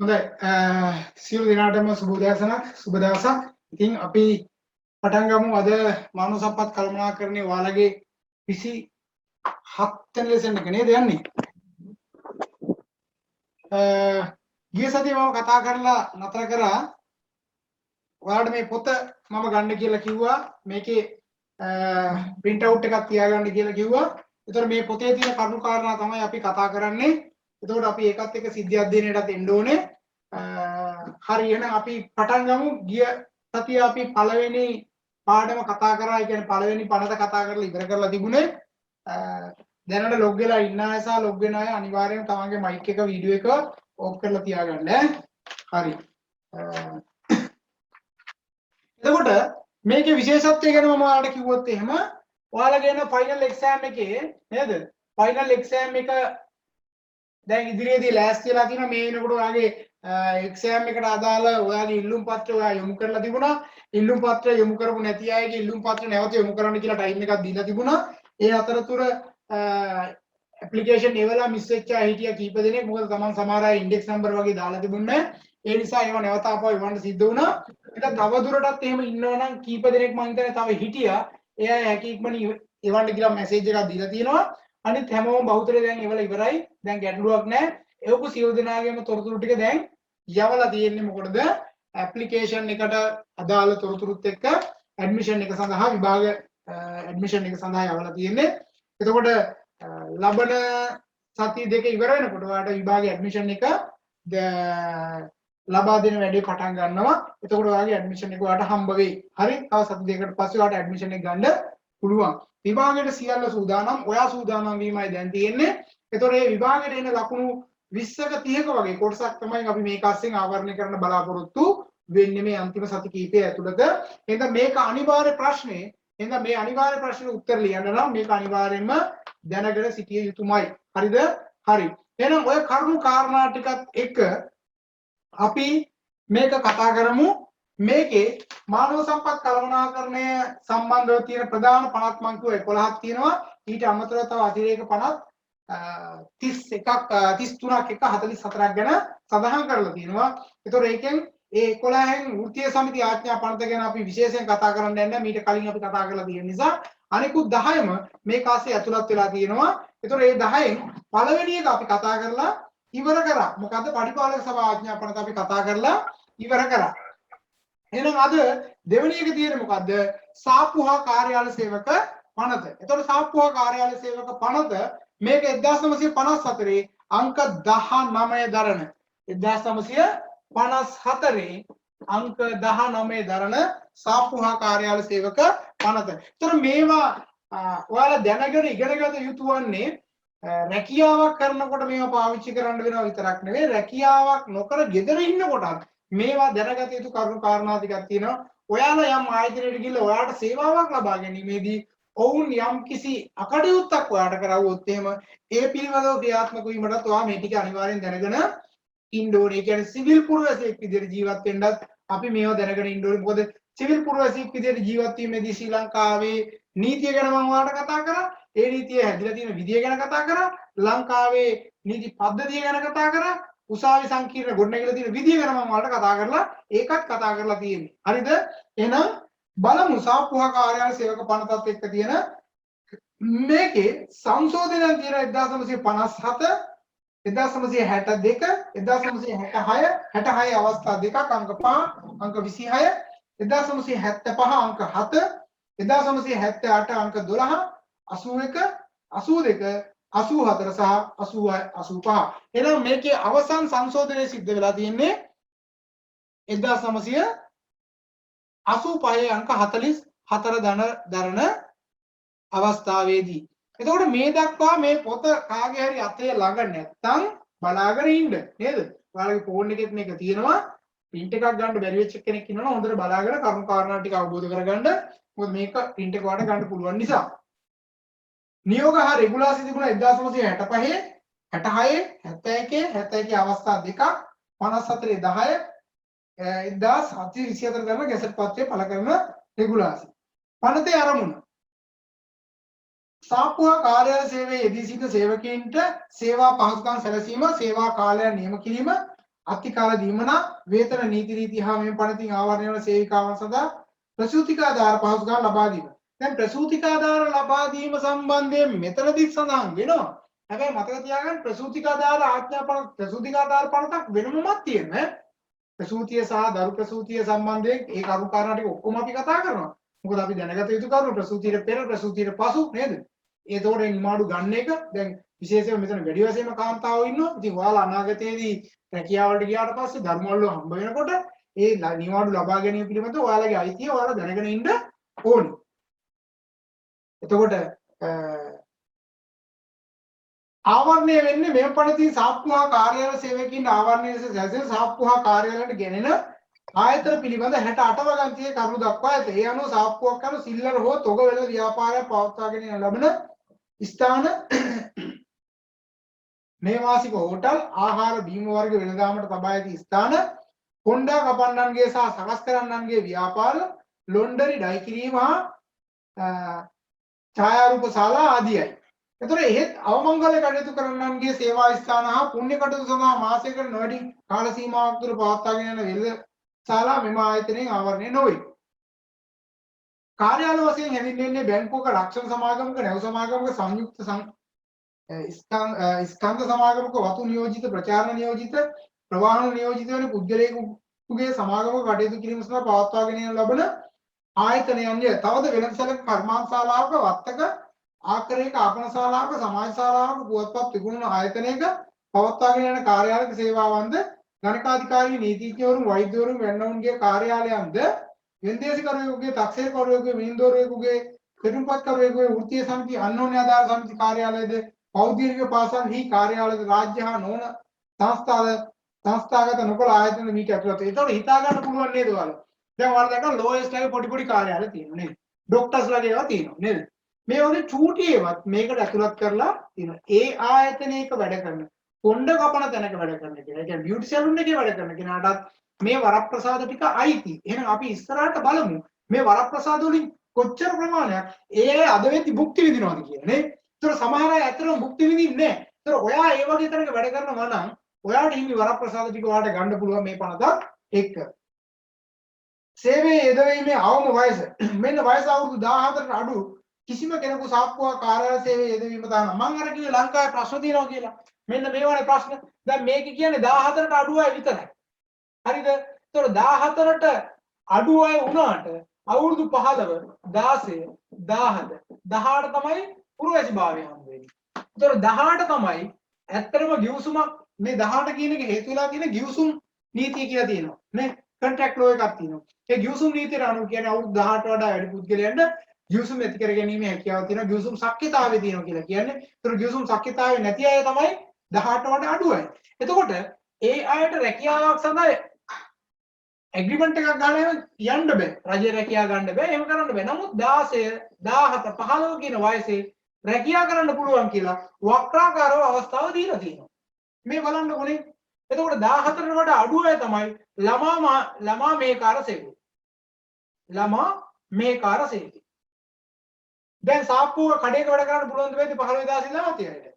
හොඳයි සියලු දෙනාටම සුබ උදෑසනක් සුබ දවසක්. ඉතින් අපි පටන් ගමු අද මානව සම්පත් කළමනාකරණයේ ඔයාලගේ 27 වෙනි ලෙසන් එක නේද යන්නේ? ගිය සතියේ මම කතා කරලා නතර කරා ඔයාලට මේ පොත මම ගන්න කියලා කිව්වා. මේකේ print out එකක් තියාගන්න කියලා කිව්වා. ඒතර මේ පොතේ තියෙන කරුණු කාරණා තමයි අපි කතා කරන්නේ. එතකොට අපි ඒකත් එක්ක සිද්ධි අධ්‍යයනයටත් එන්න ඕනේ. හරි එහෙනම් අපි පටන් ගමු. ගිය සතියේ අපි පළවෙනි පාඩම කතා කරා. ඒ කියන්නේ පළවෙනි පනත කතා කරලා ඉවර කරලා තිබුණේ. දැනට ලොග් වෙලා ඉන්න අය සහ ලොග් වෙන අය අනිවාර්යයෙන් තමන්ගේ මයික් එක වීඩියෝ එක ඕෆ් කරලා තියාගන්න හරි. එතකොට මේකේ විශේෂත්වය ගැන මම ඔයාලට කිව්වොත් එහෙම ඔයාලගේ එන ෆයිනල් එක්සෑම් එකේ නේද? ෆයිනල් එක්සෑම් එක දැන් ඉදිරියේදී ලෑස්ති වෙලා තියෙනවා. මේ වෙනකොට ඔයාගේ එක්සෑම් එකට අදාළ ඔයාගේ ඉල්ලුම් පත්‍රය ඔයා යොමු කරලා තිබුණා. ඉල්ලුම් පත්‍රය යොමු කරපු නැති අයගේ ඉල්ලුම් පත්‍රය නැවත යොමු කරන්න කියලා ටයිම් එකක් දීලා තිබුණා. ඒ අතරතුර ඇප්ලිකේෂන් එවලා මිස් වෙච්ච අය හිටියා කීප දෙනෙක්. මොකද තමන් සමහර අය ඉන්ඩෙක්ස් නම්බර් වගේ දාලා තිබුණේ නැහැ. ඒ නිසා ඒව නැවත ආපහු එවන්න සිද්ධ වුණා. ඒක තව දුරටත් එහෙම ඉන්නවනම් කීප දෙනෙක් මම හිතන්නේ තව හිටියා. ඒ අය හැකි ඉක්මනින් එවන්න කියලා මැසේජ් එකක් දීලා තියෙනවා. අනිත් හැමෝම බහුතරය දැන් එවලා ඉවරයි. දැන් ගැටලුවක් නැහැ. එවපු සියලු දෙනාගේම තොරතුරු ටික දැන් යවලා තියෙන්නේ මොකටද? ඇප්ලිකේෂන් එකට අදාළ තොරතුරුත් එක්ක ඇඩ්මිෂන් එක සඳහා විභාග ඇඩ්මිෂන් එක සඳහා යවලා තියෙන්නේ. එතකොට ලබන සති දෙක ඉවර වෙනකොට ඔයාලට විභාගයේ ඇඩ්මිෂන් එක ලබා දෙන වැඩේ පටන් ගන්නවා. එතකොට ඔයාගේ ඇඩ්මිෂන් එක ඔයාලට හම්බ වෙයි. හරි. තව සති දෙකකට පස්සේ ඔයාලට ඇඩ්මිෂන් එක ගන්න පුළුවන්. විභාගයට සියල්ල සූදානම්. ඔයා සූදානම් වීමයි දැන් තියෙන්නේ. එතකොට මේ විභාගයට එන ලකුණු 20ක 30ක වගේ කොටසක් තමයි අපි මේක අස්සෙන් ආවරණය කරන්න බලාපොරොත්තු වෙන්නේ මේ අන්තිම සති කිහිපය ඇතුළත. එහෙනම් මේක අනිවාර්ය ප්‍රශ්නේ. එහෙනම් මේ අනිවාර්ය ප්‍රශ්නෙට උත්තර ලියන්න නම් මේක අනිවාර්යයෙන්ම දැනගෙන සිටිය යුතුමයි. හරිද? හරි. එහෙනම් ඔය කරුණු කාරණා ටිකත් එක්ක අපි මේක කතා කරමු. මේකේ මානව සම්පත් කළමනාකරණය සම්බන්ධව තියෙන ප්‍රධාන පනත් මං කිව්වා 11ක් තියෙනවා. ඊට අමතරව තව අතිරේක පනත් 31ක් 33ක් එක 44ක් ගැන සඳහන් කරලා තියෙනවා. ඒතොර ඒකෙන් ඒ 11න් වෘත්තීය සමිති ආඥා පනත ගැන අපි විශේෂයෙන් කතා කරන්න යන්නේ. මීට කලින් අපි කතා කරලා තියෙන නිසා අනිකුත් 10ම මේ කාසේ ඇතුළත් වෙලා තියෙනවා. ඒතොර මේ 10න් පළවෙනි එක අපි කතා කරලා ඉවර කරා. මොකද්ද? පරිපාලක සභා ආඥා පනත අපි කතා කරලා ඉවර කරා. එහෙනම් අද දෙවෙනි එක තියෙන්නේ මොකද්ද? සාප්පුහා කාර්යාල සේවක පනත. එතකොට සාප්පුහා කාර්යාල සේවක පනත මේක 1954 අංක 19 දරන 1954 අංක 19 දරන සාප්පුහා කාර්යාල සේවක පනත. එතකොට මේවා ඔයාලා දැනගෙන ඉගෙන ගත යුතු වන්නේ රැකියාවක් කරනකොට මේවා පාවිච්චි කරන්න වෙනවා විතරක් නෙවෙයි රැකියාවක් නොකර ගෙදර ඉන්නකොටත් මේවා දැනගත යුතු කරුණු කාරණා ටිකක් තියෙනවා. ඔයාලා යම් ආයතනයකට ගිහලා ඔයාලට සේවාවක් ලබා ගැනීමේදී ඔවුන් යම් කිසි අකටයුත්තක් ඔයාලට කරවුවොත් එහෙම ඒ පිළිබඳව ක්‍රියාත්මක වීමටත් ඔයා මේ ටික අනිවාර්යෙන් දැනගෙන ඉන්න ඕනේ. ඒ කියන්නේ සිවිල් පුරවැසියෙක් විදිහට ජීවත් වෙන්නත් අපි මේවා දැනගෙන ඉන්න ඕනේ. මොකද සිවිල් පුරවැසියෙක් විදිහට ජීවත් වීමේදී ශ්‍රී ලංකාවේ නීතිය ගැන මම ඔයාලට කතා කරා. ඒ නීතිය හැදිලා තියෙන විදිය ගැන කතා කරා. ලංකාවේ නීති පද්ධතිය ගැන කතා කරා. උසාවි සංකීර්ණ ගොඩනැගිලා තියෙන විදිය ගැන මම ඔයාලට කතා කරලා ඒකත් කතා කරලා තියෙන්නේ. හරිද? එහෙනම් බලමු සාප්පුහා කාර්යාල සේවක පනතත් එක්ක තියෙන මේකේ සංශෝධනයන් තියෙන 1957 1962 1966 66 අවස්ථා දෙකක් අංක 5 අංක 26 1975 අංක 7 1978 අංක 12 81 82 84 සහ 85 එහෙනම් මේකේ අවසන් සංශෝධනය සිද්ධ වෙලා තියෙන්නේ 1985 අංක 44 දරන අවස්ථාවේදී. එතකොට මේ දක්වා මේ පොත කාගේ හරි අතේ ළඟ නැත්තම් බලාගෙන ඉන්න නේද? ඔයාලගේ ෆෝන් එකෙත් මේක තියෙනවා. print එකක් ගන්න බැරි වෙච්ච කෙනෙක් ඉන්නවනම් හොඳට බලාගෙන කරුණු කාරණා ටික අවබෝධ කරගන්න. මොකද මේක print එක වඩ ගන්න පුළුවන් නිසා. නියෝග හා රෙගුලාසි තිබුණා 1965 66 71 71 අවස්ථා දෙකක් 54 10 1724 ගන්න ගැසට් පත්‍රය පළ කරන රෙගුලාසි. පනතේ ආරමුණ සාප්පුහා කාර්යාල සේවයේ යෙදී සිටින සේවකයන්ට සේවා පහසුකම් සැලසීම, සේවා කාලය නියම කිරීම, අතිකාල දීමනා වේතන නීති රීති හා මෙම පනතින් ආවරණය වන සේවිකාවන් සඳහා ප්‍රසූතිකාදාර පහසුකම් ලබා දීම. දැන් ප්‍රසූතිකාදාර ලබා දීම සම්බන්ධයෙන් මෙතනදී සඳහන් වෙනවා. හැබැයි මතක තියාගන්න ප්‍රසූතිකාදාර ආඥාපන ප්‍රසූතිකාදාර පනතක් වෙනමමත් තියෙනවා. ප්‍රසූතිය සහ දරු ප්‍රසූතිය සම්බන්ධයෙන් ඒ කරුණු කාරණා ටික ඔක්කොම අපි කතා කරනවා. මොකද අපි දැනගත යුතු කරුණු ප්‍රසූතියට පෙර ප්‍රසූතියට පසු නේද? ඒතකොට නිමාඩු ගන්න එක දැන් විශේෂයෙන්ම මෙතන වැඩි වශයෙන්ම කාන්තාවෝ ඉන්නවා. ඉතින් ඔයාලා අනාගතයේදී රැකියාවලට ගියාට පස්සේ ධර්මවල හම්බ වෙනකොට ඒ නිවාඩු ලබා ගැනීම පිළිබඳව ඔයාලගේ අයිතිය ඔයාලා දැනගෙන ඉන්න ඕනේ. එතකොට ආවරණය වෙන්නේ මෙම පනතින් සාප්පු හා කාර්යාලය සේවකයින් ආවරණය ලෙස සැලසෙන සාප්පු හා කාර්යාලයට ගෙනෙන ආයතන පිළිබඳ 68 වගන්තියේ කරුණු දක්වා ඇත. ඒ අනුව සාප්පුවක් කරන සිල්ලර හෝ තොග වෙළ ව්‍යාපාරයක් පවත්වාගෙන ලබන ස්ථාන නේවාසික හෝටල් ආහාර බීම වර්ග වෙළඳාමට තබා ඇති ස්ථාන කොණ්ඩා කපන්නන්ගේ සහ සකස් කරන්නන්ගේ ව්‍යාපාර ලොන්ඩරි ඩයි කිරීම හා ඡායාරූප ශාලා ආදියයි. එතකොට එහෙත් අවමංගල කටයුතු කරන්නන්ගේ සේවා ස්ථාන හා පුණ්‍ය කටයුතු සඳහා මාසයකට නොවැඩි කාල සීමාවක් තුළ පවත්වාගෙන යන වෙළඳ ශාලා මෙම ආයතනයෙන් ආවරණය නොවේ. කාර්යාල වශයෙන් හැඳින්වෙන්නේ බැංකුවක රක්ෂණ සමාගමක නැව් සමාගමක සංයුක්ත ස්කන්ධ සමාගමක වතු නියෝජිත ප්‍රචාරණ නියෝජිත ප්‍රවාහන නියෝජිත වෙන පුද්ගලයෙකුගේ සමාගමක කටයුතු කිරීම සඳහා පවත්වාගෙන යන ලබන ආයතනයන්ය. තවද වෙළඳසැලක කර්මාන්තශාලාවක වත්තක ආකරයක ආපනශාලාවක සමාජ ශාලාවක පුවත්පත් විකුණන ආයතනයක පවත්වාගෙන යන කාර්යාලයක සේවාවන්ද ගණකාධිකාරී නීතිඥවරුන් වෛද්‍යවරුන් වැන්නවුන්ගේ කාර්යාලයන්ද වෙන්දේසිකරුවෙකුගේ තාක්ෂණිකරුවෙකුගේ විනින්දෝරුවෙකුගේ කෙටුම්පත්කරුවෙකුගේ වෘත්තීය සමිති අන්‍යෝන්‍ය ආධාර සමිති කාර්යාලයද පෞද්ගලික පාසල් හි කාර්යාලයද රාජ්‍ය හා නොවන සංස්ථාගත නොකළ ආයතන මේක ඇතුළත. ඒතකොට හිතා ගන්න පුළුවන් නේද ඔයාලා? දැන් ඔයාලා දැක්කම ලෝයස්ට් ලෙවල් පොඩි පොඩි කාර්යාල තියෙනවා නේද? ડોක්ටර්ස්ලාගේ ඒවා තියෙනවා නේද? මේ වගේ චූටි ඒවත් මේකට ඇතුළත් කරලා තියෙනවා. ඒ ආයතනයක වැඩ කරන කොණ්ඩ කපන තැනක වැඩ කරන කෙනා. ඒ කියන්නේ බියුටි සැලූන් එකේ වැඩ කරන කෙනාටත් මේ වරප්‍රසාද ටික අයිති. එහෙනම් අපි ඉස්සරහට බලමු මේ වරප්‍රසාද වලින් කොච්චර ප්‍රමාණයක් ඒ අද වෙද්දි භුක්ති විඳිනවද කියලා නේ. ඒතර සමහර අය ඇත්තටම භුක්ති විඳින්නේ නැහැ. ඒතර ඔයා ඒ වගේ තැනක වැඩ කරනවා නම් ඔයාට හිමි වරප්‍රසාද ටික ඔයාට ගන්න පුළුවන් මේ පනතත් එක්ක. සේවයේ යෙදවීමේ අවම වයස මෙන්න වයස අවුරුදු 14ට අඩු කිසිම කෙනෙකු සාප්පුවා කාර්යාල සේවයේ යෙදවීම තාම මම අර කිව්වේ ලංකාවේ ප්‍රශ්න තියෙනවා කියලා. මෙන්න මේවනේ ප්‍රශ්න. දැන් මේක කියන්නේ 14ට අඩු අය විතරයි. හරිද? ඒතකොට 14ට අඩු අය වුණාට අවුරුදු 15 16 17 18 තමයි පුරවැසිභාවය හම්බ වෙන්නේ. ඒතකොට 18 තමයි ඇත්තටම ගිවිසුමක් මේ 18 කියන එක හේතු වෙලා තියෙන ගිවිසුම් නීතිය කියලා තියෙනවා නේ. කොන්ට්‍රැක්ට් ලෝ එකක් තියෙනවා. ඒ ගිවිසුම් නීතියට අනුව කියන්නේ අවුරුදු 18ට වඩා වැඩි පුද්ගලයන්ට ගිවිසුම් ඇති කර ගැනීම හැකියාව තියෙනවා. ගිවිසුම් ශක්්‍යතාවය තියෙනවා කියලා කියන්නේ. ඒතර ගිවිසුම් ශක්්‍යතාවය නැති අය තමයි 18ට වඩා අඩු අය. එතකොට ඒ අයට රැකියාවක් සඳහා ඇග්‍රීමන්ට් එකක් ගන්න යන්න බෑ. රජයේ රැකියාව ගන්න බෑ. එහෙම කරන්න බෑ. නමුත් 16 17 15 කියන වයසේ රැකියාව කරන්න පුළුවන් කියලා වක්‍රාකාරව අවස්ථාව දීලා තියෙනවා. මේ බලන්න ඕනේ. එතකොට 14ට වඩා අඩු අය තමයි ළමා මේකාර සේවකයෝ. ළමා මේකාර සේවකයෝ. දැන් සාප්පුවක කඩේක වැඩ කරන්න පුළුවන් දෙයක් 15000 ඉඳලා 30ට.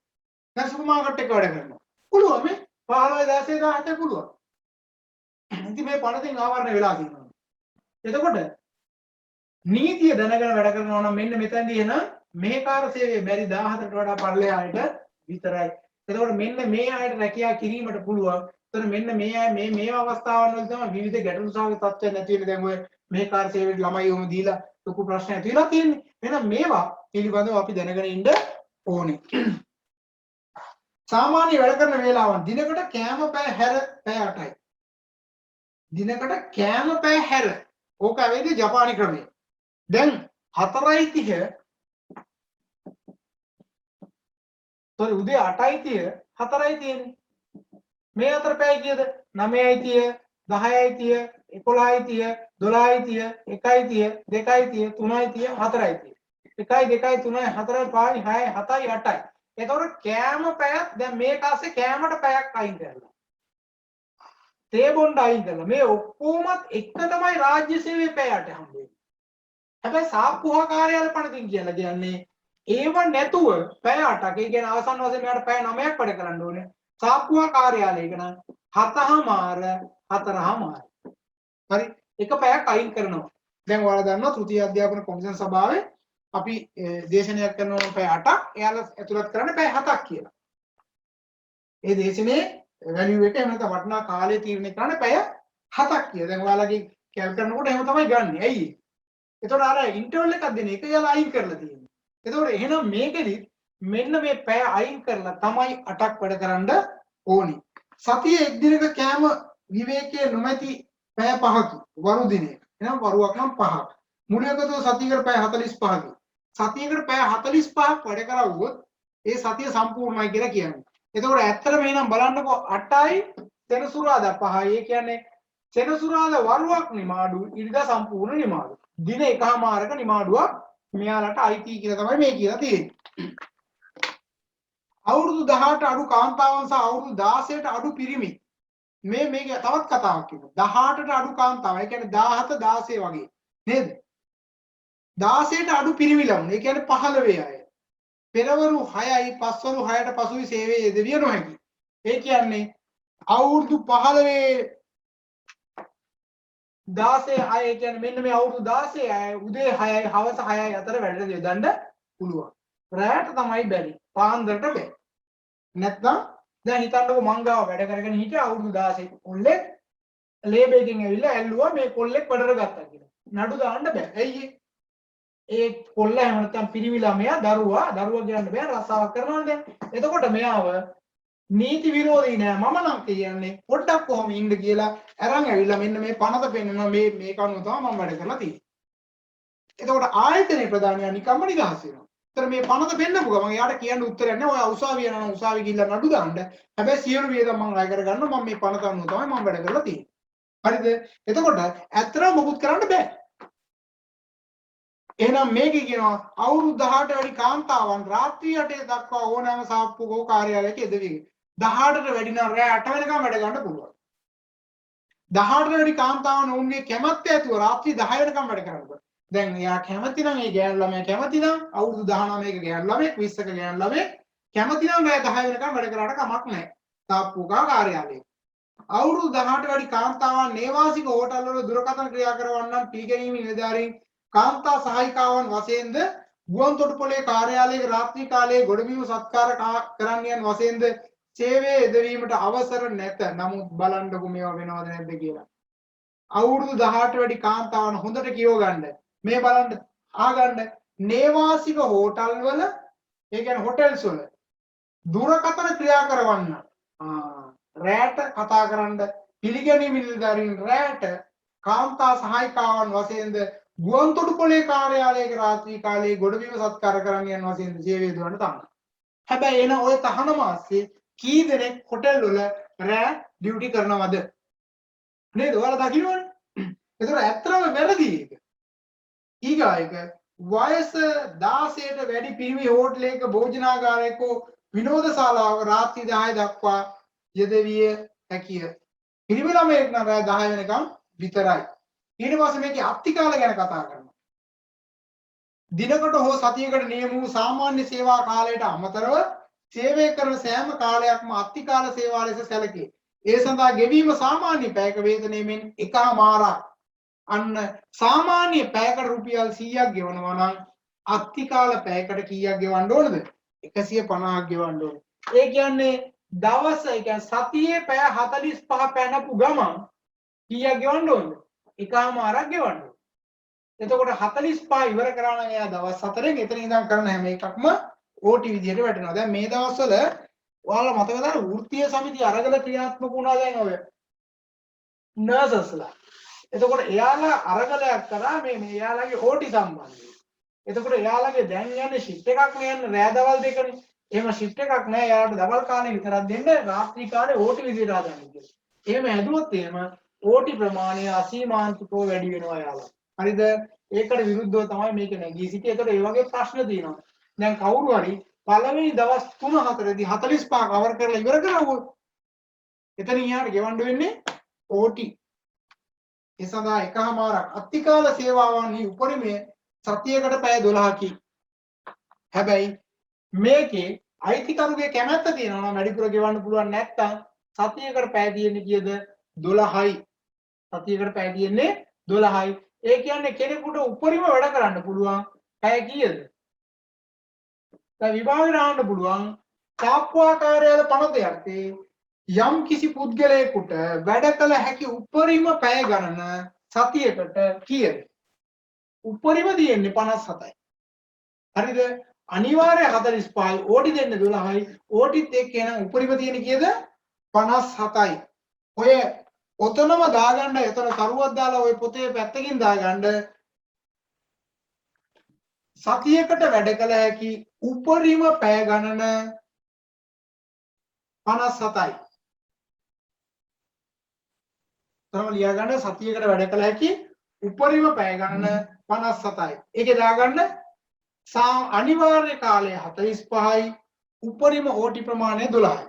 දැන් සුපර් මාකට් එකක වැඩ කරනවා. පුළුවන් මේ 15000 17 පුළුවන්. ඉතින් මේ පනතින් ආවරණය වෙලා තියෙනවා. එතකොට නීතිය දැනගෙන වැඩ කරනවා නම් මෙන්න මෙතනදී එන මේකාර සේවයේ බැරි 17ට වඩා පල්ලෙහාට විතරයි. එතකොට මෙන්න මේ අයට රැකියාව කිරීමට පුළුවන්. එතකොට මෙන්න මේ අය මේ අවස්ථාවන් වල තමයි විවිධ ගැටලු සහගත තත්ත්වයන් නැති වෙන්නේ. දැන් ඔය මේකාර සේවයට ළමයි වුම දීලා ලොකු ප්‍රශ්න ඇති වෙලා තියෙන්නේ. එහෙනම් මේවා පිළිබඳව අපි දැනගෙන ඉන්න ඕනේ. සාමාන්‍ය වැඩ කරන වේලාවන් දිනකට කෑම පැය හැර පැය 8යි. දිනකට කෑම පැය හැර. ඕක ඇවිල්ලා ජපානි ක්‍රමය. දැන් 4:30 sorry උදේ 8:30 4යි තියෙන්නේ. මේ අතර පැය කීයද? 9:30 10:30 11:30 12:30 1:30 2:30 3:30 4:30 1 2 3 4 5 6 7 8යි. එතකොට කෑම පැයක් දැන් මේක ASCII කෑමට පැයක් අයින් කරලා. තේ බොණ්ඩ අයින් කරලා මේ ඔක්කොමත් එක තමයි රාජ්‍ය සේවයේ පැයට හම්බෙන්නේ. හැබැයි සාප්පුවා කාර්යාල පනතින් කියලා කියන්නේ ඒව නැතුව පැය 8ක්. ඒ කියන්නේ අවසන් වශයෙන් මෙයාට පැය 9ක් වැඩ කරන්න ඕනේ. සාප්පුවා කාර්යාලයක නම් 7:00මාර 4:00මාර. හරි. එක පැයක් අයින් කරනවා. දැන් ඔයාලා දන්නවා තෘතීය අධ්‍යාපන කොමිෂන් සභාවේ අපි දේශනයක් කරනවා පැය 8ක්. එයාලා ඇතුළත් කරන්නේ පැය 7ක් කියලා. ඒ දේශනේ වැලියු එක එහෙම නැත්නම් වටිනා කාලය තීරණය කරන්නේ පැය 7ක් කියලා. දැන් ඔයාලගේ කැල් කරනකොට එහෙම තමයි ගන්නෙ. ඇයි? එතකොට අර ඉන්ටර්වල් එකක් දෙන එක එයාලා අයින් කරලා තියෙනවා. එතකොට එහෙනම් මේකෙදි මෙන්න මේ පැය අයින් කරලා තමයි 8ක් වැඩ කරන්න ඕනි. සතියේ එක් දිනක කෑම විවේකයේ නොමැති පැය 5කි. වරු දිනේ. එහෙනම් වරුවක් නම් 5ක්. මුළු එකතු සතියකට පැය 45කි. සතියකට පැය 45ක් වැඩ කරවුවොත් ඒ සතිය සම්පූර්ණයි කියලා කියන්නේ. එතකොට ඇත්තටම එහෙනම් බලන්නකෝ 8යි සෙනසුරාදා 5යි. ඒ කියන්නේ සෙනසුරාදා වරුවක් නිමාඩු ඉරිදා සම්පූර්ණ නිමාඩු. දින එකමාරක නිමාඩුවක් මෙයාලට අයිති කියලා තමයි මේ කියලා තියෙන්නේ. අවුරුදු 18ට අඩු කාන්තාවන් සහ අවුරුදු 16ට අඩු පිරිමි. මේක තවත් කතාවක් කියනවා. 18ට අඩු කාන්තාව. ඒ කියන්නේ 17 16 වගේ. නේද? 16ට අඩු පිරිමි ළමුන්. ඒ කියන්නේ 15 අය. පෙරවරු 6යි පස්වරු 6ට පසුයි සේවයේ යෙදවිය නොහැකි. ඒ කියන්නේ අවුරුදු 15 16 අය කියන්නේ මෙන්න මේ අවුරුදු 16 අය උදේ 6යි හවස 6යි අතර වැඩට යොදන්න පුළුවන්. රැයට තමයි බැරි. පාන්දරට බැහැ. නැත්නම් දැන් හිතන්නකෝ මං ගාව වැඩ කරගෙන හිටිය අවුරුදු 16 කොල්ලෙක් ලේබර් එකකින් ඇවිල්ලා ඇල්ලුවා මේ කොල්ලෙක් වැඩට ගත්තා කියලා. නඩු දාන්න බෑ. ඇයි ඒ කොල්ල එහෙම නැත්නම් පිරිමි ළමයා දරුවා කියන්න බෑ රස්සාවක් කරනවා දැන්. එතකොට මෙයාව නීති විරෝධී නෑ මම නම් කියන්නේ පොඩ්ඩක් කොහොම ඉන්න කියලා අරන් ඇවිල්ලා මෙන්න මේ පනත පෙන්නනවා මේ කනුව තමයි මම වැඩ කරලා තියෙන්නේ. එතකොට ආයතනයේ ප්‍රධානියා නිකම්ම නිදහස් වෙනවා. ඒතර මේ පනත පෙන්නපු ගමන් එයාට කියන්න උත්තරයක් නෑ. ඔය උසාවිය යනවා උසාවිය ගිහිල්ලා නඩු දාන්න. හැබැයි සියලු වියදම් මම අය කරගන්නවා මම මේ පනත අනුව තමයි මම වැඩ කරලා තියෙන්නේ. හරිද? එතකොට ඇත්තටම මොකුත් කරන්න බෑ. එහෙනම් මේකේ කියනවා අවුරුදු 18ට වැඩි කාන්තාවන් රාත්‍රී 8 දක්වා ඕනෑම සාප්පුවක කාර්යාලයක යෙදවීම. 18ට වැඩි නම් රෑ 8 වෙනකම් වැඩ ගන්න පුළුවන්. 18ට වැඩි කාන්තාවන් ඔවුන්ගේ කැමැත්ත ඇතුව රාත්‍රී 10 වෙනකම් වැඩ කරනවා. දැන් එයා කැමති නම් ඒ ගෑනු ළමයා කැමති නම් අවුරුදු 19ක ගෑනු ළමයෙක් 20ක ගෑනු ළමයෙක් කැමති නම් රෑ 10 වෙනකම් වැඩ කරාට කමක් නැහැ. සාප්පුවක කාර්යාලයේ. අවුරුදු 18ට වැඩි කාන්තාවන් නේවාසික හෝටල් වල දුරකථන ක්‍රියා කරවන්නම් පිළිගැනීමේ නිලධාරීන් කාන්තා සහායිකාවන් වශයෙන්ද ගුවන් තොටුපළේ කාර්යාලයක රාත්‍රී කාලයේ ගොඩබිම සත්කාර කරන්නයන් වශයෙන්ද සේවයේ යෙදවීමට අවසර නැත. නමුත් බලන්නකො මේවා වෙනවද නැද්ද කියලා. අවුරුදු 18 වැඩි කාන්තාවන් හොඳට කියව ගන්න. මේ බලන්න ආගන්න නේවාසික හෝටල් වල ඒ කියන්නේ හොටෙල්ස් වල දුරකථන ක්‍රියා කරවන්න. රැට කතා කරන්න පිළිගැනීමේ නිලධාරීන් රැට කාන්තා සහායිකාවන් වශයෙන්ද ගුවන් තොටුපළේ කාර්යාලයක රාත්‍රී කාලයේ ගොඩබිම සත්කාර කරන්න යන වශයෙන් සේවය දවන්න තමයි. හැබැයි එන ඔය තහනම ASCII කී දෙනෙක් හොටෙල් වල රෑ ඩියුටි කරනවද? නේද? ඔයාලා දකින්නවනේ. ඒතර ඇත්තටම වැරදි ඒක. ඊගායක වයස 16ට වැඩි පිරිමි හෝටලයක භෝජනාගාරයක විනෝදශාලාවක රාත්‍රී 10 දක්වා යෙදවිය හැකිය. පිරිමි ළමයෙක් නම් රෑ 10 වෙනකම් විතරයි. ඊට පස්සේ මේකේ අත්තිකාල ගැන කතා කරනවා. දිනකට හෝ සතියකට නියම වූ සාමාන්‍ය සේවා කාලයට අමතරව සේවය කරන සෑම කාලයක්ම අත්තිකාල සේවා ලෙස සැලකේ. ඒ සඳහා ගෙවීම සාමාන්‍ය පැයක වේතනයෙන් එකමාරක්. අන්න සාමාන්‍ය පැයකට රුපියල් 100ක් ගෙවනවා නම් අත්තිකාල පැයකට කීයක් ගෙවන්න ඕනද? 150ක් ගෙවන්න ඕනේ. ඒ කියන්නේ දවස ඒ කියන්නේ සතියේ පැය 45 පැනපු ගමන් කීයක් ගෙවන්න ඕනද? එකමාරක් ගෙවන්න ඕනේ. එතකොට 45 ඉවර කරා නම් එයා දවස් 4ෙන් එතන ඉඳන් කරන හැම එකක්ම OT විදියට වැටෙනවා. දැන් මේ දවස්වල ඔයාලා මතකද වෘත්තීය සමිතිය අරගල ක්‍රියාත්මක වුණා දැන් ඔය නර්සස්ලා. එතකොට එයාලා අරගලයක් කරා මේ එයාලගේ OT සම්බන්ධයෙන්. එතකොට එයාලගේ දැන් යන්නේ shift එකක් නේ යන්නේ රෑ දවල් දෙකනේ. එහෙම shift එකක් නෑ එයාලට දවල් කාලේ විතරක් දෙන්න රාත්‍රී කාලේ OT විදියට හදන්න කියලා. එහෙම හැදුවොත් එහෙම OT ප්‍රමාණය අසීමාන්තිකව වැඩි වෙනවා එයාලා. හරිද? ඒකට විරුද්ධව තමයි මේක නැගී සිටියේ. ඒකට ඒ වගේ ප්‍රශ්න තියෙනවා. දැන් කවුරු හරි පළවෙනි දවස් 3-4දී 45 කවර් කරලා ඉවර කරවුවොත් එතනින් යාට ගෙවන්න වෙන්නේ OT. ඒ සඳහා එකමාරක් අත්තිකාල සේවාවන්හි උපරිමය සතියකට පැය 12කි. හැබැයි මේකේ අයිතිකරුගේ කැමැත්ත තියෙනවා නම් වැඩිපුර ගෙවන්න පුළුවන් නැත්තම් සතියකට පැය තියෙන්නේ කීයද 12යි. සතියකට පැය තියෙන්නේ 12යි. ඒ කියන්නේ කෙනෙකුට උපරිම වැඩ කරන්න පුළුවන් පැය කීයද? දැන් විභාගෙට අහන්න පුළුවන් සාප්පුවාකාරයද පනත යටතේ යම් කිසි පුද්ගලයෙකුට වැඩ කළ හැකි උපරිම පැය ගණන සතියකට කීයද? උපරිම තියෙන්නේ 57යි. හරිද? අනිවාර්ය 45යි ඕටි දෙන්න 12යි ඕටිත් එක්ක එන උපරිම තියෙන්නේ කීයද? 57යි. ඔය ඔතනම දාගන්න එතන කරුවක් දාලා ඔය පොතේ පැත්තකින් දාගන්න සතියකට වැඩ කළ හැකි උපරිම පැය ගණන 57යි. තම ලියා ගන්න සතියකට වැඩ කළ හැකි උපරිම පැය ගණන 57යි. ඒකේ දාගන්න අනිවාර්ය කාලය 45යි උපරිම ඕටි ප්‍රමාණය 12යි.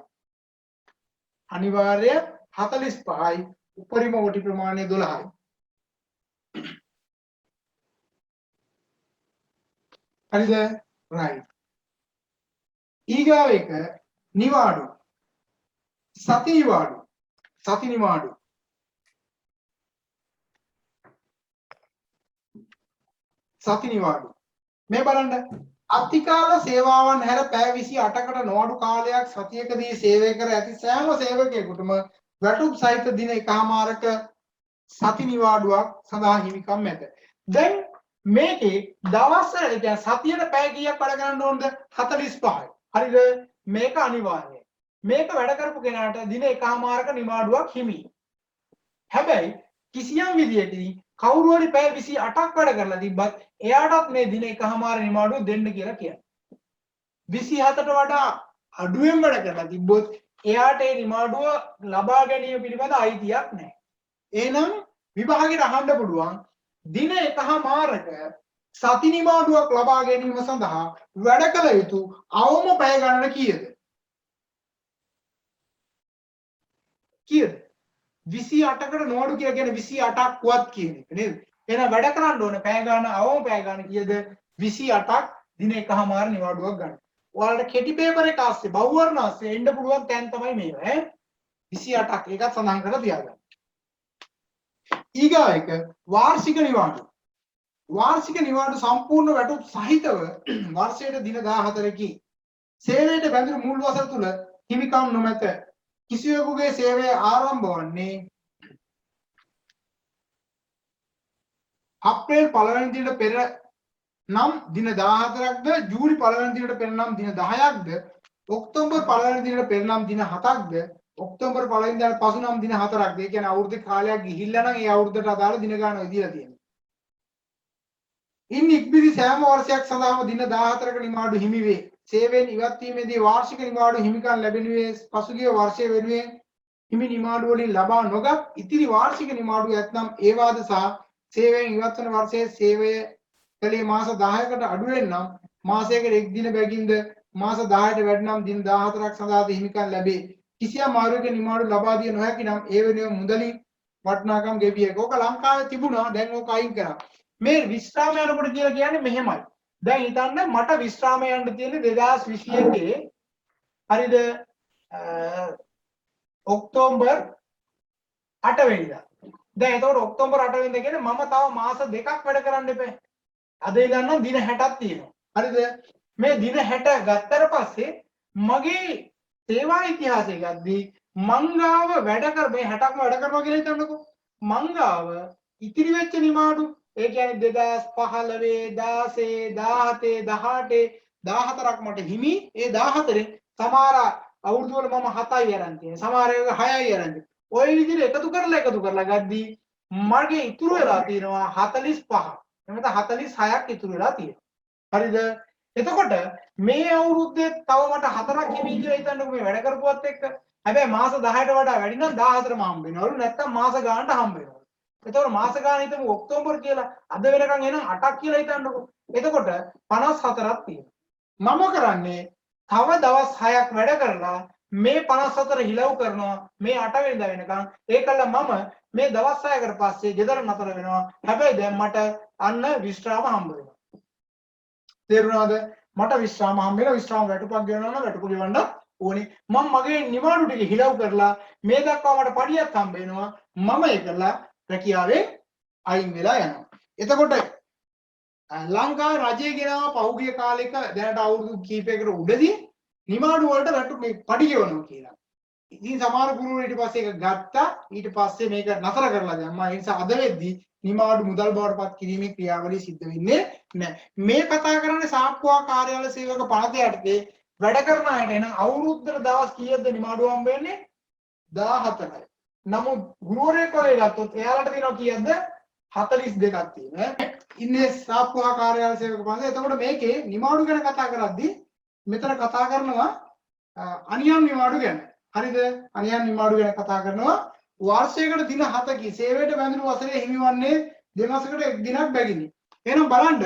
අනිවාර්ය 45යි උපරිම ඕටි ප්‍රමාණය 12යි. හරිද? right. ඊගාව එක නිවාඩු. සති නිවාඩු. සති නිවාඩු. සති නිවාඩු. මේ බලන්න අතිකාල සේවාවන් හැර පැය 28කට නොඅඩු කාලයක් සතියකදී සේවය කර ඇති සෑම සේවකයෙකුටම වැටුප් සහිත දින එකමාරක සති නිවාඩුවක් සඳහා හිමිකම් ඇත. දැන් මේකේ දවස් වල කියන්නේ සතියට පැය කීයක් වැඩ කරන්න ඕනද? 45යි. හරිද? මේක අනිවාර්යයි. මේක වැඩ කරපු කෙනාට දින එකමාරක නිවාඩුවක් හිමි. හැබැයි කිසියම් විදියකින් කවුරු හරි පැය 28ක් වැඩ කරලා තිබ්බත් එයාටත් මේ දින එකමාර නිවාඩුව දෙන්න කියලා කියනවා. 27ට වඩා අඩුවෙන් වැඩ කරලා තිබ්බොත් එයාට ඒ නිවාඩුව ලබා ගැනීම පිළිබඳ අයිතියක් නැහැ. එහෙනම් විභාගෙට අහන්න පුළුවන් දින එකමාරක සති නිවාඩුවක් ලබා ගැනීම සඳහා වැඩ කළ යුතු අවම පැය ගණන කීයද? කීයද? 28කට නොඅඩු කියලා කියන්නේ 28ක් වත් කියන එක නේද? එහෙනම් වැඩ කරන්න ඕන පැය ගන්න අවම පැය ගන්න කීයද? 28ක් දින එකමාර නිවාඩුවක් ගන්න. ඔයාලට කෙටි පේපර් එක ආස්සේ බහුවර්ණ ආස්සේ එන්න පුළුවන් තැන් තමයි මේවා ඈ. 28ක් ඒකත් සඳහන් කරලා තියාගන්න. ඊගා එක වාර්ෂික නිවාඩු. වාර්ෂික නිවාඩු සම්පූර්ණ වැටුප් සහිතව වර්ෂයට දින 14කි. සේවයට බැඳුණු මුල් වසර තුල හිමිකම් නොමැත. කිසිවෙකුගේ සේවය ආරම්භ වන්නේ අප්‍රේල් පළවෙනි දිනට පෙර නම් දින 14ක්ද ජූලි පළවෙනි දිනට පෙර නම් දින 10ක්ද ඔක්තෝබර් පළවෙනි දිනට පෙර නම් දින 7ක්ද ඔක්තෝබර් පළවෙනි දිනට පසු නම් දින 4ක්ද ඒ කියන්නේ අවුරුදු කාලයක් ගිහිල්ලා නම් ඒ අවුරුද්දට අදාළ දින ගණන ඉදීලා තියෙනවා. ඉන් ඉක්බිති සෑම වර්ෂයක් සඳහාම දින 14ක නිවාඩු හිමි වේ. සේවයෙන් ඉවත් වීමේදී වාර්ෂික නිවාඩු හිමිකම් ලැබෙනුයේ පසුගිය වර්ෂයේ වෙනුවෙන් හිමි නිවාඩු වලින් ලබා නොගත් ඉතිරි වාර්ෂික නිවාඩු ඇතනම් ඒවාද සහ සේවයෙන් ඉවත් වන වර්ෂයේ සේවය කලේ මාස 10කට අඩු වෙනම් මාසයකට එක් දින බැගින්ද මාස 10ට වැඩි නම් දින 14ක් සඳහාද හිමිකම් ලැබේ. කිසියම් ආරෝග්‍ය නිවාඩු ලබා දිය නොහැකි නම් ඒ වෙනුවෙන් මුදලින් වටිනාකම් ගෙවිය හැකියි. ඕක ලංකාවේ තිබුණා දැන් ඕක අයින් කරා. මේ විශ්‍රාම යනකොට කියලා කියන්නේ මෙහෙමයි. දැන් හිතන්න මට විශ්‍රාම යන්න තියෙන්නේ 2021 හරිද ඔක්තෝබර් 8 වෙනිදා. දැන් එතකොට ඔක්තෝබර් 8 වෙනිදා කියන්නේ මම තව මාස දෙකක් වැඩ කරන්න එපා. අද ඉඳන් නම් දින 60ක් තියෙනවා. හරිද? මේ දින 60 ගත්තට පස්සේ මගේ සේවා ඉතිහාසය ගද්දී මංගාව වැඩ කර මේ 60ක්ම වැඩ කරනවා කියලා හිතන්නකෝ. මංගාව ඉතිරි වෙච්ච නිමාඩු ඒ කියන්නේ 2015 16 17 18 14ක් මට හිමි. ඒ 14 සමහර අවුරුදු වල මම 7යි අරන් තියෙනවා. සමහර ඒවා 6යි අරන් තියෙනවා. ওই විදිහට එකතු කරලා ගද්දී මගේ ඉතුරු වෙලා තියෙනවා 45. එමෙත 46ක් ඉතුරු වෙලා තියෙනවා. හරිද? එතකොට මේ අවුරුද්දේ තව මට 4ක් හිමි කියලා හිතන්නකෝ මේ වැඩ කරපුවත් එක්ක. හැබැයි මාස 10ට වඩා වැඩි නම් 14ම හම්බ වෙනවලු. නැත්තම් මාස ගානට හම්බ වෙනවා. එතකොට මාස ගාන හිතමු ඔක්තෝබර් කියලා. අද වෙනකන් එනම් 8ක් කියලා හිතන්නකෝ. එතකොට 54ක් තියෙනවා. මම කරන්නේ තව දවස් 6ක් වැඩ කරලා මේ 54 හිලව් කරනවා මේ 8 වෙනිදා වෙනකන්. ඒකල මම මේ දවස් 6කට පස්සේ ගෙදර නතර වෙනවා. හැබැයි දැන් මට අන්න විශ්‍රාම හම්බ වෙනවා. තේරුණාද? මට විශ්‍රාම හම්බ වෙනවා විශ්‍රාම වැටුපක් ගෙවනවා නම් වැටුප ගෙවන්න ඕනේ මම මගේ නිවාඩු ටික හිලව් කරලා මේ දක්වා මට පඩියක් හම්බ වෙනවා මම ඒකලා රැකියාවෙන් අයින් වෙලා යනවා එතකොට ලංකාවේ රජයේ ගෙනාව පහුගිය කාලෙක දැනට අවුරුදු කීපයකට උඩදී නිවාඩු වලට වැටු මේ පඩි ගෙවනවා කියලා. ඉතින් සමහර ගුරුවරු ඊට පස්සේ ඒක ගත්තා. ඊට පස්සේ මේක නතර කරලා දැම්මා. ඒ නිසා අද වෙද්දී නිවාඩු මුදල් බවට පත් කිරීමේ ක්‍රියාවලිය සිද්ධ වෙන්නේ නැහැ. මේ කතා කරන්නේ සාක්කුවා කාර්යාල සේවක පනත යටතේ වැඩ කරන අයට එන අවුරුද්දට දවස් කීයක්ද නිවාඩු හම්බ වෙන්නේ? 14යි. නමුත් ගුරුවරයෙක් වගේ ගත්තොත් එයාලට දෙනවා කීයක්ද? 42ක් තියෙනවා. ඉන්නේ සාක්කුවා කාර්යාල සේවක පනත. එතකොට මේකේ නිවාඩු ගැන කතා කරද්දී මෙතන කතා කරනවා අනියම් නිවාඩු ගැන. හරිද? අනියම් නිවාඩු ගැන කතා කරනවා. වාර්ෂිකයට දින 7කී සේවයට බැඳුණු වසරේ හිමිවන්නේ දෙමාසයකට එක් දිනක් බැගිනි. එහෙනම් බලන්න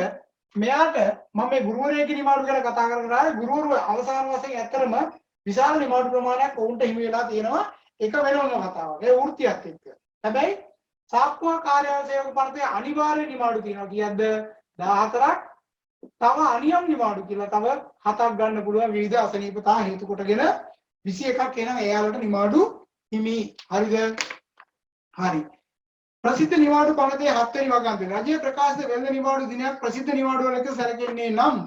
මෙයාට මම මේ ගුරුවරයෙක්ගේ නිවාඩු ගැන කතා කරලා ගුරුවරු අවසාන වශයෙන් ඇත්තටම විශාල නිවාඩු ප්‍රමාණයක් ඔවුන්ට හිමි වෙලා තියෙනවා. ඒක වෙනම කතාවක්. ඒ වෘත්තියත් එක්ක. හැබැයි සාක්කුවා කාර්යාල සේවක පනතේ අනිවාර්ය නිවාඩු තියෙනවා. කීයක්ද? 14ක්. තව අනියම් නිවාඩු කියලා තව 7ක් ගන්න පුළුවන් විවිධ අසනීපතා හේතු කොටගෙන 21ක් එනවා එයාලට නිවාඩු හිමි. හරිද? හරි. ප්‍රසිද්ධ නිවාඩු පනතේ 7 වෙනි වගන්ති. රජයේ ප්‍රකාශිත වෙළඳ නිවාඩු දිනයක් ප්‍රසිද්ධ නිවාඩු වලක සැලකෙන්නේ නම්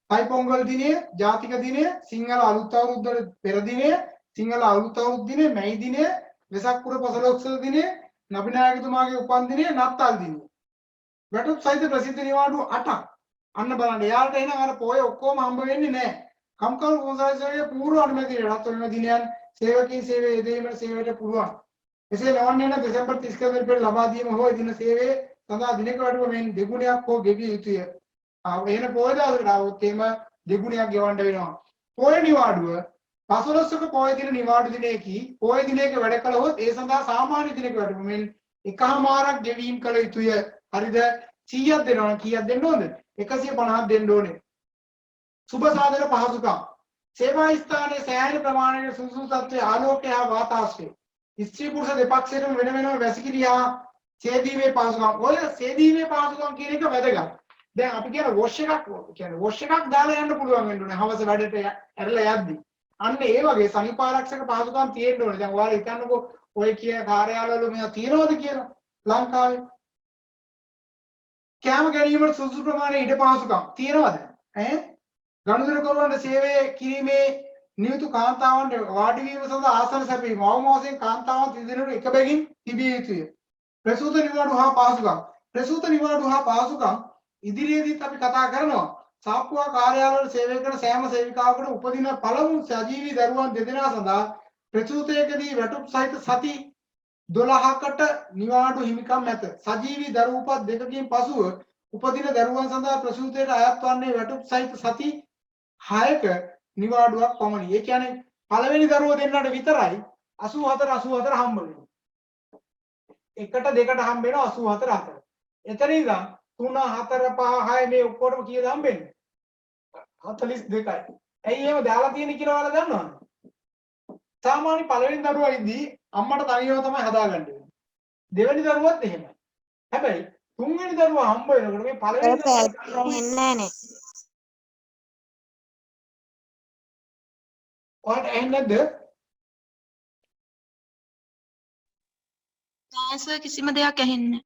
තයිපොංගල් දිනය, ජාතික දිනය, සිංහල අලුත් අවුරුද්දට පෙර දිනය, සිංහල අලුත් අවුරුදු දිනය, මැයි දිනය, වෙසක් පුර පසළොස්වක දිනය, නබිනායකතුමාගේ උපන් දිනය, නත්තල් දිනය. වැටුප් සහිත ප්‍රසිද්ධ නිවාඩු 8ක්. අන්න බලන්න යාළුවට එහෙනම් අර පොය ඔක්කොම හම්බ වෙන්නේ නැහැ. කම්කරු කොන්සල්ටන්ට්ගේ පූර්ව අනුමැතිය රත් වෙන දිනයන් සේවකීන් සේවයේ යෙදීමට සේවයට පුළුවන්. එසේ නොවන්නේ නම් දෙසැම්බර් 30 වෙනිදා පෙර ලබා දීම හෝ දින සේවයේ සඳහා දිනක වඩුව මෙන් දෙගුණයක් හෝ ගෙවිය යුතුය. එහෙන පොය දවසකට આવොත් එහෙම දෙගුණයක් ගෙවන්න වෙනවා. පොය නිවාඩුව 15ක පොය දින නිවාඩු දිනයකී පොය දිනයක වැඩ කළහොත් ඒ සඳහා සාමාන්‍ය දිනක වඩුව මෙන් එකමාරක් ගෙවීම කළ යුතුය. හරිද? 100ක් දෙනවා කීයක් දෙන්න ඕනද? 150ක් දෙන්න ඕනේ. සුබ සාධන පහසුකම්. සේවා ස්ථානයේ සෑහෙන ප්‍රමාණයක සුසු තත්ත්වයේ ආලෝකය හා වාතාශ්‍රය. ස්ත්‍රී පුරුෂ දෙපක්ෂයටම වෙන වෙනම වැසිකිලි හා සේදීමේ පහසුකම්. ඔය සේදීමේ පහසුකම් කියන එක වැදගත්. දැන් අපි කියන වොෂ් එකක් කියන්නේ වොෂ් එකක් දාලා යන්න පුළුවන් වෙන්න ඕනේ. හවස වැඩට ඇරලා යද්දි. අන්න ඒ වගේ සනීපාරක්ෂක පහසුකම් තියෙන්න ඕනේ. දැන් ඔයාලා හිතන්නකෝ ඔය කියන කාර්යාලවල මේවා තියනවද කියලා ලංකාවේ? කැම ගැනීමට සුසු ප්‍රමාණය ඉඩ පහසුකම් තියනවද? ගනුදෙනුකරුවන්ට සේවය කිරීමේ නියුතු කාන්තාවන්ට වාඩි වීම සඳහා ආසන සැපීම අවම වශයෙන් කාන්තාවන් තිදෙනෙකුට එක බැගින් තිබිය යුතුය. ප්‍රසූත නිවාඩු හා පහසුකම්. ප්‍රසූත නිවාඩු හා පහසුකම් ඉදිරියේදීත් අපි කතා කරනවා. සාක්කුවා කාර්යාලවල සේවය කරන සෑම සේවිකාවකටම උපදින පළමු සජීවී දරුවන් දෙදෙනා සඳහා ප්‍රසූතයකදී වැටුප් සහිත සති 12කට නිවාඩු හිමිකම් ඇත. සජීවී දරු උපත් දෙකකින් පසුව උපදින දරුවන් සඳහා ප්‍රසූතයට අයත් වන්නේ වැටුප් සහිත සති 6ක නිවාඩුවක් පමණි. ඒ කියන්නේ පළවෙනි දරුවෝ දෙන්නට විතරයි 84 හම්බ වෙනවා. එකට දෙකට හම්බ වෙනවා 84 4. එතන ඉඳන් 3 4 5 6 මේ ඔක්කොටම කීයද හම්බෙන්නේ? 42යි. ඇයි එහෙම දාලා තියෙන්නේ කියලා ඔයාලා දන්නවද? සාමාන්‍ය පළවෙනි දරුවා ඉදී අම්මට තනියම තමයි හදාගන්න වෙන්නේ. දෙවෙනි දරුවත් එහෙමයි. හැබැයි තුන්වෙනි දරුවා හම්බ වෙනකොට මේ පළවෙනි දරුවා එන්නේ නැහැ. ඔයාලට ඇහෙන්නේ නැද්ද? තාස කිසිම දෙයක් ඇහෙන්නේ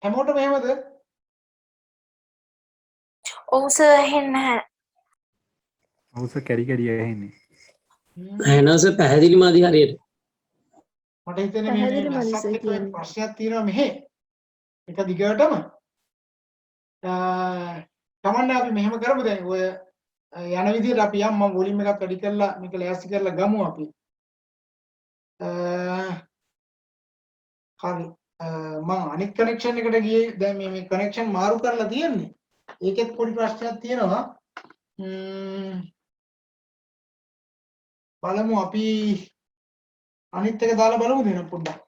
හැමෝටම එහෙමද? ඔව් සර් ඇහෙන්නේ නැහැ. ඔව් සර් කැඩි කැඩි ඇහෙන්නේ. ඇහෙනවස පැහැදිලි මාදි හරියට. මට හිතෙන්නේ මේ රසත් එක්ක ප්‍රශ්නයක් තියෙනවා මෙහෙ. එක දිගටම තමන්න අපි මෙහෙම කරමු දැන් ඔය යන විදිහට අපි යම් මම වොලියුම් එකක් වැඩි කරලා මේක ලෑස්ති කරලා ගමු අපි. හරි. මම අනිත් කනෙක්ෂන් එකට ගියේ දැන් මේ කනෙක්ෂන් මාරු කරලා තියෙන්නේ. ඒකෙත් පොඩි ප්‍රශ්නයක් තියෙනවා. බලමු අපි අනිත් එක දාලා බලමු දෙන පොඩ්ඩක්.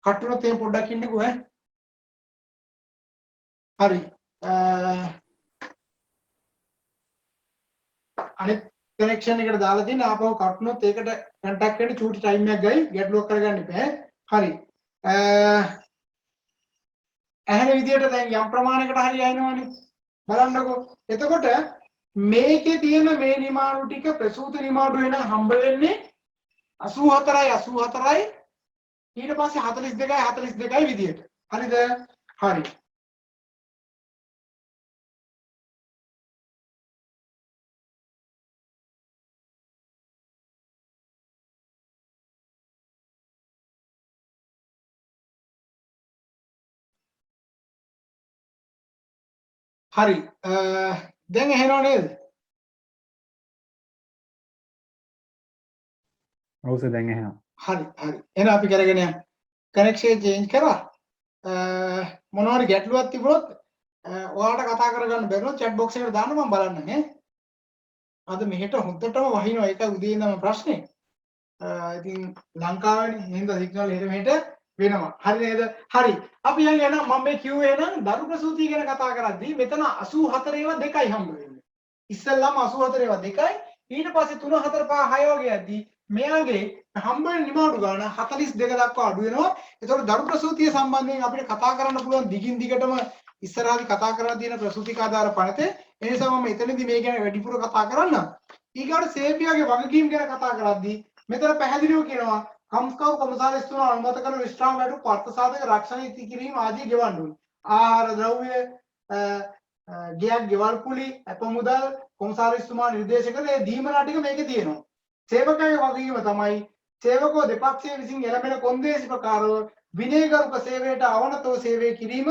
කටුනොත් එහෙම පොඩ්ඩක් ඉන්නකෝ ඈ. හරි. අනිත් කනෙක්ෂන් එකට දාලා තියෙන ආපහු කටුනොත් ඒකට කන්ටැක්ට් එකට චූටි ටයිම් එකක් ගයි ගැටලුවක් කරගන්න එපා. හරි. ඇහෙන විදියට දැන් යම් ප්‍රමාණයකට හරි ඇහෙනවනේ. බලන්නකෝ. එතකොට මේකේ තියෙන මේ නිමාඩු ටික ප්‍රසූත නිමාඩු වෙන හම්බ වෙන්නේ 84යි 84යි ඊට පස්සේ 42යි 42යි විදියට. හරිද? හරි. හරි. දැන් ඇහෙනව නේද? ඔව් සර් දැන් ඇහෙනවා. හරි හරි. එහෙනම් අපි කරගෙන යමු. කනෙක්ෂන් චේන්ජ් කරා. මොනවාරි ගැටලුවක් තිබුණොත් ඔයාලට කතා කරගන්න බැරිනොත් chat box එකට දාන්න මම බලන්න නේ. අද මෙහෙට හොද්දටම වහිනවා. ඒක උදේ ඉඳන්ම ප්‍රශ්නේ. ඉතින් ලංකාවේනේ හින්දා සිග්නල් එහෙට මෙහෙට වෙනවා. හරි නේද? හරි. අපි යන් යන මම මේ කිව්වේ නම් දරු ප්‍රසූතිය ගැන කතා කරද්දී මෙතන 84 ඒවා දෙකයි හම්බ වෙන්නේ. ඉස්සෙල්ලාම 84 ඒවා දෙකයි ඊට පස්සේ 3 4 5 6 වගේ යද්දී මෙයාගේ හම්බ වෙන නිමාඩු ගාන 42 දක්වා අඩු වෙනවා. ඒතකොට දරු ප්‍රසූතිය සම්බන්ධයෙන් අපිට කතා කරන්න පුළුවන් දිගින් දිගටම ඉස්සරහදී කතා කරලා තියෙන ප්‍රසූතිකාදාර පනතේ. ඒ නිසා මම එතනදී මේ ගැන වැඩිපුර කතා කරන්නම්. ඊගාට සේබියාගේ වගකීම් ගැන කතා කරද්දී මෙතන පැහැදිලිව කියනවා කම්ස්කව් කොමසාරිස් තුන අනුමත කරන විශ්‍රාම වැටු පර්ත සාධක රක්ෂණ ඉති කිරීම ආදී ගෙවන්න ඕනේ. ආහාර ද්‍රව්‍ය ගියක් ගෙවල් කුලි අප මුදල් කොමසාරිස්තුමා නිර්දේශ කළ ඒ දීමනා ටික මේකේ තියෙනවා. සේවකගේ වගකීම තමයි සේවකෝ දෙපක්ෂයේ විසින් එළඹෙන කොන්දේසි ප්‍රකාරව විනයගරුක සේවයට අවනතව සේවය කිරීම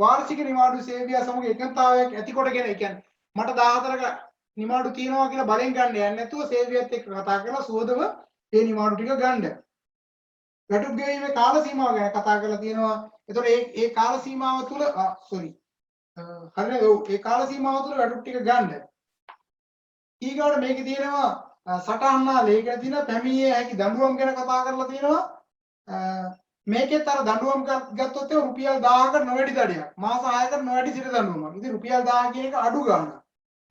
වාර්ෂික නිවාඩු සේවය සමග එකඟතාවයක් ඇති කොටගෙන ඒ කියන්නේ මට 14ක නිවාඩු තියෙනවා කියලා බලෙන් ගන්න යන්නේ නැතුව සේවයත් එක්ක කතා කරලා සුවදව ඒ නිවාඩු ටික ගන්න. වැටුප් ගෙවීමේ කාල සීමාව ගැන කතා කරලා තියෙනවා. එතකොට ඒ කාල සීමාව තුල හරිනේ ඒ කාල සීමාව තුල වැටුප් ටික ගන්න. ඊගොඩ මේකේ තියෙනවා සටහනා ලේඛන තියෙන පැමිණියේ හැකි දඬුවම් ගැන කතා කරලා තියෙනවා. මේකෙත් අර දඬුවම් ගත්තොත් ඒ රුපියල් 1000කට නොවැඩි දඩයක්. මාස 6කට නොවැඩි සිට දඬුවමක්. ඉතින් රුපියල් 1000 කියන එක අඩු ගන්න.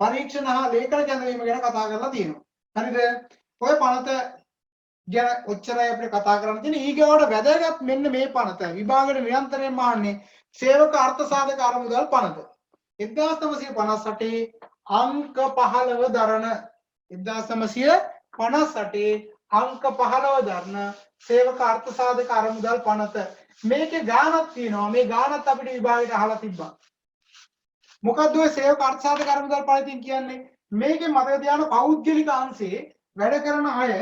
පරීක්ෂණ හා ලේඛන කැඳවීම ගැන කතා කරලා තියෙනවා. හරිද? ඔය පනත ගැන ඔච්චරයි අපිට කතා කරන්න තියෙන්නේ. ඊගොඩ වැදගත් මෙන්න මේ පනත. විභාගයේ නිරන්තරයෙන්ම අහන්නේ සේවක අර්ථ සාධක අරමුදල් පනත. 1958 අංක 15 දරන 1958 අංක 15 දරන සේවක අර්ථ සාධක අරමුදල් පනත. මේකේ ගානක් තියෙනවා. මේ ගානත් අපිට විභාගයට අහලා තිබ්බා. මොකද්ද ඔය සේවක අර්ථ සාධක අරමුදල් පනතින් කියන්නේ? මේකේ මතක තියාගන්න පෞද්ගලික අංශේ වැඩ කරන අය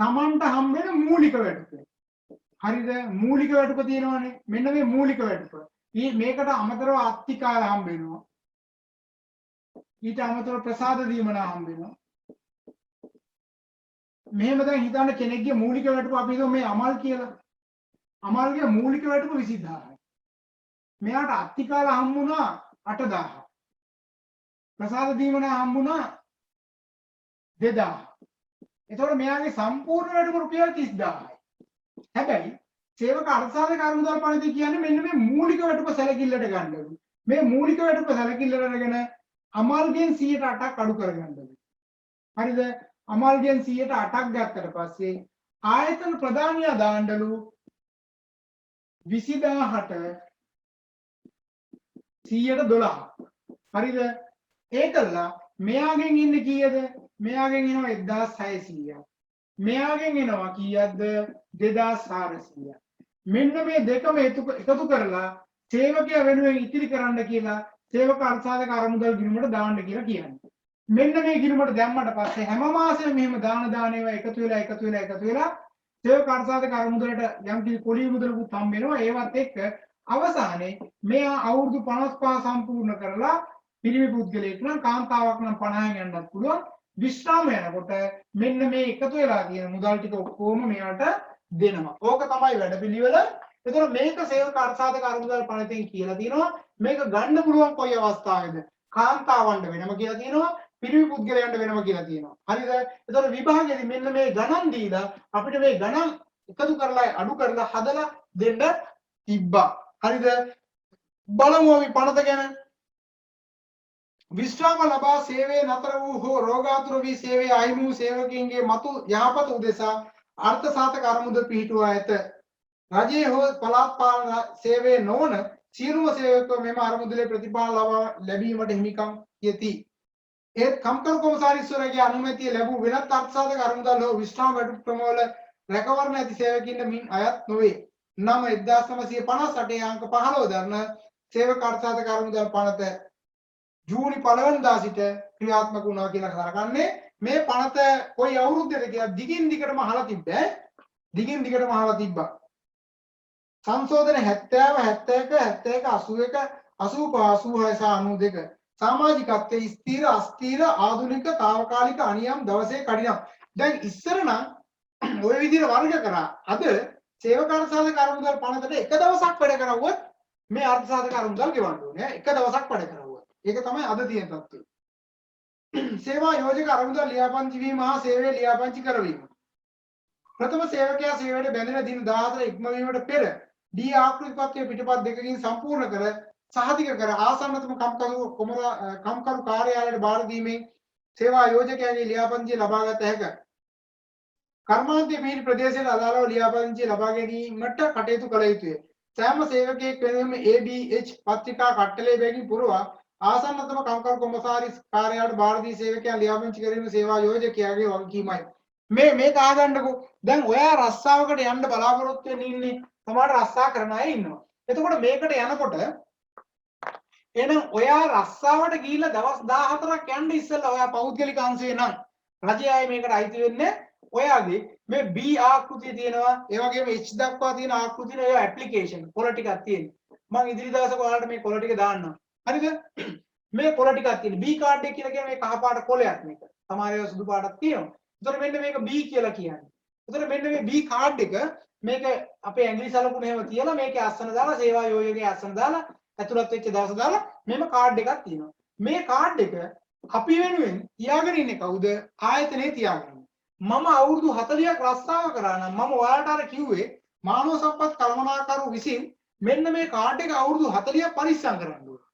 තමන්ට හම් වෙන මූලික වැටුප. හරිද? මූලික වැටුප තියෙනවානේ. මෙන්න මේ මූලික වැටුප. මේකට අමතරව අත්තිකාල හම්බ වෙනවා. ඊට අමතරව ප්‍රසාද දීමනා හම්බ වෙනවා. මෙහෙම දැන් හිතන්න කෙනෙක්ගේ මූලික වැටුප අපි හිතමු මේ අමල් කියලා. අමල්ගේ මූලික වැටුප 20000යි. මෙයාට අත්තිකාල හම්බුණා 8000. ප්‍රසාද දීමනා හම්බුණා 2000. එතකොට මෙයාගේ සම්පූර්ණ වැටුප රුපියල් 30000යි. හැබැයි සේවක අර්ථසාධක අරමුදල් පනතේ කියන්නේ මෙන්න මේ මූලික වැටුප සැලකිල්ලට ගන්න ඕනේ. මේ මූලික වැටුප සැලකිල්ලට අරගෙන අමල්ගෙන් 108ක් අඩු කරගන්න ඕනේ. හරිද? අමල්ගෙන් 108ක් ගත්තට පස්සේ ආයතන ප්‍රධානියා දාන්නලු 20000ට 112. හරිද? ඒකලා මෙයාගෙන් ඉන්නේ කීයද? මෙයාගෙන් එනවා 1600ක්. මෙයාගෙන් එනවා කීයක්ද? 2400ක්. මෙන්න මේ දෙකම එකතු කරලා සේවකයා වෙනුවෙන් ඉතිරි කරන්න කියලා සේවක අර්ථසාධක අරමුදල් ගිණුමට දාන්න කියලා කියන්නේ. මෙන්න මේ ගිණුමට දැම්මට පස්සේ හැම මාසෙම මෙහෙම දාන ඒවා එකතු වෙලා සේවක අර්ථසාධක අරමුදලට යම් කිසි පොලි මුදලකුත් හම්බ වෙනවා. ඒවත් එක්ක අවසානයේ මෙයා අවුරුදු 55 සම්පූර්ණ කරලා පිරිමි පුද්ගලයෙක් නම් කාන්තාවක් නම් 50න් යන්නත් පුළුවන්. විශ්‍රාම යනකොට මෙන්න මේ එකතු වෙලා තියෙන මුදල් ටික ඔක්කොම මෙයාට දෙනවා. ඕක තමයි වැඩපිළිවෙල. එතකොට මේක සේවක අර්ථසාධක අරමුදල් පනතෙන් කියලා තියෙනවා. මේක ගන්න පුළුවන් කොයි අවස්ථාවේද? කාන්තාවන්ට වෙනම කියලා තියෙනවා. පිරිමි පුද්ගලයන්ට වෙනම කියලා තියෙනවා. හරිද? එතකොට විභාගයේදී මෙන්න මේ ගණන් දීලා අපිට මේ ගණන් එකතු කරලා අඩු කරලා හදලා දෙන්න තිබ්බා. හරිද? බලමු අපි පනත ගැන. විශ්‍රාම ලබා සේවයේ නතර වූ හෝ රෝගාතුර වී සේවයේ අහිමි වූ සේවකයන්ගේ මතු යහපත උදෙසා අර්ථ සාධක අරමුදල් පිහිටුවා ඇත. රජයේ හෝ පළාත් පාලන සේවයේ නොවන සියලුම සේවකයෝ මෙම අරමුදලේ ප්‍රතිඵල ලැබීමට හිමිකම් යති. ඒත් කම්කරු කොමසාරිස්වරයාගේ අනුමැතිය ලැබූ වෙනත් අර්ථ සාධක අරමුදල් හෝ විශ්‍රාම වැටුප් ක්‍රමවල රැකවරණ ඇති සේවකයින්ට මින් අයත් නොවේ. නම 1958 අංක 15 දරන සේවක අර්ථ සාධක අරමුදල් පනත ජූනි 1 වෙනිදා සිට ක්‍රියාත්මක වුණා කියලා කරගන්නේ. මේ පනත කොයි අවුරුද්දේද කියලා දිගින් දිගටම අහලා තිබ්බේ. දිගින් දිගටම අහලා තිබ්බා. සංශෝධන 70 71 81 81 85 86 92 සමාජිකත්වයේ ස්ථීර අස්ථීර ආධුනික తాවකාලික අනියම් දවසේ කඩිනම්. දැන් ඉස්සර නම් ওই විදිහට වර්ග කරා. අද සේවක අර්ථ සාධක අරමුදල් පනතට එක දවසක් වැඩ කරවුවොත් මේ අර්ථ සාධක අරමුදල් ගෙවන්න ඕනේ. එක දවසක් වැඩ කරවුවොත්. ඒක තමයි අද තියෙන තත්ත්වය. සේවා යෝජක අරමුදල් ලියාපදිංචි වීම හා සේවයේ ලියාපදිංචි කරවීම. ප්‍රථම සේවකයා සේවයට බැඳෙන දින 14 ඉක්මවීමට පෙර දී ආකෘතිපත්‍රයේ පිටපත් දෙකකින් සම්පූර්ණ කර සහතික කර ආසන්නතම කම්කරු කාර්යාලයට බාර දීමෙන් සේවා යෝජකයාගේ ලියාපදිංචිය ලබා ගත හැකිය. කර්මාන්තයේ පිහිටි ප්‍රදේශයට අදාළව ලියාපදිංචිය ලබා ගැනීමට කටයුතු කළ යුතුය. සෑම සේවකයෙක් වෙනුවම ABH පත්‍රිකා කට්ටලේ බැගින් පුරවා ආසන්නතම කම්කරු කොමසාරිස් කාර්යාලයට බාර දී සේවකයන් ලියාපදිංචි කිරීම සේවා යෝජකයාගේ වගකීමයි. මේක අහගන්නකෝ. දැන් ඔයා රස්සාවකට යන්න බලාපොරොත්තු වෙන්න ඉන්නේ. සමහර රස්සා කරන අය ඉන්නවා. එතකොට මේකට යනකොට එහෙනම් ඔයා රස්සාවට ගිහිල්ලා දවස් 14ක් යන්න ඉස්සෙල්ලා ඔයා පෞද්ගලික අංශේ නම් රජය ආයේ මේකට අයිති වෙන්නේ ඔයාගේ මේ B ආකෘතිය තියෙනවා. ඒ වගේම H දක්වා තියෙන ආකෘතිය ඒ ඇප්ලිකේෂන් කොළ ටිකක් තියෙනවා. මම ඉදිරි දවසක ඔයාලට මේ කොළ ටික දාන්නම්. හරිද? මේ කොළ ටිකක් තියෙන B කාඩ් එක කියලා කියන මේ කහ පාට කොළයක් මේක. සමහර ඒවා සුදු පාටක් තියෙනවා. ඒතර මෙන්න මේක B කියලා කියන්නේ. ඒතර මෙන්න මේ B කාඩ් එක මේක අපේ ඇඟිලි සලකුණ එහෙම තියලා මේකේ අස්සන දාලා සේවා යෝජකයේ අස්සන දාලා ඇතුළත් වෙච්ච දවස දාලා මෙම කාඩ් එකක් තියෙනවා. මේ කාඩ් එක අපි වෙනුවෙන් තියාගෙන ඉන්නේ කවුද? ආයතනයේ තියාගෙන. මම අවුරුදු 40ක් රස්සාව කරා නම් මම ඔයාලට අර කිව්වේ මානව සම්පත් කළමනාකරු විසින් මෙන්න මේ කාඩ් එක අවුරුදු 40ක් පරිස්සම් කරන්න ඕනේ.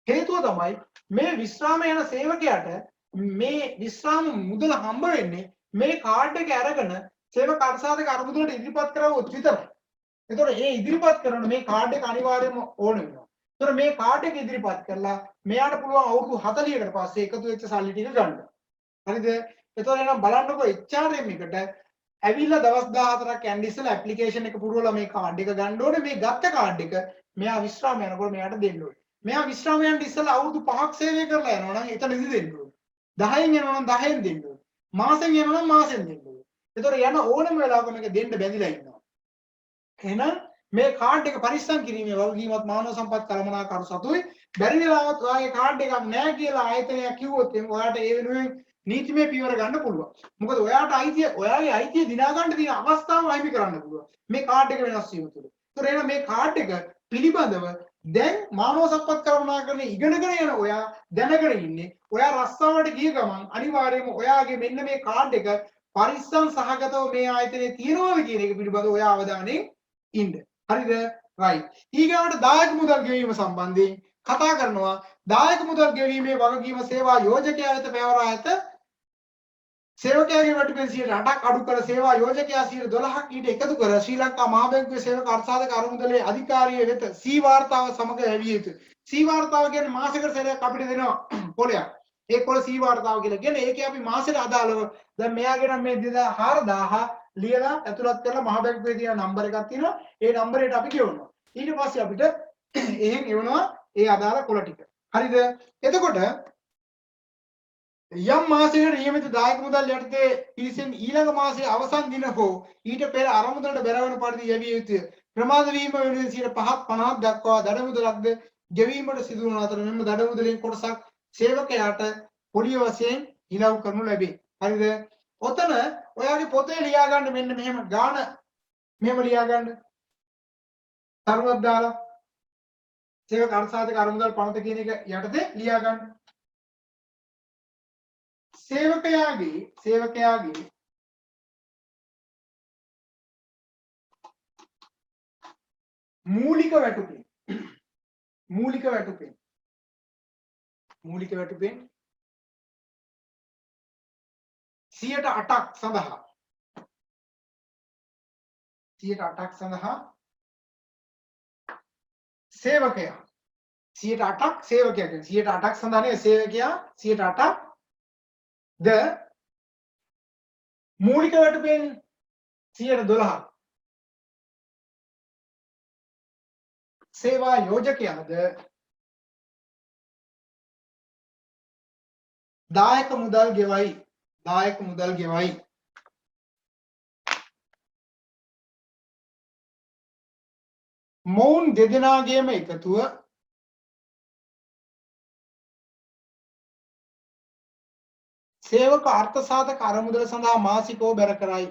හේතුව තමයි මේ විශ්‍රාම යන සේවකයාට මේ විශ්‍රාම මුදල හම්බ වෙන්නේ මේ කාඩ් එක අරගෙන සේවක අර්ථ සාධක අරමුදලට ඉදිරිපත් කරවුවොත් විතරයි. එතකොට මේ ඉදිරිපත් කරන මේ කාඩ් එක අනිවාර්යයෙන්ම ඕන වෙනවා. එතකොට මේ කාඩ් එක ඉදිරිපත් කරලා මෙයාට පුළුවන් අවුරුදු 40කට පස්සේ එකතු වෙච්ච සල්ලි ටික ගන්න. හරිද? එතකොට එහෙනම් බලන්නකො HRM එකට ඇවිල්ලා දවස් 14ක් යන්න ඉස්සෙල්ලා ඇප්ලිකේෂන් එක පුරවලා මේ කාඩ් එක ගන්න ඕනේ. මේ ගත්ත කාඩ් එක මෙයා විශ්‍රාම යනකොට මෙයාට දෙන්න ඕනේ. මෙයා විශ්‍රාම යන්න ඉස්සෙල්ලා අවුරුදු 5ක් සේවය කරලා යනවා නම් එතනදි දෙන්න ඕනේ. 10න් යනවා නම් 10න් දෙන්න ඕනේ. මාසෙන් යනවා නම් මාසෙන් දෙන්න ඕනේ. ඒතර යන ඕනම වෙලාවක මේක දෙන්න බැඳිලා ඉන්නවා. එහෙනම් මේ කාඩ් එක පරිස්සම් කිරීමේ වගකීමත් මානව සම්පත් කළමනාකරු සතුයි. බැරි වෙලාවත් ඔයාගේ කාඩ් එකක් නැහැ කියලා ආයතනයක් කිව්වොත් එම් ඔයාට ඒ වෙනුවෙන් නීතිමය පියවර ගන්න පුළුවන්. මොකද ඔයාට අයිතිය ඔයාගේ අයිතිය දිනා ගන්න තියෙන අවස්ථාව අයිමි කරන්න පුළුවන්. මේ කාඩ් එක වෙනස් වීම තුළ. ඒතර එහෙනම් මේ කාඩ් එක පිළිබඳව දැන් මානව සම්පත් කළමනාකරණය ඉගෙනගෙන යන ඔයා දැනගෙන ඉන්නේ. ඔයා රස්සාවට ගිය ගමන් අනිවාර්යයෙන්ම ඔයාගේ මෙන්න මේ කාඩ් එක පරිස්සම් සහගතව මේ ආයතනයේ තියෙනවද කියන එක පිළිබඳව ඔයා අවධානයෙන් ඉන්න. හරිද? right. ඊගාවට දායක මුදල් ගෙවීම සම්බන්ධයෙන් කතා කරනවා. දායක මුදල් ගෙවීමේ වගකීම සේවා යෝජකයා වෙත පැවරා ඇත. සේවකයාගේ වටින 8ක් අඩු කර සේවා යෝජකයා 12ක් ඊට එකතු කර ශ්‍රී ලංකා මහා බැංකුවේ සේවක අර්ථසාධක අරමුදලේ අධිකාරිය වෙත සී වාර්තාව සමග ඇවිය යුතුය. සී වාර්තාව කියන්නේ මාසික සැරයක් අපිට දෙනවා පොලයක්. ඒ පොල සී වාර්තාව කියලා කියන්නේ ඒකේ අපි මාසෙට අදාළව දැන් මෙයාගේ නම් මේ 4000 ලියලා ඇතුළත් කරලා මහා බැංකුවේ තියෙන නම්බර් එකක් තියෙනවා. ඒ නම්බරයට අපි ගෙවනවා. ඊට පස්සේ අපිට එහෙන් එවනවා ඒ අදාළ පොල ටික. හරිද? එතකොට යම් මාසයකට නියමිත දායක මුදල් යටතේ පිරිසෙන් ඊළඟ මාසයේ අවසන් දින හෝ ඊට පෙර අරමුදලට බැරවන පරිදි යැවිය යුතුය. ප්‍රමාද වීම වෙනුවෙන් 5-50 දක්වා දඩ මුදලක්ද ගෙවීමට සිදු වන අතර මෙම දඩ මුදලින් කොටසක් සේවකයාට පොලිය වශයෙන් හිලව් කරනු ලැබේ. හරිද? ඔතන ඔයාගේ පොතේ ලියා ගන්න මෙන්න මෙහෙම ගාන මෙහෙම ලියා ගන්න. තරමක් දාලා සේවක අර්ථසාධක අරමුදල් පනත කියන එක යටතේ ලියා ගන්න. සේවකයාගේ මූලික වැටුපින් මූලික වැටුපෙන් 108ක් සඳහා 108ක් සඳහා සේවකයා 108ක් සේවකයා කියන්නේ 108ක් සඳහා නේ සේවකයා 108ක් ද මූලික වැටුපෙන් 112ක් සේවා යෝජකයාද දායක මුදල් ගෙවයි මොවුන් දෙදෙනාගේම එකතුව සේවක අර්ථ සාධක අරමුදල සඳහා මාසිකව බැර කරයි.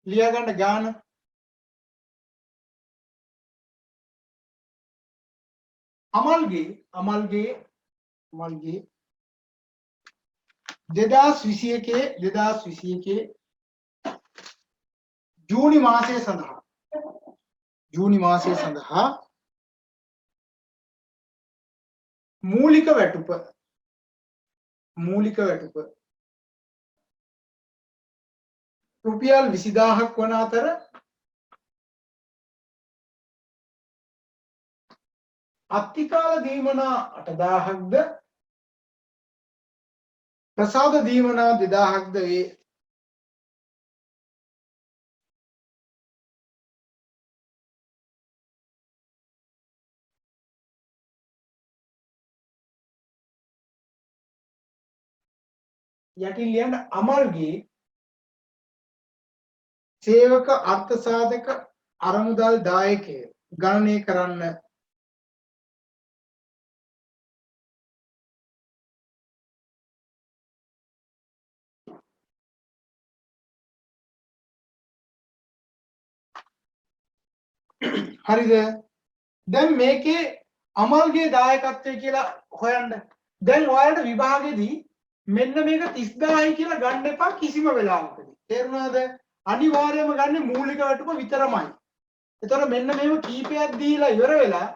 ලියා ගන්න ගාන අමල්ගේ 2021 ජූනි මාසයේ සඳහා මූලික වැටුප රුපියල් 20000ක් වන අතර අත්තිකාල දීමනා 8000ක්ද ප්‍රසාද දීමනා 2000ක්ද වේ. යටින් ලියන්න අමල්ගේ සේවක අර්ථ සාධක අරමුදල් දායකය ගණනය කරන්න. හරිද? දැන් මේකේ අමල්ගේ දායකත්වය කියලා හොයන්න. දැන් ඔයාලට විභාගෙදී මෙන්න මේක 30000යි කියලා ගන්න එපා කිසිම වෙලාවකදී. තේරුණාද? අනිවාර්යයෙන්ම ගන්න මූලික වැටුප විතරමයි. එතකොට මෙන්න මේව කීපයක් දීලා ඉවර වෙලා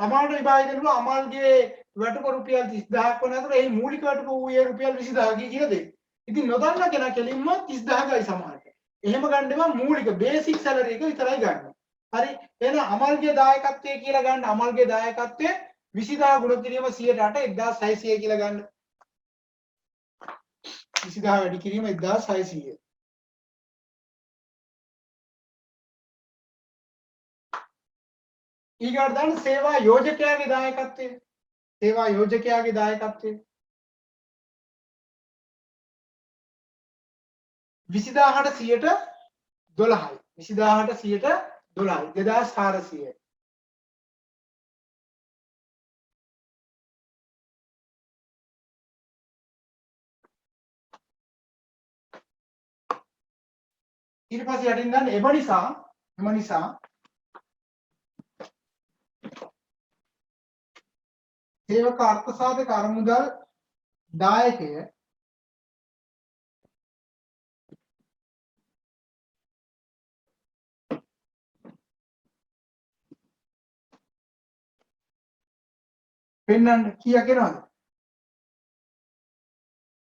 අමාරු විභාගය දෙනවා අමල්ගේ වැටුප රුපියල් 30000ක් වන අතර එහි මූලික වැටුප ඌයේ රුපියල් 20000ක් කියලා දෙයි. ඉතින් නොදන්න කෙනා කෙලින්ම 30000යි සමානයි. එහෙම ගන්න එපා මූලික බේසික් සැලරි එක විතරයි ගන්න. හරි? එහෙනම් අමල්ගේ දායකත්වය කියලා ගන්න අමල්ගේ දායකත්වය 20000 ගුණ කිරීම 108 1600 කියලා ගන්න. 20000 වැඩි කිරීම 1600. ඊගාට දාන්න සේවා යෝජකයාගේ දායකත්වය. 20000ට 12යි. 2400. ඊට පස්සේ යටින් දාන්න එම නිසා සේවක අර්ථ සාධක අරමුදල් දායකය පෙන්වන්න කීයක් එනවද?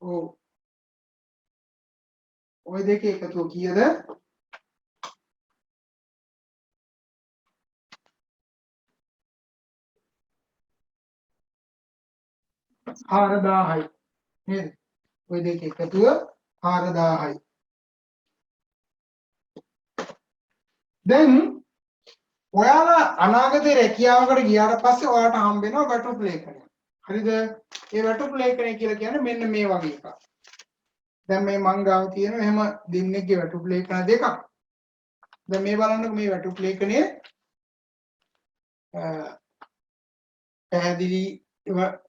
ඔව්. ওই දෙකේ එකතුව කීයද? 4000යි. නේද? ওই දෙකේ එකතුව 4000යි. දැන් ඔයාලා අනාගතේ රැකියාවකට ගියාට පස්සේ ඔයාලට හම්බ වෙනවා වැටුප් ලේඛනය. හරිද? ඒ වැටුප් ලේඛනය කියලා කියන්නේ මෙන්න මේ වගේ එකක්. දැන් මේ මං ගාව තියෙන එහෙම දින්නෙක්ගේ වැටුප් ලේඛන දෙකක්. දැන් මේ බලන්නකො මේ වැටුප් ලේඛනයේ පැහැදිලි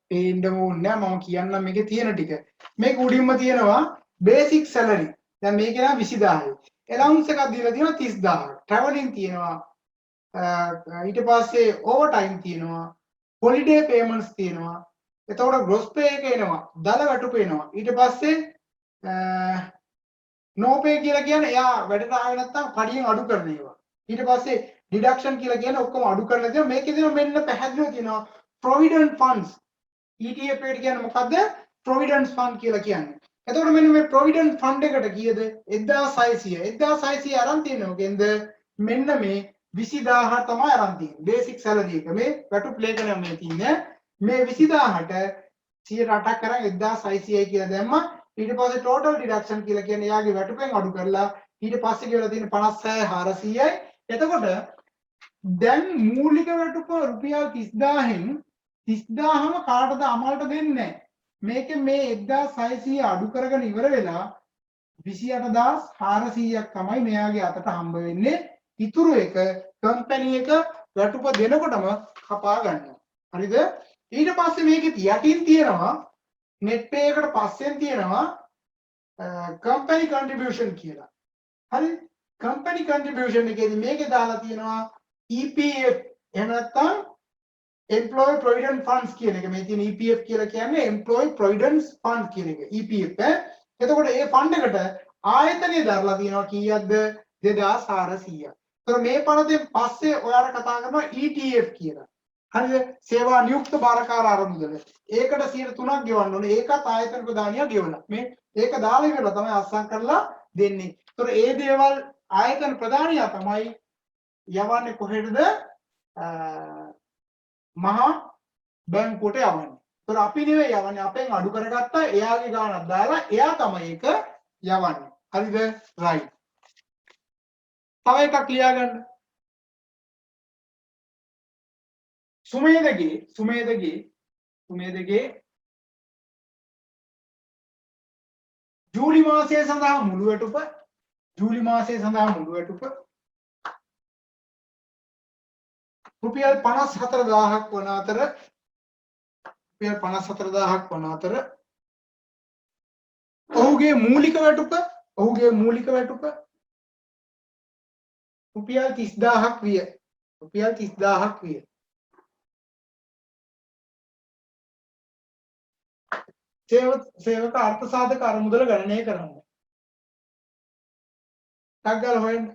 පේන්න ඕනේ මම කියන්නම් මේකේ තියෙන ටික. මේක උඩින්ම තියෙනවා බේසික් සැලරි. දැන් මේක නා 20000යි. එලවුන්ස් එකක් දීලා තියෙනවා 30000. ට්‍රැවලින් තියෙනවා. ඊට පස්සේ ඕවර් ටයිම් තියෙනවා. හොලිඩේ පේමන්ට්ස් තියෙනවා. එතකොට gross pay එක එනවා. දල වැටුප එනවා. ඊට පස්සේ no pay කියලා කියන්නේ එයා වැඩට ආවේ නැත්නම් පඩියෙන් අඩු කරන ඒවා. ඊට පස්සේ deduction කියලා කියන්නේ ඔක්කොම අඩු කරලා තියෙනවා. මේකේදී මෙන්න පැහැදිලිව තියෙනවා provident funds. ETF එකට කියන්නේ මොකද්ද? provident fund කියලා කියන්නේ. එතකොට මෙන්න මේ provident fund එකට කීයද? 1600. 1600 අරන් තියෙනවා. මොකෙන්ද? මෙන්න මේ 20000 තමයි අරන් තියෙන්නේ. basic salary එක. මේ වැටුප් ලේඛනය මේ තියෙන්නේ. මේ 20000ට 108ක් කරන් 1600යි කියලා දැම්මා. ඊට පස්සේ total deduction කියලා කියන්නේ යාගේ වැටුපෙන් අඩු කරලා ඊට පස්සේ කියලා තියෙන 56400යි. එතකොට දැන් මූලික වැටුප රුපියල් 30000න් 30000ම කාටද අමල්ට දෙන්නේ නැහැ. මේකෙන් මේ 1600 අඩු කරගෙන ඉවර වෙලා 28400ක් තමයි මෙයාගේ අතට හම්බ වෙන්නේ. ඉතුරු එක කම්පැනි එක වැටුප දෙනකොටම කපා ගන්නවා. හරිද? ඊට පස්සේ මේකේ යටින් තියෙනවා net pay එකට පස්සෙන් තියෙනවා company contribution කියලා. හරි? company contribution එකේදී මේකේ දාලා තියෙනවා EPF එහෙම නැත්නම් employee provident funds කියන එක. මේ තියෙන EPF කියලා කියන්නේ employee provident fund කියන එක. EPF එතකොට මේ ෆන්ඩ් එකට ආයතනය දරලා තියෙනවා කීයක්ද? 2400ක්. ඒතර මේ පනතෙන් පස්සේ ඔයාලා කතා කරනවා ETF කියලා. හරිද? සේවා නියුක්ත බාරකාර අරමුදල. ඒකට 3ක් ගෙවන්න ඕනේ. ඒකත් ආයතන ප්‍රදානිය ගෙවලා. මේ ඒක දාලා ඉවරලා තමයි අස්සම් කරලා දෙන්නේ. ඒතර ඒ දේවල් ආයතන ප්‍රදානිය තමයි යවන්නේ කොහෙටද? මහා බැංකුවට යවන්නේ. ඒතර අපි නෙවෙයි යවන්නේ. අපෙන් අඩු කරගත්තා එයාගේ ගාණක් දාලා එයා තමයි ඒක යවන්නේ. හරිද? right. තව එකක් ලියා ගන්න. සුමේදගේ ජූලි මාසය සඳහා මුළු වැටුප රුපියල් 54000ක් වන අතර ඔහුගේ මූලික වැටුප රුපියල් 30000ක් විය. සේවක අර්ථ සාධක අරමුදල ගණනය කරන්න. ටක් ගාලා හොයන්න.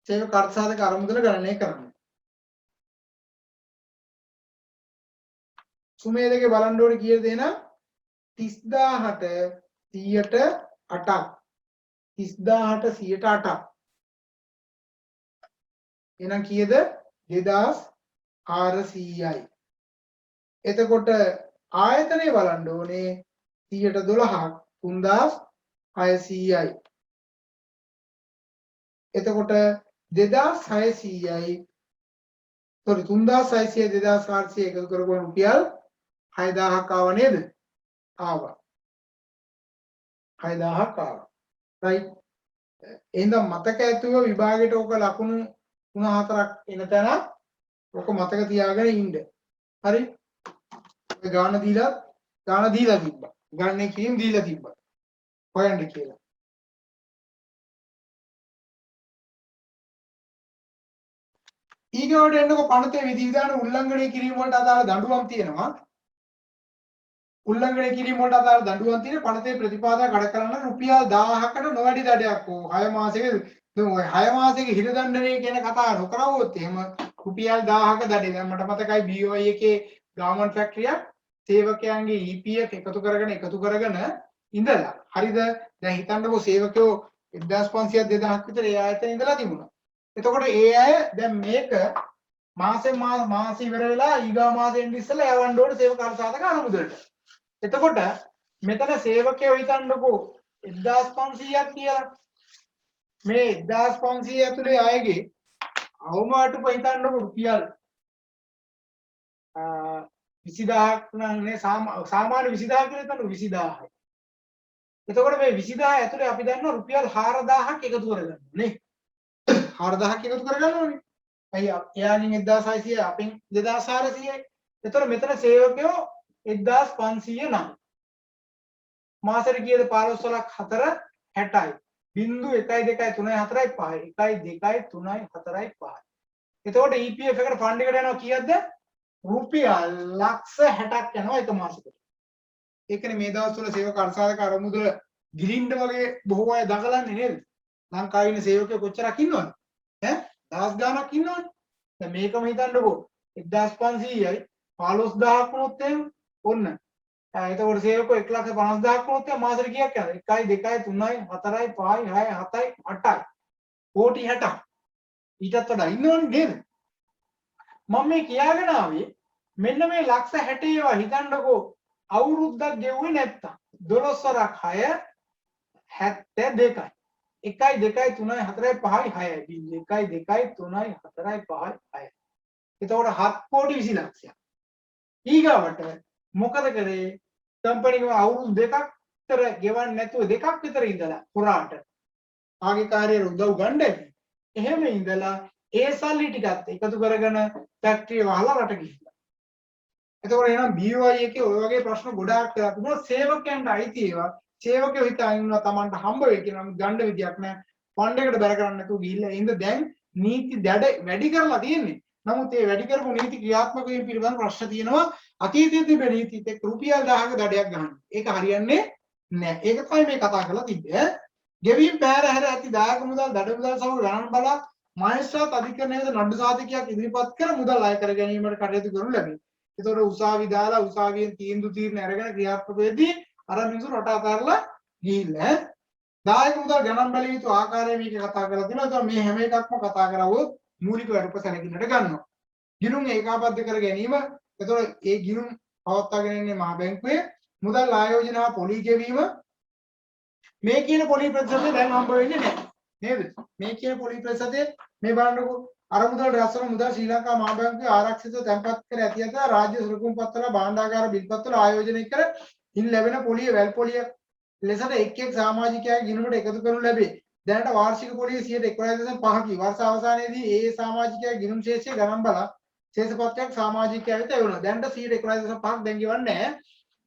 සේවක අර්ථ සාධක අරමුදල ගණනය කරන්න. සුමේදගේ බලන්න ඕනේ කීයද එන 30000ට 108ක් 30000ට 108ක් එහෙනම් කීයද 2400යි. එතකොට ආයතනය බලන්න ඕනේ 112ක් 3600යි. එතකොට 2600යි sorry 3600 2400 එකතු කරගොන රුපියල් 6000ක් ආව නේද? ආවා. 6000ක් ආවා. right. එහෙනම් මතක ඇතුව විභාගයට ඕක ලකුණු 3-4ක් එන තැන ඕක මතක තියාගෙන ඉන්න. හරි? ගාන දීලා තිබ්බා. ගානේ කීම් දීලා තිබ්බා. හොයන්න කියලා. ඊගොඩ එන්නකො පනතේ විධිවිධාන උල්ලංඝනය කිරීම වලට අදාළ දඬුවම් තියෙනවා. උල්ලංඝනය කිරීම වලට අදාළ දඬුවම් තියෙන පනතේ ප්‍රතිපාදා කඩ කරන රුපියල් 1000කට නොවැඩි දඩයක් ඕ 6 මාසෙක දැන් ඔය 6 මාසෙක හිර දණ්ඩනය කියන කතාව නොකරවුවොත් එහෙම රුපියල් 1000ක දඩේ. දැන් මට මතකයි BOI එකේ ගාමන්ට් ෆැක්ටරියක් සේවකයන්ගේ EPF එකතු කරගෙන ඉඳලා. හරිද? දැන් හිතන්නකෝ සේවකයෝ 1500ක් 2000ක් විතර ඒ ආයතන ඉඳලා තිබුණා. එතකොට ඒ අය දැන් මේක මාස ඉවර වෙලා ඊගා මාසෙන් ඉස්සෙල්ලා යවන්න ඕනේ සේවක අර්ථසාධක අනුමුදලට. එතකොට මෙතන සේවකයෝ හිතන්නකෝ 1500ක් කියලා. මේ 1500 ඇතුලේ අයගේ අවමාටුප හිතන්නකෝ රුපියල් 20000ක් නන්නේ සාමාන්‍ය 20000 කියලා හිතන්න 20000යි. එතකොට මේ 20000 ඇතුලේ අපි දන්නවා රුපියල් 4000ක් එකතු කරගන්න නේ. 4000ක් එකතු කරගන්න ඕනේ. අයියා එයාගෙන් 1600 අපෙන් 2400යි. එතකොට මෙතන සේවකයෝ 1500 නම් මාසෙට කීයද 15 වලක් 4 60යි. 0 1 2 3 4යි 5යි 1 2 3 4යි 5යි. එතකොට EPF එකට ෆන්ඩ් එකට යනවා කීයක්ද? රුපියල් ලක්ෂ 60ක් යනවා එක මාසෙකට. ඒකනේ මේ දවස්වල සේවක අර්ථසාධක අරමුදල ගිලින්න වගේ බොහෝ අය දඟලන්නේ නේද? ලංකාවේ ඉන්න සේවකයෝ කොච්චරක් ඉන්නවද? ඈ දවස් ගාණක් ඉන්නවනේ. දැන් මේකම හිතන්නකෝ 1500යි 15000ක් වුණොත් එහෙම ඔන්න. එතකොට සේවකයෝ 150000ක් වුණොත් එහෙම මාසෙට කීයක් යනද? 1යි 2යි 3යි 4යි 5යි 6යි 7යි 8යි කෝටි 60ක්. ඊටත් වඩා ඉන්නවනේ නේද? මම මේ කියාගෙන ආවේ මෙන්න මේ ලක්ෂ 60 ඒවා හිතන්නකෝ අවුරුද්දක් ගෙවුවේ නැත්තම් 12 වරක් 6 72යි 1යි 2යි 3යි 4යි 5යි 6යි 1යි 2යි 3යි 4යි 5යි 6යි එතකොට 7 කෝටි 20 ලක්ෂයක් ඊගාවට මොකද කරේ කම්පැනි එක අවුරුදු දෙකක් විතර ගෙවන්නේ නැතුව දෙකක් විතර ඉඳලා පුරාට ආගේ කාර්යයට උදව් ගන්න එහෙම ඉඳලා ඒ සල්ලි ටිකත් එකතු කරගෙන ෆැක්ටරි වහලා රට ගිහිල්ලා. එතකොට එහෙනම් BOI එකේ ඔය වගේ ප්‍රශ්න ගොඩාක් වෙලා තිබුණා සේවකයන්ට අයිති ඒවා. සේවකයෝ හිතාගෙන ඉන්නවා Tamanට හම්බ වෙයි කියලා නම් ගන්න විදියක් නැහැ. ෆන්ඩ් එකට බැර කරන්න නැතුව ගිහිල්ලා ඉඳ දැන් නීති වැඩි කරලා තියෙන්නේ. නමුත් මේ වැඩි කරපු නීති ක්‍රියාත්මක වීම පිළිබඳ ප්‍රශ්න තියෙනවා. අතීතයේ තිබෙන නීතිත් එක්ක රුපියල් 1000ක දඩයක් ගන්න. ඒක හරියන්නේ නැහැ. ඒක තමයි මේ කතා කරලා තිබ්බේ. ගෙවීම් පැහැර හැර ඇති දායක මුදල් දඩ මුදල් සමග ගණන් බලා මහේස්ත්‍රාත් අධිකරණයේ නඩු සාධකයක් ඉදිරිපත් කර මුදල් අය කර ගැනීමට කටයුතු කරනු ලැබේ. ඒතකොට උසාවි දාලා උසාවියෙන් තීන්දුව අරගෙන ක්‍රියාත්මක වෙද්දී අර මිනිස්සු රට අතහැරලා ගිහිල්ලා දායක මුදල් ගණන් බැලිය යුතු ආකාරය මේක කතා කරලා තියෙනවා. ඒතකොට මේ හැම එකක්ම කතා කරවුවොත් මූලික වැඩපසැලකින්නට ගන්නවා. ගිණුම් ඒකාබද්ධ කර ගැනීම. ඒතකොට ඒ ගිණුම් පවත්වාගෙන ඉන්නේ මහ බැංකුවේ මුදල් ආයෝජන හා පොලී ගෙවීම මේ කියන පොලී ප්‍රතිශතය දැන් හම්බ වෙන්නේ නැහැ. නේද? මේ කියන පොලී ප්‍රතිශතය මේ බලන්නකෝ අර මුදල් රැස්වන මුදල් ශ්‍රී ලංකා මහා බැංකුවේ ආරක්ෂිතව තැන්පත් කර ඇති අතර රාජ්‍ය සුරකුම් පත්වල භාණ්ඩාගාර බිල්පත්වල ආයෝජනය කර ඉන් ලැබෙන පොලිය වැල් පොලිය ලෙසට එක් සමාජිකයාගේ ගිණුමට එකතු කරනු ලැබේ. දැනට වාර්ෂික පොලිය 111.5කි. වර්ෂ අවසානයේදී ඒ සමාජිකයාගේ ගිණුම් ශේෂය ගණන් බලා ශේෂපත්‍රයක් සමාජිකයා වෙත එවනවා. දැනට 111.5ක් දැන් ගෙවන්නේ නැහැ.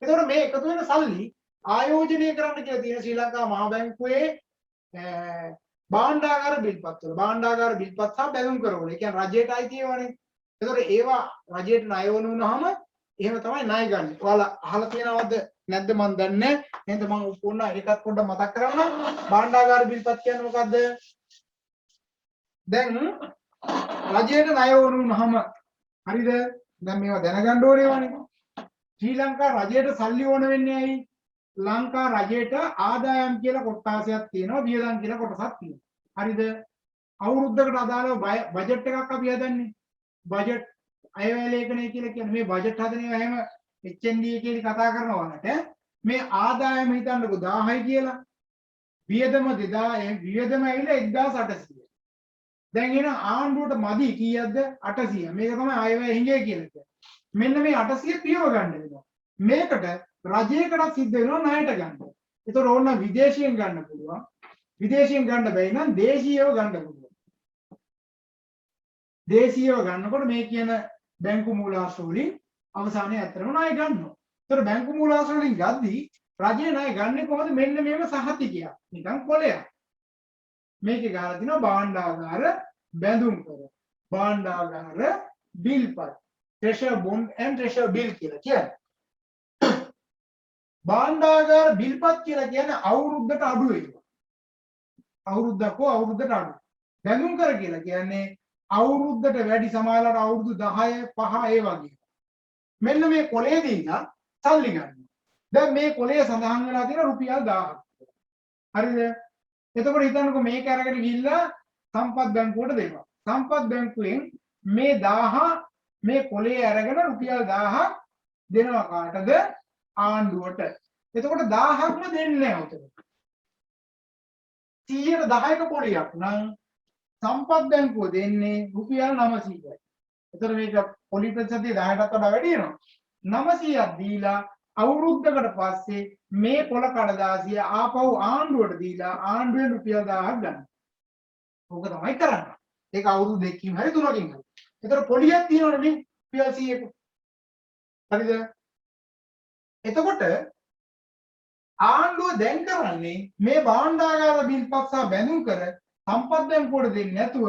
එතකොට මේ එකතු වෙන සල්ලි ආයෝජනය කරන්න කියලා තියෙන ශ්‍රී ලංකා මහා බැංකුවේ භාණ්ඩාගාර බිල්පත් සහ බැලුම් කරවල. ඒ කියන්නේ රජයට අයිති ඒවානේ. ඒතකොට ඒවා රජයට ණය වුණාම එහෙම තමයි ණය ගන්න. ඔයාලා අහලා තියෙනවද නැද්ද මන් දන්නේ නැහැ. එහෙනම් මම පොන්න එකක් පොඩ්ඩක් මතක් කරගන්න. භාණ්ඩාගාර බිල්පත් කියන්නේ මොකද්ද? දැන් රජයට ණය වුණාම හරිද? දැන් මේවා දැනගන්න ඕනේ වනේ. ශ්‍රී ලංකා රජයට සල්ලි ඕන වෙන්නේ ඇයි? ලංකා රජයට ආදායම් කියලා කොටසක් තියෙනවා වියදම් කියලා කොටසක් තියෙනවා. හරිද? අවුරුද්දකට අදාළව බජට් එකක් අපි හදන්නේ. බජට් අයවැය ලේඛනය කියලා කියන්නේ මේ බජට් හදන ඒවා හැම HND කියලා කතා කරනවාට මේ ආදායම හිතන්නකෝ 1000යි කියලා. වියදම 2000 වියදම ඇවිල්ලා 1800. දැන් එන ආණ්ඩුවට මදි කීයක්ද? 800. මේක තමයි අයවැය හිඟේ කියලා කියන්නේ. මෙන්න මේ 800 පියව ගන්න වෙනවා. මේකට රජයකට සිද්ධ වෙනවා ණයට ගන්න. ඒතකොට ඕන විදේශියෙන් ගන්න පුළුවන්. විදේශියෙන් ගන්න බැයි නම් දේශීයව ගන්න පුළුවන්. දේශීයව ගන්නකොට මේ කියන බැංකු මූලාශ්‍ර වලින් අවසානයේ ඇත්තටම ණය ගන්නවා. ඒතකොට බැංකු මූලාශ්‍ර වලින් ගද්දී රජය ණය ගන්නේ කොහොමද? මෙන්න මේව සහතිකයක්. නිකන් කොලයක්. මේකේ ගාලා තිනවා භාණ්ඩාගාර බැඳුම් කර. භාණ්ඩාගාර බිල්පත්. treasury bond and treasury bill කියලා කියන්නේ. භාණ්ඩාගාර බිල්පත් කියලා කියන්නේ අවුරුද්දට අඩු ඒවා. අවුරුද්දක් හෝ අවුරුද්දට අඩු. බැඳුම් කර කියලා කියන්නේ අවුරුද්දට වැඩි සමානලට අවුරුදු 10 5 ඒ වගේ. මෙන්න මේ කොලේ දීලා සල්ලි ගන්නවා. දැන් මේ කොලේ සඳහන් වෙලා තියෙන රුපියල් 1000ක්. හරිද? එතකොට හිතන්නකෝ මේක අරගෙන ගිහිල්ලා සම්පත් බැංකුවට දෙනවා. සම්පත් බැංකුවෙන් මේ 1000 මේ කොලේ අරගෙන රුපියල් 1000ක් දෙනවා කාටද? ආණ්ඩුවට. එතකොට 1000ක්ම දෙන්නේ නැහැ උතන. 110ක පොලියක් නම් සම්පත් බැංකුව දෙන්නේ රුපියල් 900යි. එතකොට මේක පොලි ප්‍රතිශතය 10ටත් වඩා වැඩි වෙනවා. 900ක් දීලා අවුරුද්දකට පස්සේ මේ පොල කඩදාසිය ආපහු ආණ්ඩුවට දීලා ආණ්ඩුවෙන් රුපියල් 1000ක් ගන්න. ඕක තමයි කරන්නේ. ඒක අවුරුදු දෙකකින් හරි තුනකින් හරි. එතකොට පොලියක් තියෙනවනේ රුපියල් 100ක. හරිද? එතකොට ආණ්ඩුව දැන් කරන්නේ මේ භාණ්ඩාගාර බිල්පත් සහ බැඳුම් කර සම්පත් බැංකුවට දෙන්නේ නැතුව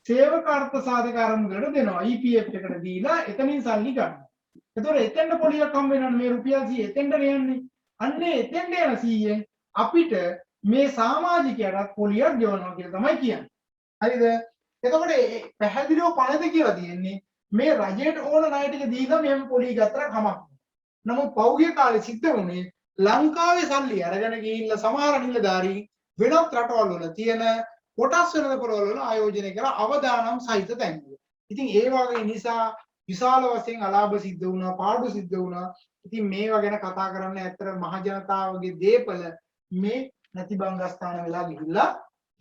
සේවක අර්ථ සාධක අරමුදලට දෙනවා. EPF එකට දීලා එතනින් සල්ලි ගන්නවා. එතකොට එතෙන්ට පොලියක් හම්බ වෙනවනේ මේ රුපියල් 100 එතෙන්ට යන්නේ. අන්නේ එතෙන්ට යන 100ෙන් අපිට මේ සමාජිකයන්ට පොලියක් ගෙවනවා කියලා තමයි කියන්නේ. හරිද? එතකොට පැහැදිලිව පළද කියලා තියෙන්නේ මේ රජයට ඕන ණය ටික දීලා මෙහෙම පොලිය ගත්තට කමක් නැහැ. නමුත් පෞද්ගලික කාලේ සිද්ධ වුණේ ලංකාවේ සල්ලි අරගෙන ගිහිල්ලා සමහර නිලධාරීන් වෙනත් රටවල් වල තියෙන කොටස් වෙනදපොළ වල ආයෝජනය කර අවදානම් සහිත තැන්වල. ඉතින් ඒ වගේ නිසා විශාල වශයෙන් අලාභ සිද්ධ වුණා, පාඩු සිද්ධ වුණා. ඉතින් මේවා ගැන කතා කරන්න ඇත්තට මහ ජනතාවගේ දේපල මේ නැති බංගස්ථාන වෙලා ගිහිල්ලා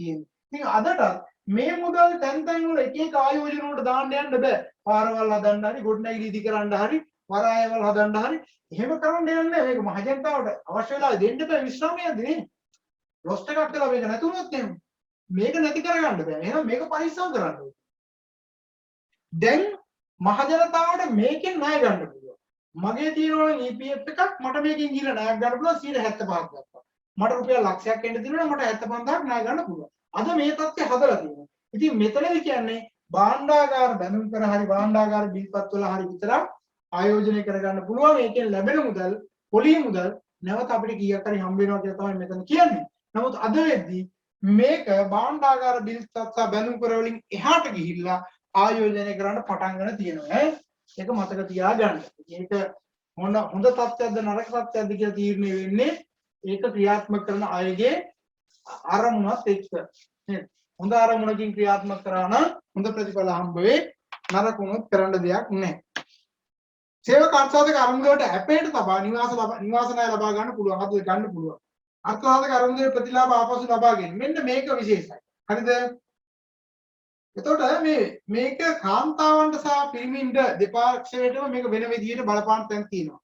තියෙනවා. ඉතින් අදටත් මේ මුදල් තැන් තැන් වල එක එක ආයෝජන වලට දාන්න යන්න බෑ. පාරවල් හදන්න හරි, ගොඩනැගිලි ඉදි කරන්න හරි, වරායවල් හදන්න හරි එහෙම කරන්න යන්නේ මේක මහ ජනතාවට අවශ්‍ය වෙලාවෙ දෙන්න බෑ විශ්‍රාමයක්ද නේ. රොස්ට් එකක් කළා මේක නැතුනොත් එහෙම මේක නැති කරගන්න බෑ. එහෙනම් මේක පරිස්සම් කරන්න ඕනේ. දැන් මහ ජනතාවට මේකෙන් ණය ගන්න පුළුවන්. මගේ තියෙනවා EPF එකක් මට මේකෙන් ගිහලා ණයක් ගන්න පුළුවන් 175ක් දක්වා. මට රුපියල් ලක්ෂයක් එන්න තියෙනවා මට 75ක් ණය ගන්න පුළුවන්. අද මේ තත්ත්වය හදලා තියෙනවා. ඉතින් මෙතනදී කියන්නේ භාණ්ඩාගාර බැඳුම් කර හරි භාණ්ඩාගාර බිල්පත් වල හරි විතරක් ආයෝජනය කරගන්න පුළුවන්. ඒකෙන් ලැබෙන මුදල් පොලිය මුදල් නැවත අපිට කීයක් හරි හම්බ වෙනවා කියලා තමයි මෙතන කියන්නේ. නමුත් අද වෙද්දී මේක භාණ්ඩාගාර බිල්පත් සහ බැඳුම් කර වලින් එහාට ගිහිල්ලා ආයෝජනය කරන්න පටන් ගන්න තියෙනවා. ඒක මතක තියාගන්න. ඒක හොඳ තත්ත්වයක්ද නරක තත්ත්වයක්ද කියලා තීරණය වෙන්නේ ඒක ක්‍රියාත්මක කරන අයගේ අරමුණත් එක්ක. හොඳ අරමුණකින් ක්‍රියාත්මක කරා නම් හොඳ ප්‍රතිඵල හම්බ වෙයි. නරක වුණොත් කරන්න දෙයක් නැහැ. සේවක අර්ථසාධක අරමුණට ඇපේට තබා නිවාස ණය ලබා ගන්න පුළුවන්. අද ගන්න පුළුවන්. අර්ථසාධක අරමුණේ ප්‍රතිලාභ ආපසු ලබා ගැනීම. මෙන්න මේක විශේෂයි. හරිද? එතකොට මේක කාන්තාවන්ට සහ පිරිමින්ට දෙපාර්ශ්වයටම මේක වෙන විදිහට බලපාන තැන් තියෙනවා.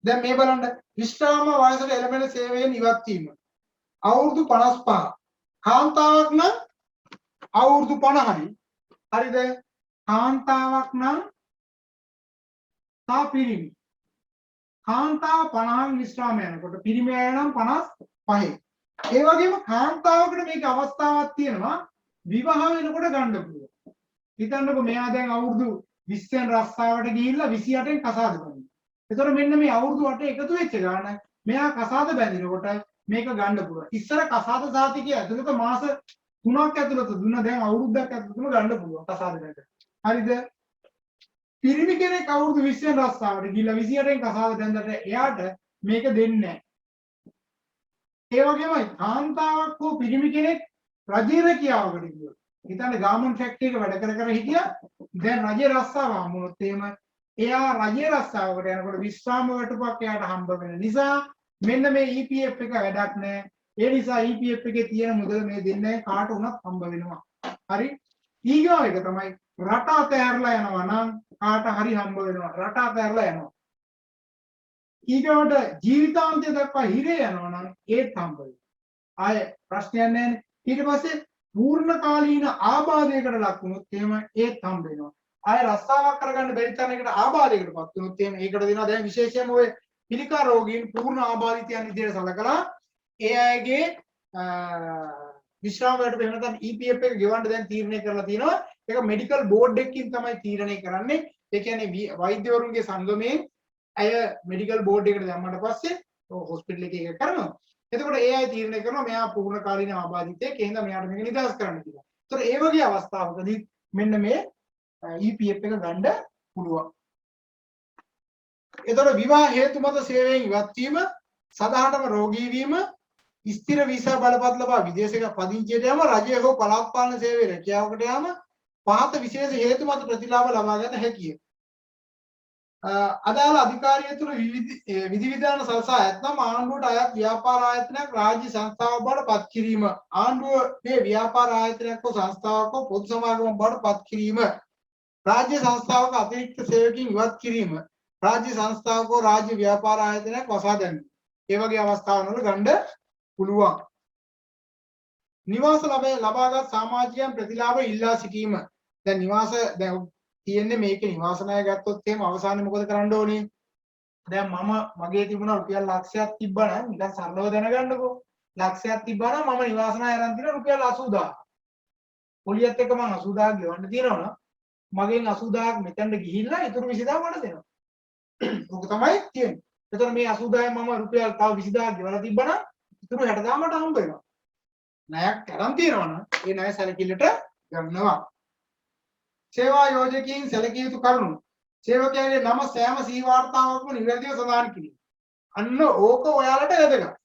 දැන් මේ බලන්න විශ්‍රාම වයසට එළඹෙන සේවයෙන් ඉවත් වීම. අවුරුදු 55. කාන්තාවක් නම් අවුරුදු 50යි. හරිද? කාන්තාවක් නම් තා පිරිමි. කාන්තාව 50න් විශ්‍රාම යනකොට පිරිමි අය නම් 55. ඒ වගේම කාන්තාවකට මේක අවස්ථාවක් තියෙනවා විවාහ වෙනකොට ගන්න පුළුවන්. හිතන්නකෝ මෙයා දැන් අවුරුදු 20න් රස්සාවට ගිහිල්ලා 28න් කසාද බඳිනවා. ඒතකොට මෙන්න මේ අවුරුදු 8 එකතු වෙච්ච ගාන මෙයා කසාද බැඳිනකොට මේක ගන්න පුළුවන්. ඉස්සර කසාද සාතිකය ඇතුළත මාස 3ක් ඇතුළත දුන්න දැන් අවුරුද්දක් ඇතුළතම ගන්න පුළුවන් කසාද බැඳ. හරිද? පිරිමි කෙනෙක් අවුරුදු 20න් රස්සාවට ගිහිල්ලා 28න් කසාද බැඳලා එයාට මේක දෙන්නේ නැහැ. ඒ වගේමයි කාන්තාවක් හෝ පිරිමි කෙනෙක් රජයේ රැකියාවකට ගියොත් හිතන්න ගාමන් ෆැක්ටරි එක වැඩ කර හිටියා දැන් රජයේ රස්සාව හම්බුනොත් එහෙම එයා රජයේ රස්සාවකට යනකොට විශ්‍රාම වටුපක් එයාට හම්බ වෙන නිසා මෙන්න මේ EPF එක වැඩක් නැහැ. ඒ නිසා EPF එකේ තියෙන මුදල මේ දෙන්නේ කාට වුණත් හම්බ වෙනවා. හරි? ඊගාව එක තමයි රට අතහැරලා යනවා නම් කාට හරි හම්බ වෙනවා. රට අතහැරලා යනවා. ඊගාවට ජීවිතාන්තය දක්වා හිරේ යනවා නම් ඒත් හම්බ වෙනවා. ආය ප්‍රශ්නයක් නැහැ. ඊට පස්සේ පූර්ණ කාලීන ආබාධයකට ලක් වුණොත් එහෙම ඒත් හම්බ වෙනවා. ආය රස්සාවක් කරගන්න බැරි තරමකට ආබාධයකටපත් වුණොත් එහෙම ඒකට දෙනවා දැන් විශේෂයෙන්ම ඔය පිළිකා රෝගීන් පූර්ණ ආබාධිතයන් විදිහට සලකලා ඒ අයගේ විශ්‍රාම වලට එහෙම නැත්නම් EPF එක ගෙවන්න දැන් තීරණය කරලා තියෙනවා. ඒක මෙඩිකල් බෝඩ් එකකින් තමයි තීරණය කරන්නේ. ඒ කියන්නේ වෛද්‍යවරුන්ගේ සංගමයෙන් අය මෙඩිකල් බෝඩ් එකට දැම්මට පස්සේ හොස්පිටල් එකේ ඒක කරනවා. එතකොට ඒ අය තීරණය කරනවා මෙයා පූර්ණ කාලීන ආබාධිතයෙක් එහෙනම් මෙයාට මේක නිදහස් කරන්න කියලා. ඒතකොට ඒ වගේ අවස්ථාවකදී මෙන්න මේ EPF එක ගන්න පුළුවන්. එතකොට විවාහ හේතු මත සේවයෙන් ඉවත් වීම, සදාහටම රෝගී වීම, ස්ථිර වීසා බලපත් ලබා විදේශයක පදිංචියට යාම, රජයේ හෝ පළාත් පාලන සේවයේ රැකියාවකට යාම, පහත විශේෂ හේතු මත ප්‍රතිලාභ ලබා ගන්න හැකිය. අදාළ අධිකාරිය තුළ විධිවිධාන සලසා ඇතනම් ආණ්ඩුවට අයත් ව්‍යාපාර ආයතනයක් රාජ්‍ය සංස්ථාවක් බවට පත් කිරීම. ආණ්ඩුවේ ව්‍යාපාර ආයතනයක් හෝ සංස්ථාවක් හෝ පොදු සමාගමක් බවට පත් කිරීම. රාජ්‍ය සංස්ථාවක අතිරික්ත සේවකින් ඉවත් කිරීම. රාජ්‍ය සංස්ථාවක හෝ රාජ්‍ය ව්‍යාපාර ආයතනයක් වසා දැමීම. ඒ වගේ අවස්ථාවන් වල ගන්න පුළුවන්. නිවාස ලබාගත් සමාජිකයන් ප්‍රතිලාභ ඉල්ලා සිටීම. දැන් නිවාස දැන් තියෙන්නේ මේකේ නිවාස ණය ගත්තොත් එහෙම අවසානයේ මොකද කරන්න ඕනේ? දැන් මගේ තිබුණා රුපියල් ලක්ෂයක් තිබ්බා නම් නිකන් සරලව දැනගන්නකෝ. ලක්ෂයක් තිබ්බා නම් මම නිවාස ණය අරන් තියෙනවා රුපියල් 80000. පොලියත් එක්ක මම 80000ක් ගෙවන්න තියෙනවා නම් මගෙන් 80000ක් මෙතනට ගිහිල්ලා ඊටු 20000 මට දෙනවා. ඕක තමයි තියෙන්නේ. එතකොට මේ 80000න් මම රුපියල් තව 20000ක් ගෙවලා තිබ්බනම් ඊටු 60000 මට හම්බ වෙනවා. ණයක් තරම් තියෙනවා නම් ඒ ණය සැලකිල්ලට ගන්නවා. සේවා යෝජකයන් සැලකිය යුතු කරුණු. සේවකයාගේ නම සෑම සී වාර්තාවකම නිවැරදිව සඳහන් කිරීම. අන්න ඕක ඔයාලට වැදගත්.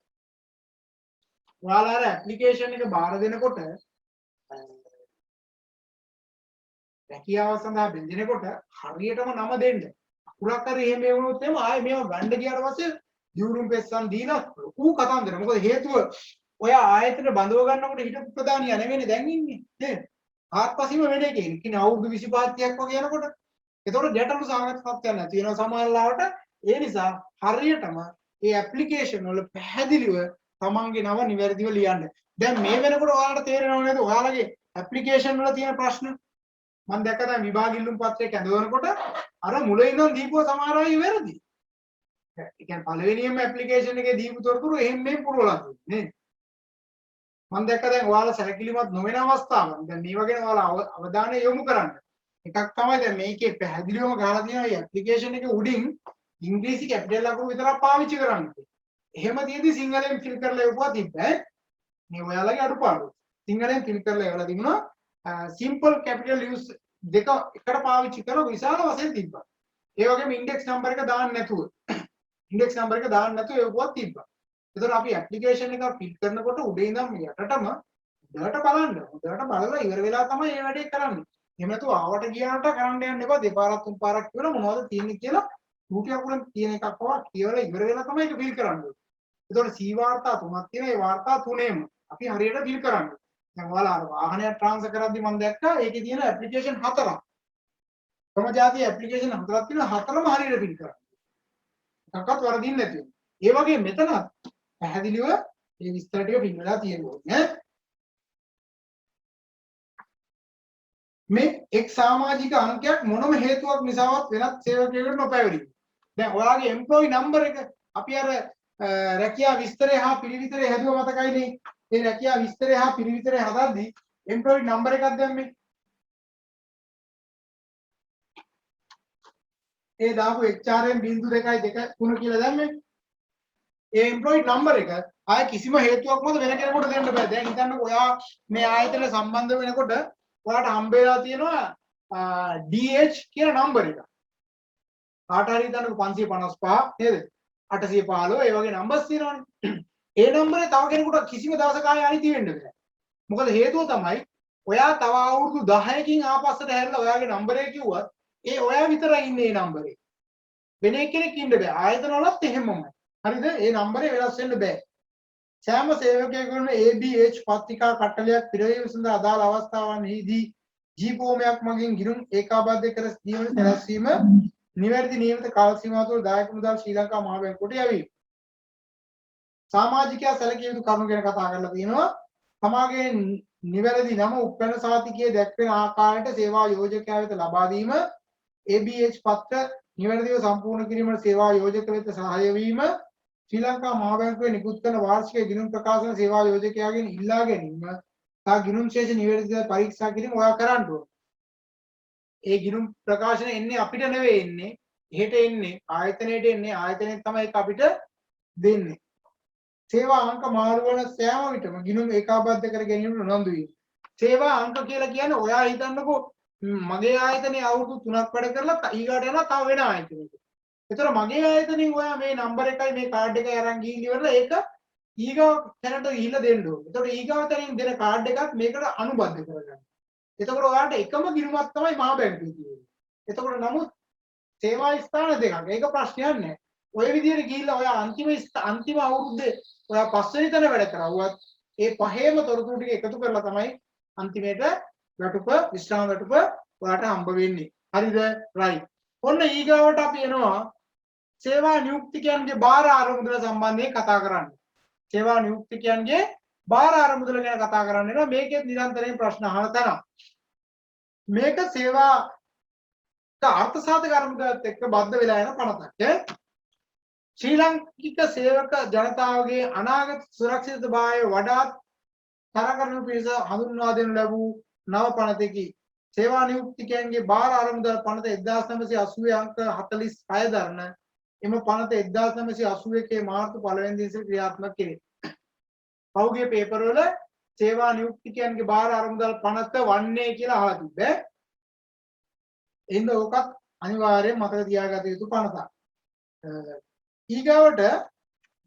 ඔයාලා ඇප්ලිකේෂන් එක බාර දෙනකොට රැකියාව සඳහා බෙදෙනකොට හරියටම නම දෙන්න. අකුරක් හරි එහෙම වුණොත් එහම ආයේ මේව ගන්න ගියාට පස්සේ දියුරුම් පෙස්සන් දීලා ඌ කතන්දර. මොකද හේතුව ඔය ආයතන බඳව ගන්නකොට හිටපු ප්‍රධානියා නෙවෙයි දැන් ඉන්නේ. නේද? ආත්පසීම වෙන එකේ. කියන්නේ අවුරුදු 25 30ක් වගේ යනකොට. ඒතකොට ගැටලු සාගත තත්ත්වයක් නැති වෙනවා සමහර ලාවට. ඒ නිසා හරියටම මේ ඇප්ලිකේෂන් වල පැහැදිලිව තමන්ගේ නම නිවැරදිව ලියන්න. දැන් මේ වෙනකොට ඔයාලට තේරෙනව නේද ඔයාලගේ ඇප්ලිකේෂන් වල තියෙන ප්‍රශ්න? මම දැක්ක දැන් විභාග ඉල්ලුම් පත්‍රයක් ඇඳවනකොට අර මුලින් ඉඳන් දීපුව සමහර අය වැරදි. ඒ කියන්නේ පළවෙනියෙන්ම ඇප්ලිකේෂන් එකේ දීපු තොරතුරු එහෙම මෙහෙම පුරවලා තියෙන්නේ නේ. මම දැක්ක දැන් ඔයාලා සැලකිලිමත් නොවන අවස්ථාවක්. දැන් මේ වගේ ඔයාලා අවධානය යොමු කරන්න. එකක් තමයි දැන් මේකේ පැහැදිලිවම ගහලා තියෙනවා මේ ඇප්ලිකේෂන් එකේ උඩින් ඉංග්‍රීසි කැපිටල් අකුරු විතරක් පාවිච්චි කරන්න. එහෙම තියෙදි සිංහලෙන් ෆිල් කරලා එවුවා තිබ්බේ. මේ ඔයාලගේ අඩුපාඩු. සිංහලෙන් ෆිල් කරලා එවලා තිබුණා. සිම්පල් කැපිටල් යූස් දෙක එකට පාවිච්චි කරලා විශාල වශයෙන් තිබ්බා. ඒ වගේම ඉන්ඩෙක්ස් නම්බර් එක දාන්න නැතුව එවුවා තිබ්බා. ඒතර අපි ඇප්ලිකේෂන් එක ෆිල් කරනකොට උඩේ ඉඳන් යටටම හොඳට බලන්න. හොඳට බලලා ඉවර වෙලා තමයි මේ වැඩේ කරන්නේ. එහෙම නැතුව ආවට ගියාට කරන්න යන්න එපා. දෙපාරක් තුන් පාරක් කියලා මොනවද තියෙන්නේ කියලා ටූටි අකුරෙන් තියෙන එකක් පවා කියලා ඉවර වෙලා තමයි ඒක ෆිල් කරන්නේ. ඒතකොට C වාර්තා තුනක් තියෙනවා. ඒ වාර්තා තුනේම අපි හරියට ෆිල් කරන්නේ. දැන් ඔයාලා අර වාහනයක් ට්‍රාන්ස්ෆර් කරද්දි මම දැක්කා ඒකේ තියෙන ඇප්ලිකේෂන් හතරක්. කොහොම જાතිය ඇප්ලිකේෂන් හතරක් තියෙනවා. හතරම හරියට ෆිල් කරන්න. එකක්වත් වරදින්නේ නැති වෙනවා. ඒ වගේ මෙතනත් පැහැදිලිව මේ විස්තර ටික පින් වෙලා තියෙනවා නේ. මේ එක් සමාජික අංකයක් මොනම හේතුවක් නිසාවත් වෙනත් සේවකයෙකුට නොපැවරීම. දැන් ඔයාගේ එම්ප්ලොයි නම්බර් එක අපි අර රැකියා විස්තරය හා පිළිවිතරය හැදුවා මතකයිනේ. ඒ රැකියා විස්තරය හා පිළිවිතරය හදද්දී එම්ප්ලොයි නම්බර් එකක් දැම්මේ. ඒ දාපු HRM 0.223 කියලා දැම්මේ. ඒ එම්ප්ලොයි නම්බර් එක ආය කිසිම හේතුවක් මත වෙන කෙනෙකුට දෙන්න බෑ. දැන් හිතන්නකෝ ඔයා මේ ආයතනයට සම්බන්ධ වෙනකොට ඔයාට හම්බ වෙලා තියෙනවා DH කියන නම්බර් එක. කාට හරි හිතන්නකෝ 555 නේද? 815 ඒ වගේ නම්බර්ස් තියෙනවනේ. ඒ නම්බරේ තව කෙනෙකුට කිසිම දවසක ආයෙ අනිති වෙන්න බෑ. මොකද හේතුව තමයි ඔයා තව අවුරුදු 10කින් ආපස්සට හැරිලා ඔයාගේ නම්බරේ කිව්වත් ඒ ඔයා විතරයි ඉන්නේ මේ නම්බරේ. වෙන කෙනෙක් ඉන්න බෑ. ආයතන වලත් එහෙමමයි. හරිද? ඒ නම්බරේ වෙනස් වෙන්න බෑ. සෑම සේවකයෙකුටම ABH පත්‍රිකා කට්ටලයක් පිරවීම සඳහා අදාළ අවස්ථාවන්හිදී ජීපෝමයක් මගින් ගිණුම් ඒකාබද්ධ කර දීමේ සැලැස්වීම නිවැරදි නියමිත කාල සීමාව තුළ දායක මුදල් ශ්‍රී ලංකා මහා බැංකුවට යැවීම. සමාජිකයා සැලකිය යුතු කරුණු ගැන කතා කරලා තියෙනවා. සමාජයේ නිවැරදි නම උපැන්න සාතිකයේ දැක්වෙන ආකාරයට සේවා යෝජකයා වෙත ලබා දීම, ABH පත්‍ර නිවැරදිව සම්පූර්ණ කිරීමට සේවා යෝජක වෙත සහාය වීම, ශ්‍රී ලංකා මහා බැංකුවේ නිකුත් කරන වාර්ෂික ගිණුම් ප්‍රකාශන සේවා යෝජකයාගෙන් ඉල්ලා ගැනීම සහ ගිණුම් ශේෂ නිවැරදිව පරීක්ෂා කිරීම ඔයා කරන්න ඕන. ඒ ගිණුම් ප්‍රකාශන එන්නේ අපිට නෙවෙයි එන්නේ. එහෙට එන්නේ ආයතනයට එන්නේ. ආයතනයෙන් තමයි ඒක අපිට දෙන්නේ. සේවා අංක මාරු වන සෑම විටම ගිණුම් ඒකාබද්ධ කර ගැනීමට උනන්දු වීම. සේවා අංක කියලා කියන්නේ ඔයා හිතන්නකෝ මගේ ආයතනයේ අවුරුදු 3ක් වැඩ කරලා ඊගාට යනවා තව වෙන ආයතනයකට. ඒතර මගේ ආයතනෙන් ඔයා මේ නම්බර් එකයි මේ කාඩ් එකයි අරන් ගිහින් ඉවරලා ඒක ඊගාව තැනට ගිහිල්ලා දෙන්න ඕනේ. ඒතකොට ඊගාව තැනින් දෙන කාඩ් එකත් මේකට අනුබද්ධ කරගන්න. එතකොට ඔයාලට එකම ගිණුමක් තමයි මහා බැංකුවේ තියෙන්නේ. එතකොට නමුත් සේවා ස්ථාන දෙකක්. ඒක ප්‍රශ්නයක් නෑ. ඔය විදිහට ගිහිල්ලා ඔයා අන්තිම අවුරුද්දේ ඔයා පස්වෙනි තැන වැඩ කරවුවත් ඒ පහේම තොරතුරු ටික එකතු කරලා තමයි අන්තිමේට වැටුප විශ්‍රාම වැටුප ඔයාට හම්බ වෙන්නේ. හරිද? රයිට්. ඔන්න ඊගාවට අපි එනවා සේවා නියුක්තිකයන්ගේ බාර ආරමුදල සම්බන්ධයෙන් කතා කරන්න. සේවා නියුක්තිකයන්ගේ බාර ආරමුදල ගැන කතා කරන්න වෙනවා. මේකෙත් නිරන්තරයෙන් ප්‍රශ්න අහන තැන. මේක සේවා අර්ථ සාධක ආරමුදලත් එක්ක බද්ධ වෙලා යන පනතක්. ශ්‍රී ලාංකික සේවක ජනතාවගේ අනාගත සුරක්ෂිතභාවය වඩාත් තර කරනු පිණිස හඳුන්වා දෙනු ලැබූ නව පනතකි. සේවා නියුක්තිකයන්ගේ බාර අරමුදල් පනත 1980 අංක 46 දරන එම පනත 1981 මාර්තු 1 වෙනි දින සිට ක්‍රියාත්මක කෙරේ. පහුගිය පේපර් වල සේවා නියුක්තිකයන්ගේ බාර අරමුදල් පනත වන්නේ කියලා අහලා තිබ්බේ. එහෙනම් ඕකත් අනිවාර්යයෙන් මතක තියාගත යුතු පනතක්. ඊගාවට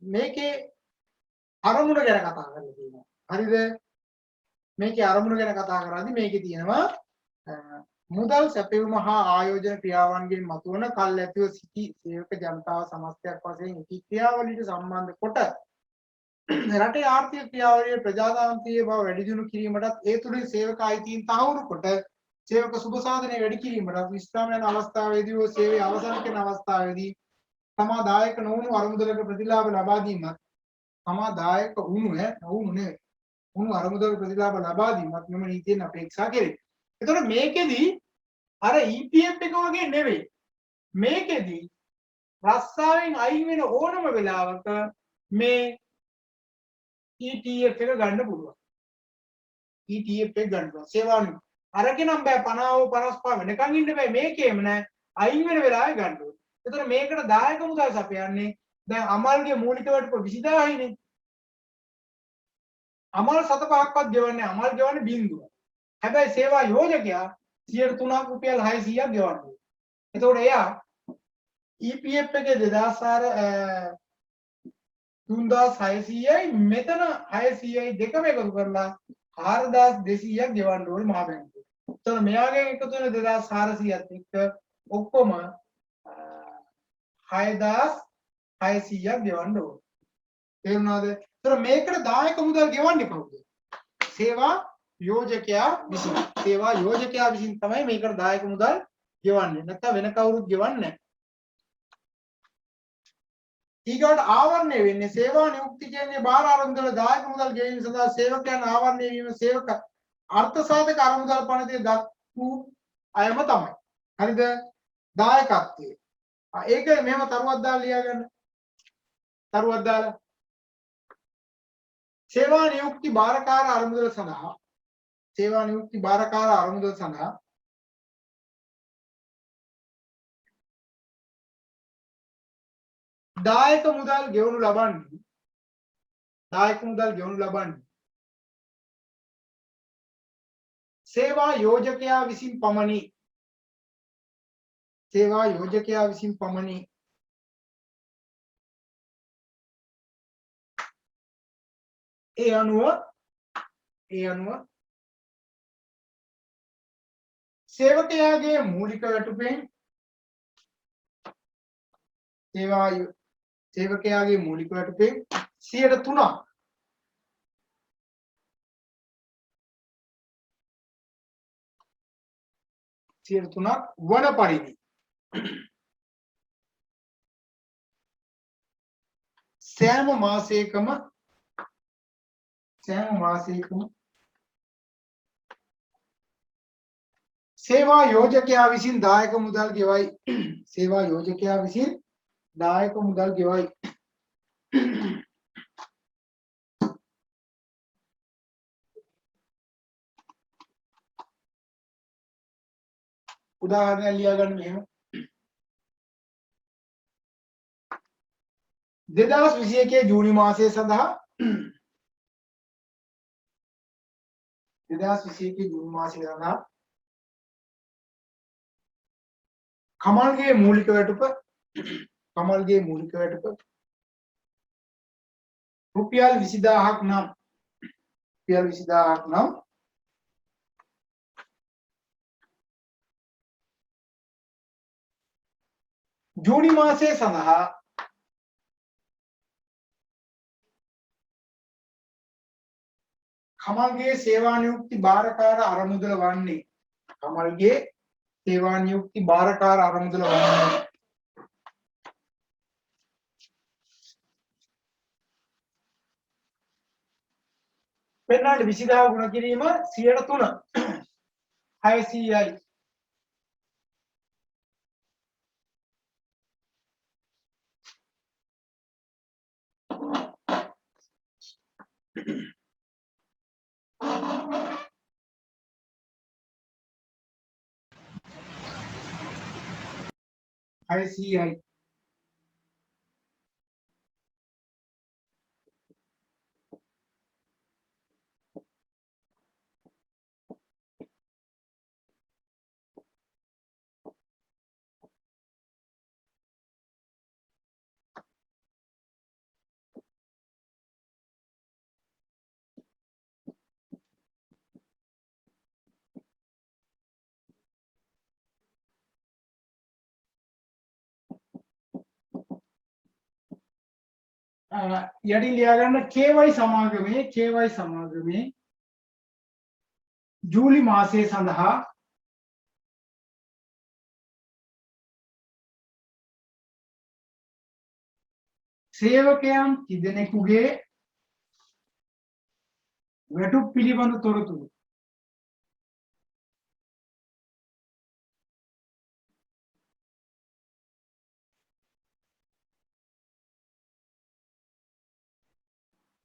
මේකේ අරමුණ ගැන කතා කරලා තියෙනවා. හරිද? මේකේ අරමුණ ගැන කතා කරද්දී මේකේ තියෙනවා මුදල් සැපයුම හා ආයෝජන ක්‍රියාවන්ගෙන් මතුවන කල් ඇතිව සිටි සේවක ජනතාව සමස්තයක් වශයෙන් එකී ක්‍රියාවලියට සම්බන්ධ කොට රටේ ආර්ථික ක්‍රියාවලියේ ප්‍රජාතාන්ත්‍රීය බව වැඩි දියුණු කිරීමටත් ඒ තුළින් සේවක අයිතීන් තහවුරු කොට සේවක සුබ සාධනය වැඩි කිරීමටත් විශ්‍රාම යන අවස්ථාවේදී හෝ සේවයේ අවසන් කරන අවස්ථාවේදී තමා දායක නොවුණු අරමුදලක ප්‍රතිලාභ ලබා දීමත් තමා දායක වුණු උණු අරමුදල ප්‍රතිලාභ ලබා දීමත් මෙම නීතියෙන් අපේක්ෂා කෙරේ. එතකොට මේකෙදි අර EPF එක වගේ නෙවෙයි. මේකෙදි රස්සාවෙන් අයින් වෙන ඕනම වෙලාවක මේ ETF එක ගන්න පුළුවන්. ETF එක ගන්න පුළුවන්. සේවානු අරගෙනම් බෑ 50 55 වෙනකන් ඉන්න බෑ. මේකේම නෑ. අයින් වෙන වෙලාවෙ ගන්න ඕනේ. එතකොට මේකට දායක මුදල් සපයන්නේ දැන් අමල්ගේ මූලික වටුප 20000 යිනේ. අමල් 7.5ක්වත් ගෙවන්නේ අමල් ගෙවන්නේ බිඳුව. හැබැයි සේවා යෝජකයා 3ක් රුපියල් 600ක් ගෙවන්නේ. එතකොට එයා EPF එකේ 3600යි මෙතන 600යි දෙකම එකතු කරලා 4200ක් ගෙවන්න ඕනේ මහා බැංකුවට. එතකොට මෙයාගෙන් එකතු වෙන 2400ත් එක්ක ඔක්කොම 6600ක් ගෙවන්න ඕනේ. තේරුණාද? එතකොට මේකට දායක මුදල් ගෙවන්නේ කවුද? සේවා යෝජකයා විසින්. සේවා යෝජකයා විසින් තමයි මේකට දායක මුදල් ගෙවන්නේ. නැත්නම් වෙන කවුරුත් ගෙවන්නේ නැහැ. ඊගොඩ ආවරණය වෙන්නේ සේවා නියුක්තිකයන්ගේ බාර ආරම්භවල දායක මුදල් ගෙවීම සඳහා සේවකයන් ආවරණය වීම සේවක අර්ථ සාධක අරමුදල් පනතේ දක්වූ අයම තමයි. හරිද? දායකත්වයේ. ඒක මෙහෙම තරුවක් දාලා ලියා ගන්න. තරුවක් දාලා සේවා නියුක්ති බාරකාර අරමුදල සඳහා සේවා නියුක්ති බාරකාර අරමුදල සඳහා දායක මුදල් ගෙවනු ලබන්නේ සේවා යෝජකයා විසින් පමණි. සේවා යෝජකයා විසින් පමණි. ඒ අනුව සේවකයාගේ මූලික වැටුපෙන් සේවකයාගේ මූලික වැටුපෙන් 3% වන පරිදි සෑම මාසයකම සේවා යෝජකයා විසින් දායක මුදල් ගෙවයි. සේවා යෝජකයා විසින් දායක මුදල් ගෙවයි. උදාහරණයක් ලියා ගන්න මෙහෙම 2021 ජූනි මාසය සඳහා 2021 ජූනි මාසය සඳහා කමල්ගේ මූලික වැටුප රුපියල් 20000ක් නම් ජූනි මාසය සඳහා කමල්ගේ සේවා නියුක්ති බාරකාර අරමුදල වන්නේ පෙන්නන්න 20000 ගුණ කිරීම 3% 600යි. 600යි. යටින් ලියා ගන්න KY සමාගමේ ජූලි මාසයේ සඳහා සේවකයන් කිදෙනෙකුගේ වැටුප් පිළිබඳ තොරතුරු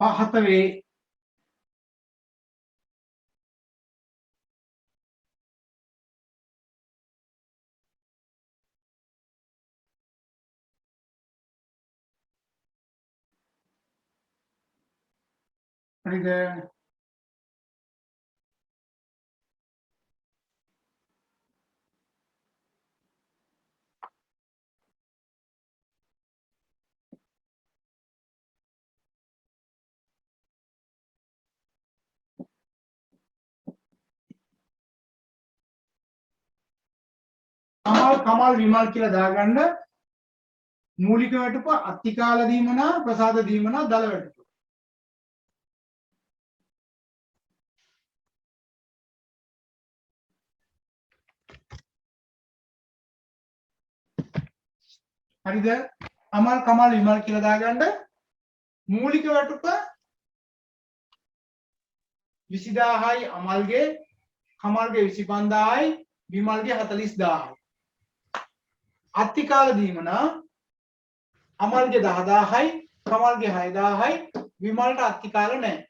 පහත වේ. හරිද? කමල් විමල් කියලා දාගන්න මූලික වැටුප අත්තිකාල දීමනා ප්‍රසාද දීමනා දල වැටුප. හරිද? කමල් විමල් කියලා දාගන්න මූලික වැටුප 20000යි අමල්ගේ, කමල්ගේ 25000යි, විමල්ගේ 40000යි. අත්තිකාල දීමනා අමල්ගේ 10000යි, කමල්ගේ 6000යි, විමල්ට අත්තිකාල නැහැ.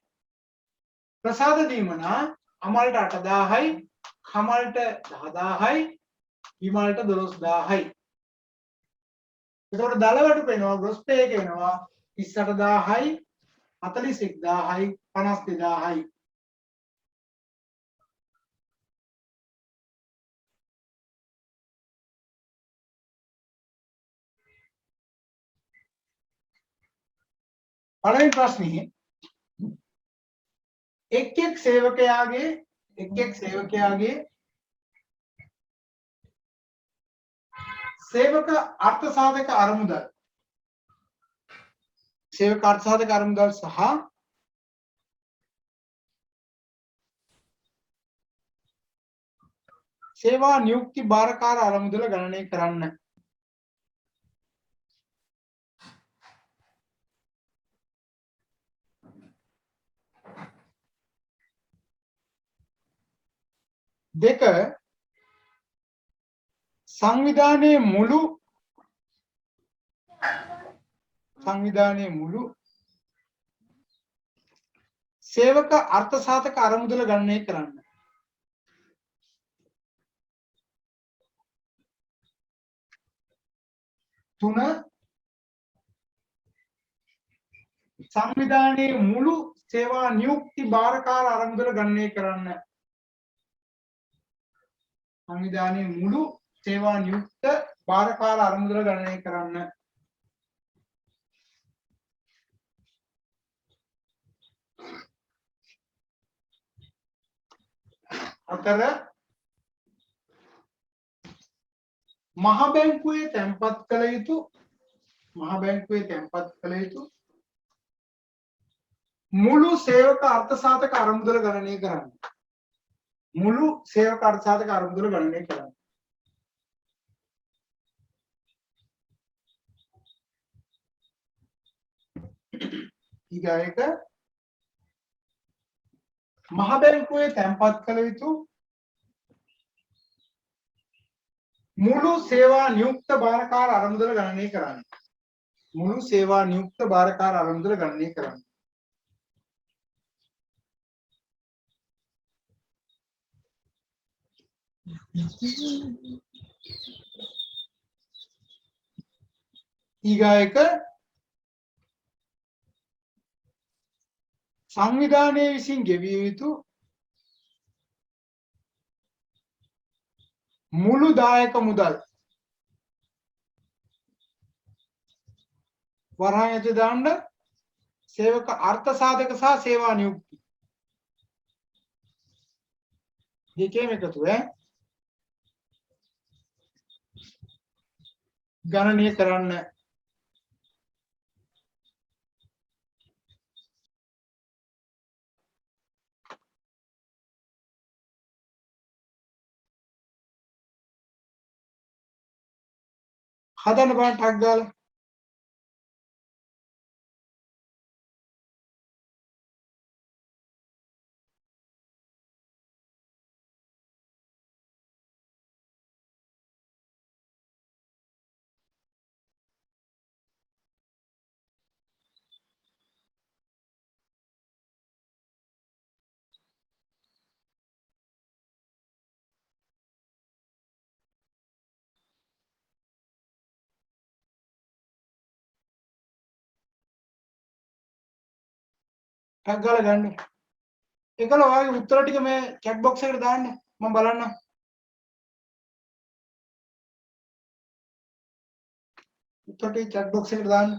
ප්‍රසාද දීමනා අමල්ට 8000යි, කමල්ට 10000යි, විමල්ට 12000යි. එතකොට දල වැටුප වෙනවා ග්‍රොස් පේ එක වෙනවා 38000යි, 41000යි, 52000යි. පළවෙනි ප්‍රශ්නේ එක් සේවකයාගේ සේවක අර්ථ සාධක අරමුදල් සහ සේවා නියුක්ති භාරකාර අරමුදල ගණනය කරන්න. දෙක සංවිධානයේ මුළු සේවක අර්ථ සාධක අරමුදල ගණනය කරන්න. තුන සංවිධානයේ මුළු සේවා නියුක්ති භාරකාර අරමුදල ගණනය කරන්න. සංවිධානයේ මුළු සේවා නියුක්ත භාරකාර අරමුදල ගණනය කරන්න. අතර මහ බැංකුවේ තැන්පත් කළ යුතු මුළු සේවක අර්ථ සාධක අරමුදල ගණනය කරන්න. මුළු සේවක අර්ථ සාධක අරමුදල ගණනය කරන්න. ඊගායක මහ බැංකුවේ තැන්පත් කළ යුතු මුළු සේවා නියුක්ත භාරකාර අරමුදල ගණනය කරන්න. මුළු සේවා නියුක්ත භාරකාර අරමුදල ගණනය කරන්න. ඊගායක සංවිධානයේ විසින් ගෙවිය යුතු මුළු දායක මුදල් වරහන් ඇතුලේ දාන්න සේවක අර්ථ සාධක සහ සේවා නියුක්ති දෙකේම එකතු ගණනය කරන්න. හදන්න බලන්න ටක් ගාලා. ටක් ගාලා ගන්න. ඒකල ඔයාගේ උත්තර ටික මේ chat box එකට දාන්න. මම බලන්නම්. උත්තර ටික chat box එකට දාන්න.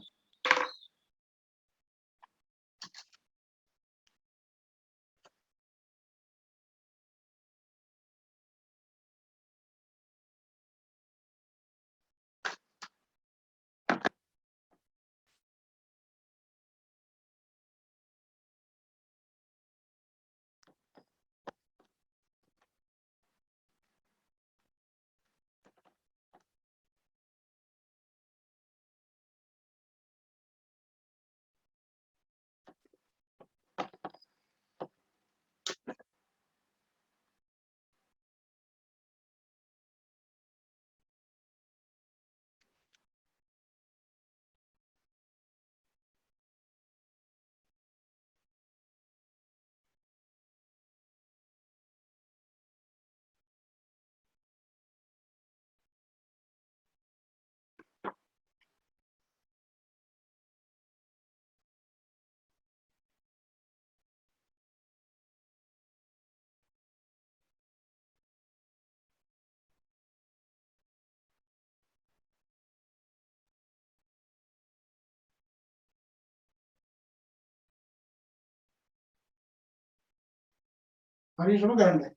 හරියටම ගන්න.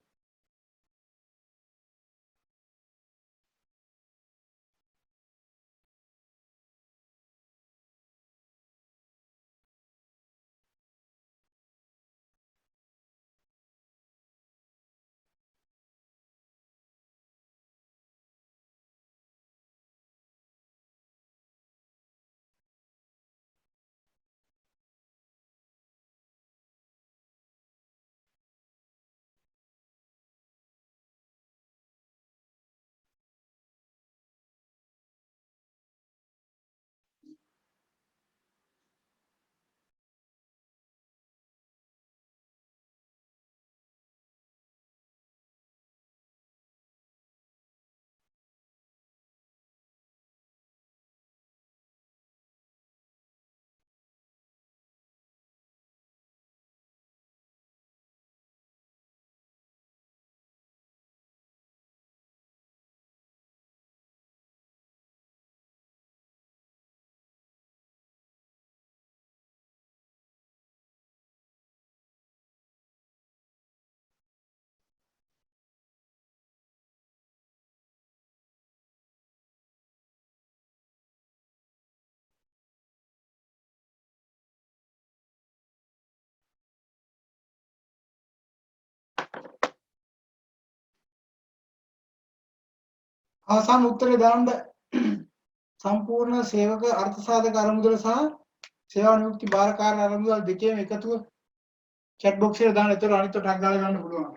අවසාන උත්තරේ දාන්න. සම්පූර්ණ සේවක අර්ථ සාධක අරමුදල සහ සේවා නියුක්ති බාරකාර අරමුදල් දෙකේම එකතුව chat box එකට දාන්න. ඒතර අනිත් ටක් ගාලා ගන්න පුළුවන්.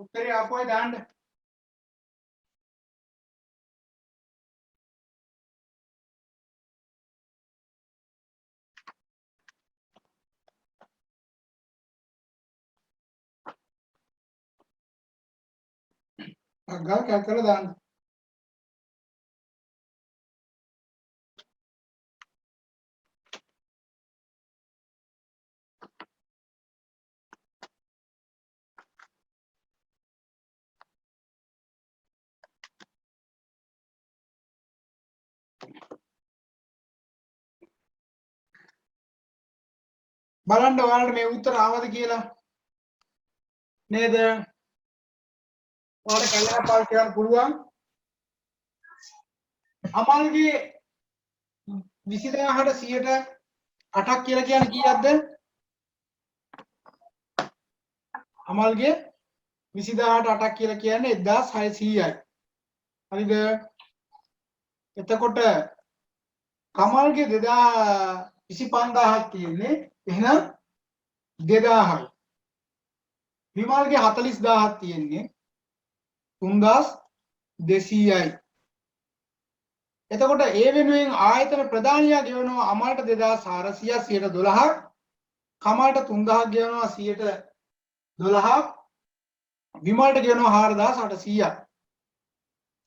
උත්තරේ ආපුවයි දාන්න. අග්ගල් කැල් කරලා දාන්න. බලන්න ඔයාලට මේ උත්තර ආවද කියලා නේද? ඔයාලට කල්ලාපාල් කියන්න පුළුවන්. අමල්ගේ 20000ට 100ට 8ක් කියලා කියන්නේ කීයක්ද? අමල්ගේ 20000ට 8ක් කියලා කියන්නේ 1600යි. හරිද? එතකොට කමල්ගේ 25000ක් තියෙන්නේ. එහෙනම් 2000යි. විමල්ගේ 40000ක් තියෙන්නේ 3200යි. එතකොට ඒ වෙනුවෙන් ආයතන ප්‍රධානියා ගෙවනවා අමල්ට 2400 112ක්, කමල්ට 3000ක් ගෙවනවා 112ක්, විමල්ට ගෙවනවා 4800ක්.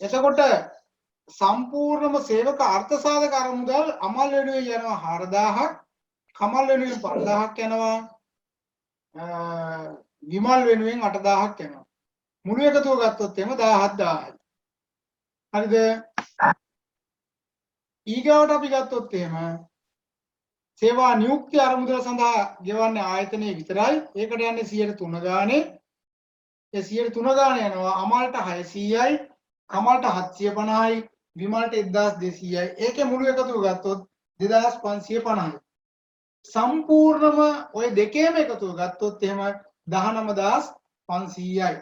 එතකොට සම්පූර්ණම සේවක අර්ථ සාධක අරමුදල් අමල් වෙනුවෙන් යනවා 4000ක්, කමල් වෙනුවෙන් 5000ක් යනවා, විමල් වෙනුවෙන් 8000ක් යනවා. මුළු එකතුව ගත්තොත් එම 17000යි. හරිද? ඊගාවට අපි ගත්තොත් එහෙම සේවා නියුක්ති අරමුදල සඳහා ගෙවන්නේ ආයතනයේ විතරයි. ඒකට යන්නේ 103 ගානේ. ඒ 103 ගාන යනවා අමල්ට 600යි, කමල්ට 750යි, විමල්ට 1200යි. ඒකේ මුළු එකතුව ගත්තොත් 2550යි. සම්පූර්ණම ওই දෙකේම එකතුව ගත්තොත් එහෙම 19500යි.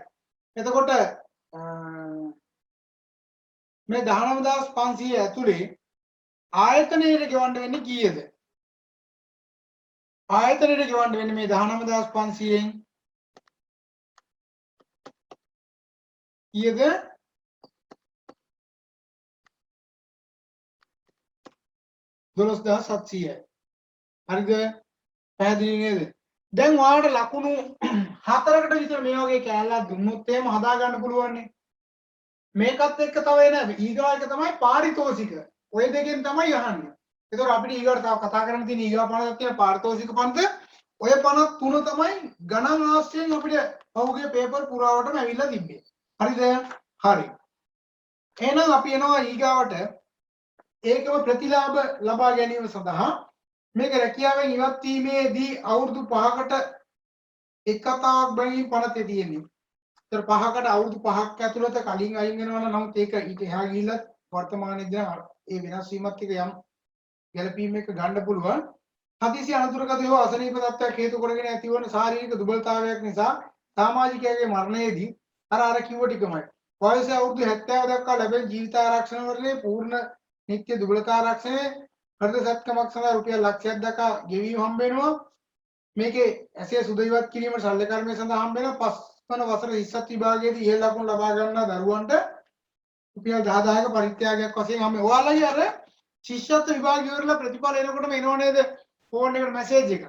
එතකොට මේ 19500 ඇතුලේ ආයතනයේ ගෙවන්න වෙන්නේ කීයද? ආයතනයේ ගෙවන්න වෙන්නේ මේ 19500න් කීයද? 12700යි. හරිද? පැහැදිලි නේද? දැන් ඔයාලට ලකුණු 4කට විතර මේ වගේ කෑල්ලක් දුන්නොත් එහෙම හදා ගන්න පුළුවන් නේ. මේකත් එක්ක තව එන ඊගා එක තමයි පාරිතෝෂික. ඔය දෙකෙන් තමයි අහන්නේ. ඒතකොට අපිට ඊගාට තව කතා කරන්න තියෙන ඊගා පනතක් තියෙන පාරිතෝෂික පනත. ඔය 53 තමයි ගණන් ආශ්‍රයෙන් අපිට පහුගිය පේපර් පුරාවටම ඇවිල්ලා තිබ්බේ. හරිද? හරි. එහෙනම් අපි එනවා ඊගාවට ඒකම ප්‍රතිලාභ ලබා ගැනීම සඳහා මේක රැකියාවෙන් ඉවත් වීමේදී අවුරුදු 5කට එක් කතාවක් බැගින් පනතේ තියෙන්නේ. ඒතර 5කට අවුරුදු 5ක් ඇතුළත කලින් අයින් වෙනවා නම් නමුත් ඒක ඊට එහා ගිහිල්ලා වර්තමානයේ දැන් ඒ වෙනස් වීමත් එක්ක යම් ගැළපීම් එක ගන්න පුළුවන්. හදිසි අනතුරකට හෝ අසනීප තත්ත්වයක් හේතු කොටගෙන ඇතිවන ශාරීරික දුබලතාවයක් නිසා සමාජිකයාගේ මරණයේදී අර කිව්ව ටිකමයි. වයස අවුරුදු 70 දක්වා ලැබෙන ජීවිත ආරක්ෂණ වර්ගයේ පූර්ණ නිත්‍ය දුබලතා ආරක්ෂණය හෘද සත්කමක් සඳහා රුපියල් ලක්ෂයක් දක්වා ගෙවීම හම්බ වෙනවා. මේකේ ඇසේ සුද ඉවත් කිරීමට ශල්‍ය කර්මය සඳහා හම්බ වෙන පස්වන වසර 20ත් විභාගයේදී ඉහළ ලකුණු ලබා ගන්නා දරුවන්ට රුපියල් 10000ක පරිත්‍යාගයක් වශයෙන් හම්බ වෙනවා. ඔයාලගේ අර ශිෂ්‍යත්ව විභාගය ඉවරලා ප්‍රතිඵල එනකොටම එනව නේද ෆෝන් එකට මැසේජ් එක.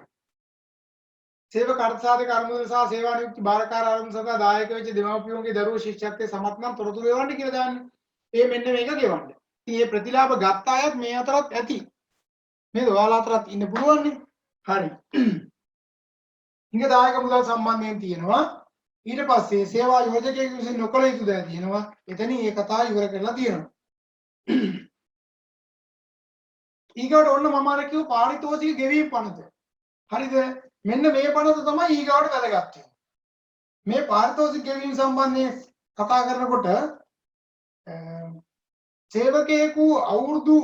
සේවක අර්ථ සාධක අරමුදල සහ සේවා නියුක්ති බාරකාර ආරම්භ සඳහා දායක වෙච්ච දෙමාපියන්ගේ දරුවෝ ශිෂ්‍යත්වයේ සමත් නම් තොරතුරු එවන්න කියලා දාන්නේ. ඒ මෙන්න මේක ගෙවන්න. ඉතින් මේ ප්‍රතිලාභ ගත්ත අයත් මේ අතරත් ඇති. නේද? ඔයාලා අතරත් ඉන්න පුළුවන් නේ. හරි. ඉංග දායක මුදල් සම්බන්ධයෙන් තියෙනවා. ඊට පස්සේ සේවා යෝජකයෙකු විසින් නොකළ යුතු දෑ තියෙනවා. එතනින් ඒ කතාව ඉවර කරලා තියෙනවා. ඊගොඩ ඔන්න මම අර කිව්ව පාරිතෝෂික ගෙවීම පනත. හරිද? මෙන්න මේ පනත තමයි ඊගොඩ වැදගත් මේ පාරිතෝෂික ගෙවීම සම්බන්ධයෙන් කතා කරනකොට සේවකයෙකු අවුරුදු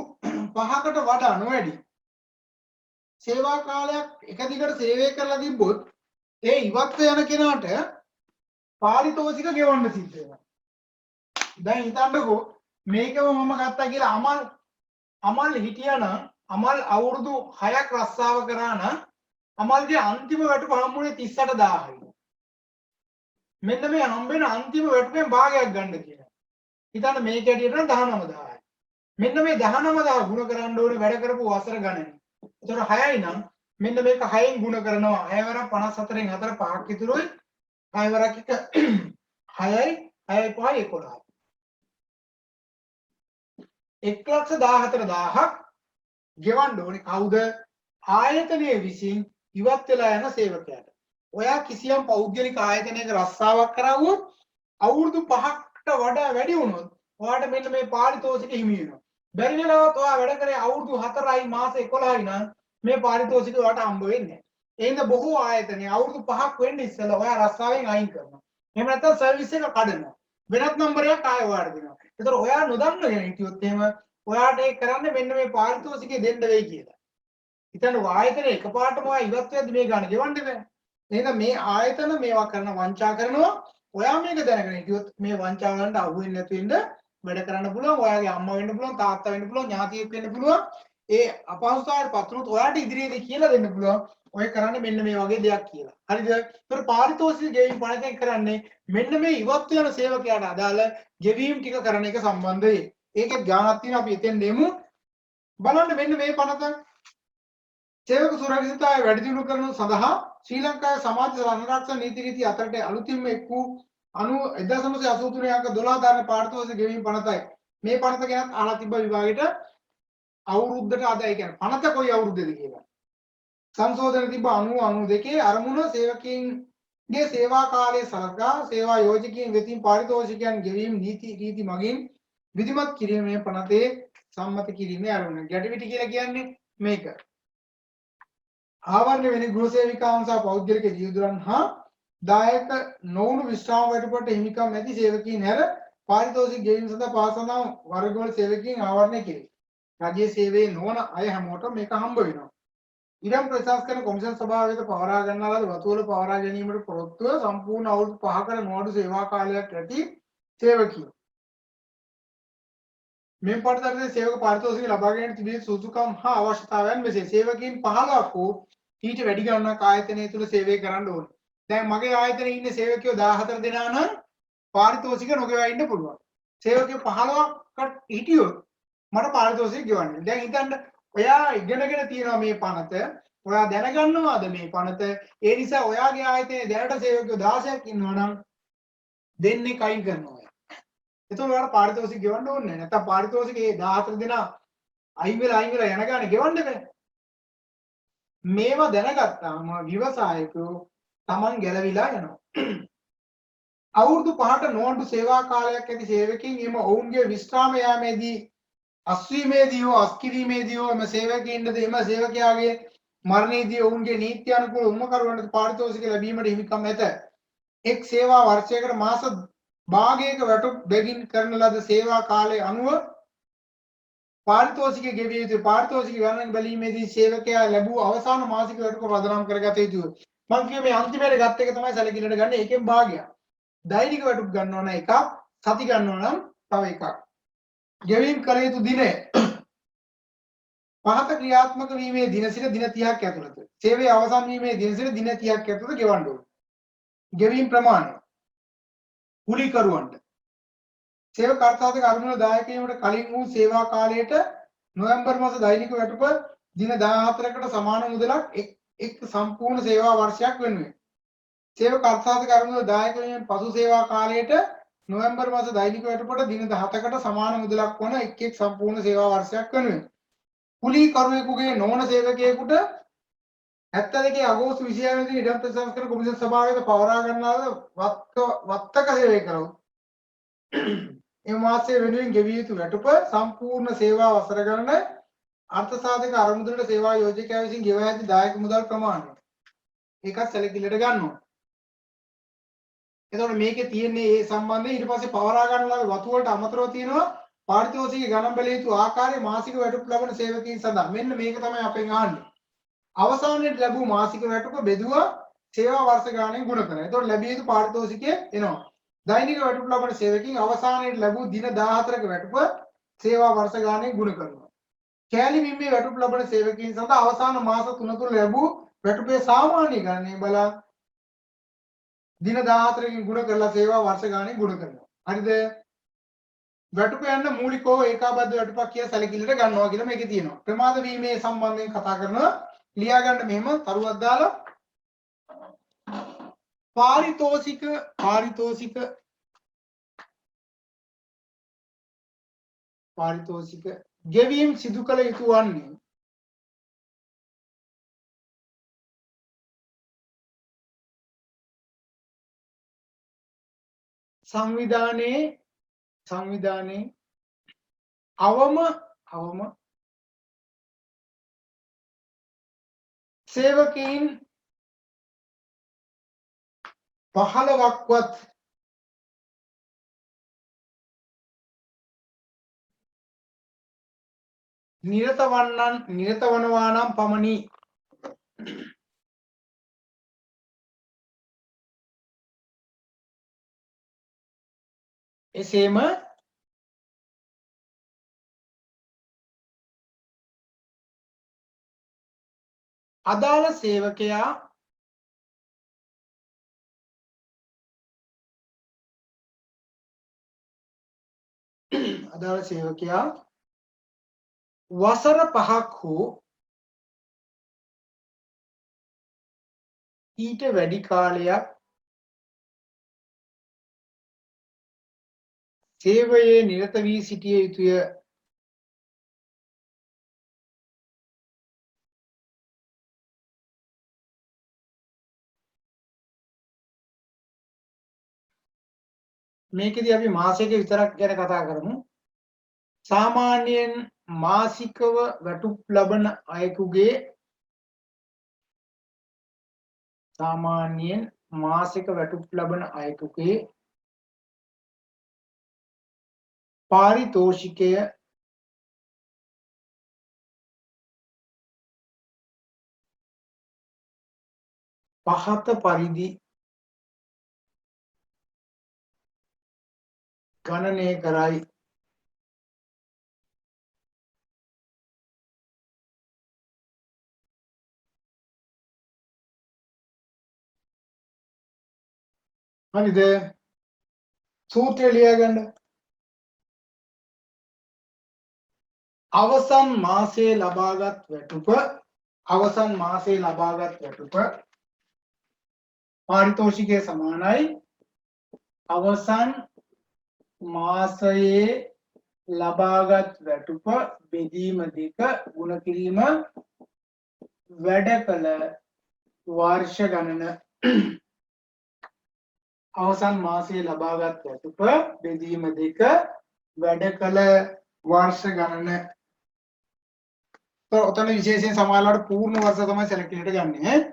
5කට වඩා නොවැඩි සේවා කාලයක් එක දිගට සේවය කරලා තිබ්බොත් ඒ ඉවත් යන කෙනාට පාරිතෝෂික ගෙවන්න සිද්ධ වෙනවා. දැන් හිතන්නකෝ මේකම මම ගත්තා කියලා අමල් හිටියානම් අමල් අවුරුදු 6ක් රස්සාව කරා නම් අමල්ගේ අන්තිම වැටුප හම්බුනේ 38000යි. මෙන්න මේ හම්බ වෙන අන්තිම වැටුපෙන් භාගයක් ගන්න කියලා. හිතන්න මේ කැටියට නම් 19000යි. මෙන්න මේ 19000 ගුණ කරන්න ඕනේ වැඩ කරපු වසර ගණන. ඒතකොට 6යි නම් මෙන්න මේක 6න් ගුණ කරනවා. 6 වරක් 54න් 4 5ක් ඉතුරුයි. 6 වරක් එක 6යි 6යි 5යි 11යි. 1,14,000ක් ගෙවන්න ඕනේ කවුද? ආයතනයේ විසින් ඉවත් වෙලා යන සේවකයාට. ඔයා කිසියම් පෞද්ගලික ආයතනයක රස්සාවක් කරවුවොත් අවුරුදු 5කට වඩා වැඩි වුණොත් ඔයාට මෙන්න මේ පාරිතෝෂික හිමි වෙනවා. බැරි වෙලාවත් ඔයා වැඩ කරේ අවුරුදු 4යි මාස 11යි නම් මේ පාරිතෝෂික ඔයාට හම්බ වෙන්නේ නැහැ. එහෙනම් බොහෝ ආයතනයේ අවුරුදු 5ක් වෙන්න ඉස්සෙල්ලා ඔයා රස්සාවෙන් අයින් කරනවා. එහෙම නැත්නම් සර්විස් එක කඩනවා. වෙනත් නම්බරයක් ආයෙ ඔයාට දෙනවා. ඒතර ඔයා නොදන්නගෙන හිටියොත් එහෙම ඔයාට ඒක කරන්නේ මෙන්න මේ පාරිතෝෂිකය දෙන්න වෙයි කියලා. හිතන්න ආයතන එකපාරටම ඔයා ඉවත් වෙද්දි මේ ගන්න ගෙවන්න බෑ. එහෙනම් මේ ආයතන මේවා කරන වංචා කරනවා. ඔයා මේක දැනගෙන හිටියොත් මේ වංචා වලට අහු වෙන්නේ නැතු වෙන්න වැඩ කරන්න පුළුවන්. ඔයාගේ අම්මා වෙන්න පුළුවන්, තාත්තා වෙන්න පුළුවන්, ඥාතියෙක් වෙන්න පුළුවන්. ඒ අපහසුතාවයට පත් වුණොත් ඔයාට ඉදිරියේදී කියලා දෙන්න පුළුවන්. ඔය කරන්නේ මෙන්න මේ වගේ දෙයක් කියලා. හරිද? ඒතර පාරිතෝෂික ගෙවීම පණතෙන් කරන්නේ මෙන්න මේ ඉවත් වෙන සේවකයාට අදාළ ගෙවීම් ටික කරන එක සම්බන්ධයි. ඒකේ ඥානක් තියෙන අපි එතෙන් දෙමු. බලන්න මෙන්න මේ පණත සේවක සුරක්ෂිතතාවය වැඩි දියුණු කරන සඳහා ශ්‍රී ලංකාවේ සමාජ සංරක්ෂණ නීති රීති අතරට අලුතින්ම එක් වූ 1983 අංක 12 දාන පාරිතෝෂික ගෙවීම පනතයි. මේ පනත ගැන අහලා තිබ්බ විභාගෙට අවුරුද්දට අද ඒ කියන්නේ පනත කොයි අවුරුද්දේද කියලා. සංශෝධන තිබ්බ 92 අරමුණ සේවකයන්ගේ සේවා කාලයේ සලකා සේවා යෝජකයන් වෙතින් පාරිතෝෂිකයන් ගෙවීම නීති රීති මගින් විධිමත් කිරීමේ පනතේ සම්මත කිරීමේ අරමුණ. ගැටවිටි කියලා කියන්නේ මේක. ආවරණය වෙන ගෘහ සේවිකාවන් සහ පෞද්ගලික ජීවිතයන් හා දායක නොවුණු විශ්‍රාම වැටුපට හිමිකම් ඇති සේවකීන් හැර පාරිතෝෂික ගෙවීම සඳහා පාසලන වර්ගවල සේවකීන් ආවරණය කෙරේ. රජයේ සේවයේ නොවන අය හැමෝටම මේක හම්බ වෙනවා. ඉරම් ප්‍රශාසන කොමිෂන් සභාව වෙත පවරා ගන්නා ලද වතුවල පවරා ගැනීමට පොරොත්තුව සම්පූර්ණ අවුරුදු 5කට නොඅඩු සේවා කාලයක් ඇති සේවකීන්. මේ පරිදි සේවක පාරිතෝෂික ලබා ගැනීම තිබී සුසුකම් හා අවශ්‍යතාවයන් මෙසේ සේවකීන් 15ක් වූ ඊට වැඩි ගණනක් ආයතනය තුල සේවය කරන්න ඕනේ. දැන් මගේ ආයතනයේ ඉන්න සේවකයෝ 14 දෙනා නම් පාරිතෝෂික නොගෙවා ඉන්න පුළුවන්. සේවකයෝ 15කට හිටියොත් මට පාරිතෝෂික ගෙවන්න. දැන් හිතන්න ඔයා ඉගෙනගෙන තියෙනවා මේ පනත. ඔයා දැනගන්නවාද මේ පනත? ඒ නිසා ඔයාගේ ආයතනයේ දැනට සේවකයෝ 16ක් ඉන්නවා නම් දෙන්නේ කයින් කරනවා. එතකොට ඔයාලා පාරිතෝෂික ගෙවන්න ඕනේ නැහැ. නැත්නම් පාරිතෝෂික ඒ 14 දෙනා අයින් වෙලා යන ගානේ ගෙවන්න බෑ. මේවා දැනගත්තාම විවසායකයෝ Taman ගැලවිලා යනවා. අවුරුදු 5ට නොඅඩු සේවා කාලයක් ඇති සේවකයන් එම ඔවුන්ගේ විශ්‍රාම යාමේදී අස්වීමේදී හෝ අස්කිරීමේදී හෝ එම සේවකයින්ද එම සේවකයාගේ මරණයේදී ඔවුන්ගේ නීති අනුකූල උම්මකරුවන්ට පාරිතෝෂික ලැබීමට හිමිකම් ඇත. එක් සේවා වර්ෂයකට මාස භාගයක වැටුප් බැගින් කරන ලද සේවා කාලය අනුව පාරිතෝෂික ගෙවිය යුතු පාරිතෝෂික ගණන් බැලීමේදී සේවකයා ලැබූ අවසාන මාසික වැටුප පදනම් කරගත යුතුය. මම කියේ මේ අන්තිමයට ගත්ත එක තමයි සැලකිල්ලට ගන්න. ඒකෙන් භාගයක්. දෛනික වැටුප් ගන්නවා නම් එකක්, සති ගන්නවා නම් තව එකක්. ගෙවීම් කළ යුතු දිනය පහත ක්‍රියාත්මක වීමේ දින සිට දින 30ක් ඇතුළත. සේවය අවසන් වීමේ දින සිට දින 30ක් ඇතුළත ගෙවන්න ඕනේ. ගෙවීම් ප්‍රමාණය කුලිකරුවන්ට සේවක අර්ථාධික අරමුණ දායකයන්ට කලින් වූ සේවා කාලයට නොවැම්බර් මාස දෛනික වැටුප දින 14කට සමාන මුදලක් එක් සම්පූර්ණ සේවා වර්ෂයක් වෙනුවෙන්. සේවක අර්ථාධික අරමුණ දායකයන් පසු සේවා කාලයට නොවැම්බර් මාස දෛනික වැටුපට දින 17කට සමාන මුදලක් වන එක් සම්පූර්ණ සේවා වර්ෂයක් වෙනුවෙන්. කුලිකරුවෙකුගේ නොවන සේවකයෙකුට 72 අගෝස්තු 26 වෙනිදා ඉඩම් ප්‍රශාසන කොමිෂන් සභාවේ පවරා ගන්නා වත්තක සේවය කරව. ඒ මාසයේ වෙනුවෙන් ගෙවිය යුතු වැටුප සම්පූර්ණ සේවා වසර ගණන අර්ථ සාධක අරමුදලට සේවා යෝජකයා විසින් ගෙවා ඇති දායක මුදල් ප්‍රමාණය. ඒකත් සැලකිල්ලට ගන්නවා. එතකොට මේකේ තියෙන්නේ ඒ සම්බන්ධයෙන් ඊට පස්සේ පවරා ගන්නා වතු වලට අමතරව තියෙනවා පාරිතෝෂික ගණන් බැලිය යුතු ආකාරයේ මාසික වැටුප් ලබන සේවකයන් සඳහා. මෙන්න මේක තමයි අපෙන් අහන්නේ. අවසානයේ ලැබූ මාසික වැටුප බෙදුවා සේවා වර්ෂ ගාණෙන් ගුණ කරනවා. එතකොට ලැබිය යුතු පාරිතෝෂිකය එනවා. දෛනික වැටුප් ලබන සේවකයන් අවසානයේ ලැබූ දින 14ක වැටුප සේවා වර්ෂ ගාණෙන් ගුණ කරනවා. කැලි බිම්බේ වැටුප් ලබන සේවකයන් සඳහා අවසාන මාස 3 තුල ලැබූ වැටුපේ සාමාන්‍ය ගණනය බලා දින 14කින් ගුණ කරලා සේවා වර්ෂ ගානේ ගුණ කරනවා. හරිද? වැටුප යන්න මූලිකව ඒකාබද්ධ වැටුපක් කියලා සැලකිල්ලට ගන්නවා කියලා මේකේ තියෙනවා. ප්‍රමාද වීමේ සම්බන්ධයෙන් කතා කරනවා. ලියා ගන්න මෙහෙම තරුවක් දාලා පාරිතෝෂික ගෙවීම් සිදු කළ යුතු වන්නේ සංවිධානයේ අවම සේවකීන් 15ක්වත් නිරත වනවා නම් පමණි. එසේම අදාළ සේවකයා වසර 5ක් හෝ ඊට වැඩි කාලයක් සේවයේ නිරත වී සිටිය යුතුය. මේකෙදී අපි මාසයක විතරක් ගැන කතා කරමු. සාමාන්‍යයෙන් මාසිකව වැටුප් ලබන අයෙකුගේ පාරිතෝෂිකය පහත පරිදි ගණනය කරයි. හරිද? සූත්‍රය ලියා ගන්න. අවසන් මාසයේ ලබාගත් වැටුප පාරිතෝෂිකය සමානයි අවසන් මාසයේ ලබාගත් වැටුප බෙදීම 2 ගුණ කිරීම වැඩ කළ වර්ෂ ගණන. අවසන් මාසයේ ලබාගත් වැටුප බෙදීම 2 වැඩ කළ වර්ෂ ගණන. ඔතන විශේෂයෙන් සමානලාට පූර්ණ වර්ෂ තමයි සැලකිලිට ගන්නේ.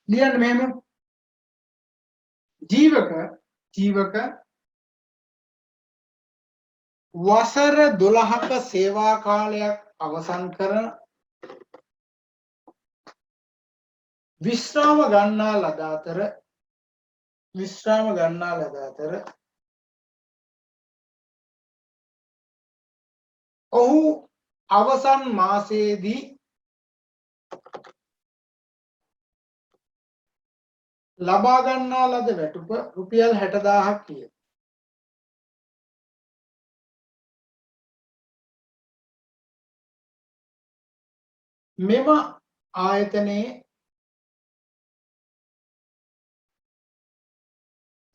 ලියන්න මෙහෙම ජීවක වසර 12ක සේවා කාලයක් අවසන් කරන විශ්‍රාම ගන්නා ලද අතර ඔහු අවසන් මාසයේදී ලබා ගන්නා ලද වැටුප රුපියල් 60000ක් විය. මෙම ආයතනයේ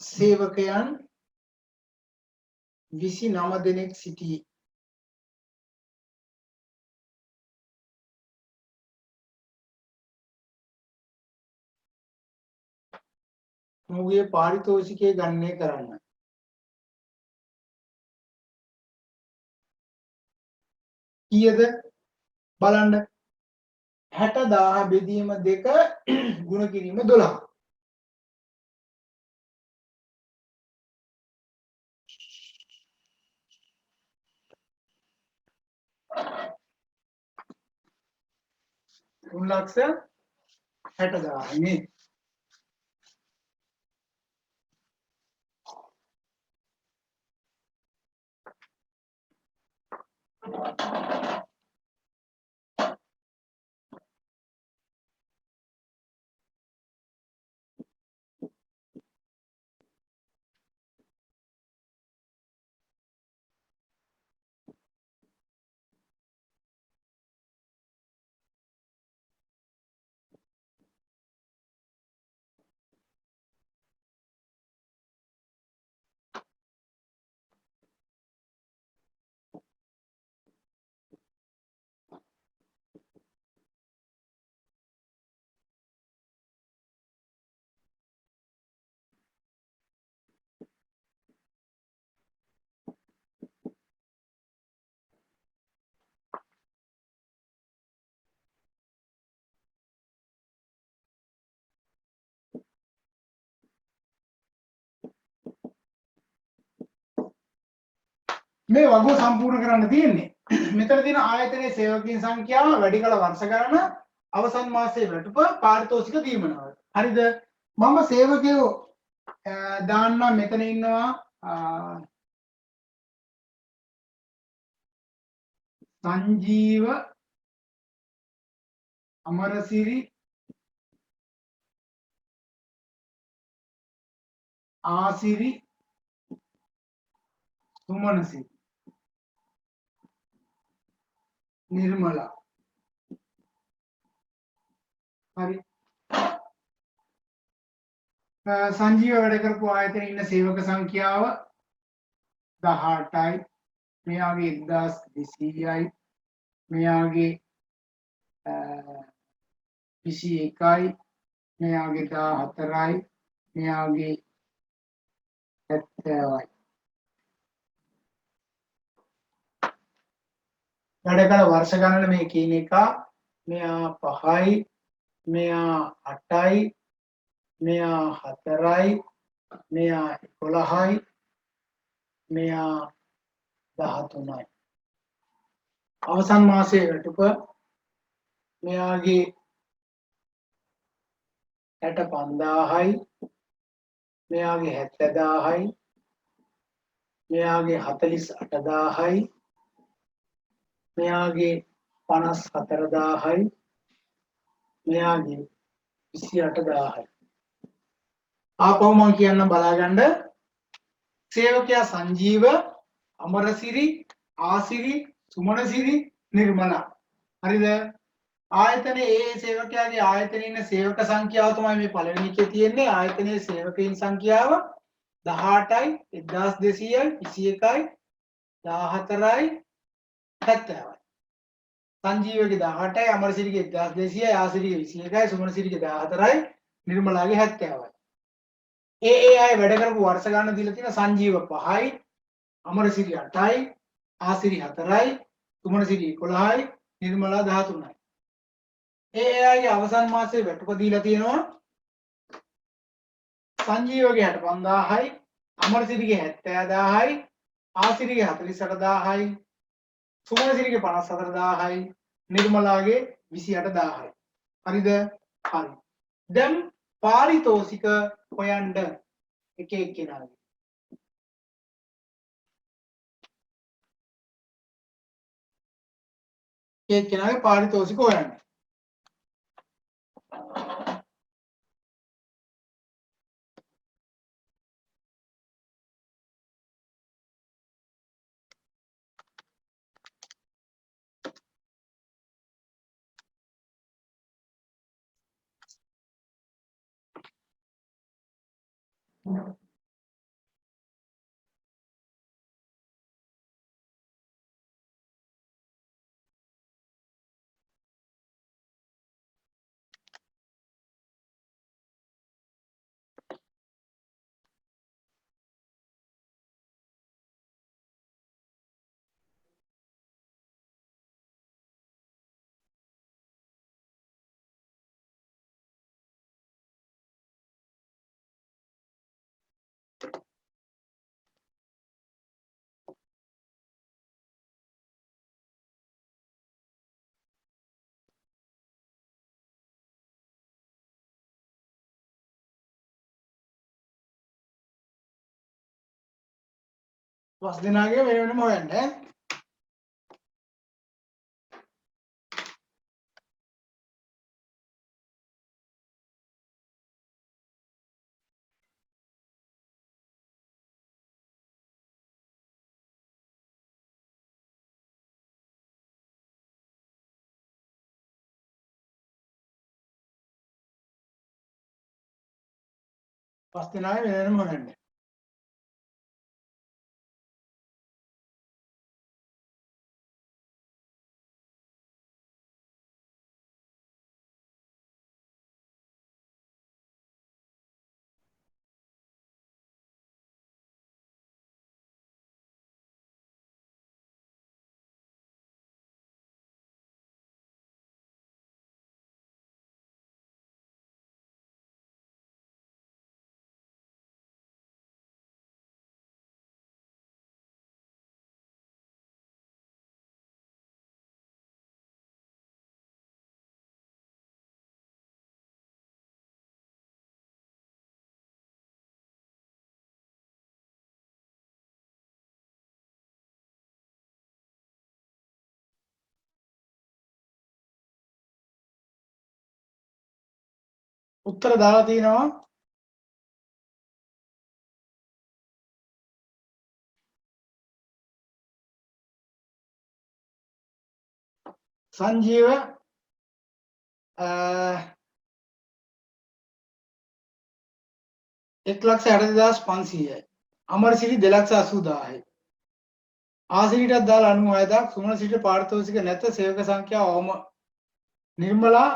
සේවකයන් 29 දෙනෙක් සිටී. මොහුගේ පාරිතෝෂිකය ගණනය කරන්න. කීයද බලන්න. 60000 බෙදීම 2 ගුණ කිරීම 12. තුන් ලක්ෂ 60000 නේ. මේ වගුව සම්පූර්ණ කරන්න තියෙන්නේ. මෙතන තියෙන ආයතනයේ සේවකයන් සංඛ්‍යාව වැඩි කල වර්ෂ ගණන අවසන් මාසයේ වැටුප පාරිතෝෂික දීමනවා. හරිද? මම සේවකයෝ දාන්න මෙතන ඉන්නවා සංජීව අමරසිරි ආසිරි සුමනසිරි නිර්මලා හරි සංජීව වැඩ කරපු ආයතනයේ ඉන්න සේවක සංඛ්‍යාව 18යි මෙයාගේ 1200යි මෙයාගේ 21යි මෙයාගේ 14යි මෙයාගේ 70යි වැඩ කල වර්ෂ ගණන මේ කියන එක මෙයා 5යි මෙයා 8යි මෙයා 4යි මෙයා 11යි මෙයා 13යි අවසන් මාසයේ වැටුප මෙයාගේ 65000යි මෙයාගේ 70000යි මෙයාගේ 48000යි මෙයාගේ 54000යි මෙයාගේ 28000යි ආපහු මම කියන්න බලාගන්න සේවකයා සංජීව අමරසිරි ආසිරි සුමනසිරි නිර්මලා හරිද ආයතනයේ ඒ සේවකයාගේ ආයතනයේ ඉන්න සේවක සංඛ්‍යාව තමයි මේ පළවෙනි එකේ තියෙන්නේ ආයතනයේ සේවකයන් සංඛ්‍යාව 18යි 1200යි 21යි 14යි 70යි සංජීවගේ 18යි අමරසිරිගේ 1200යි ආසිරිගේ 21යි සුමනසිරිගේ 14යි නිර්මලාගේ 70යි ඒ අය වැඩ කරපු වර්ෂ ගණන දීලා තියෙන සංජීව 5යි අමරසිරි 8යි ආසිරි 4යි සුමනසිරි 11යි නිර්මලා 13යි ඒ අයගේ අවසන් මාසයේ වැටුප දීලා තියෙනවා සංජීවගේ 65000යි අමරසිරිගේ 70000යි ආසිරිගේ 48000යි සුමනසිරිගේ 54000යි නිර්මලාගේ 28000යි හරිද හරි දැන් පාරිතෝෂික හොයන්න එක එක්කෙනාගේ එක එක්කෙනාගේ පාරිතෝෂික හොයන්න පස් දෙනාගේ වෙන වෙනම හොයන්න ඈ පස් දෙනාගේ වෙනම හොයන්න. උත්තර දාලා තිනවා. සංජීව 1,60,500යි. අමරසිරි 2,80,000යි. ආසිරිටත් දාලා 96,000ක්. සුමනසිරිට පාරිතෝෂික නැත. සේවක සංඛ්‍යාව අවම. නිර්මලා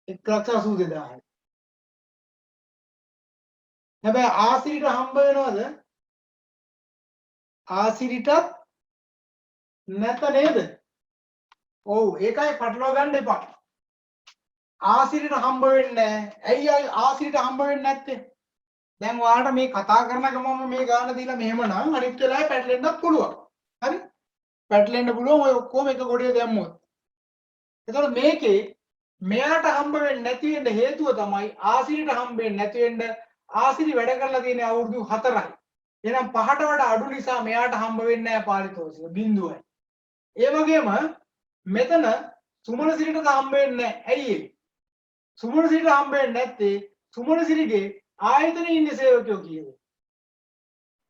1,82,000යි. හැබැයි ආසිරිට හම්බ වෙනවද? ආසිරිටත් නැත නේද? ඔව් ඒකයි පටලවා ගන්න එපා. ආසිරිට හම්බ වෙන්නේ නැහැ. ඇයි ආසිරිට හම්බ වෙන්නේ නැත්තේ? දැන් ඔයාලට මේ කතා කරන ගමම මේ ගාන දීලා මෙහෙම නම් අනිත් වෙලාවේ පැටලෙන්නත් පුළුවන්. හරි? පැටලෙන්න පුළුවන් ඔය ඔක්කොම එක ගොඩේ දැම්මොත්. එතකොට මේකේ මෙයාට හම්බ වෙන්නේ නැති වෙන්න හේතුව තමයි ආසිරිට හම්බ වෙන්නේ නැති වෙන්න ආසිරි වැඩ කරලා තියෙන අවුරුදු 4යි. එහෙනම් 5ට වඩා අඩු නිසා මෙයාට හම්බ වෙන්නේ නැහැ පාරිතෝෂික 0යි. ඒ වගේම මෙතන සුමනසිරිට හම්බ වෙන්නේ නැහැ. ඇයි ඒ? සුමනසිරිට හම්බ වෙන්නේ නැත්තේ සුමනසිරිගේ ආයතනයේ ඉන්න සේවකයෝ කීයද?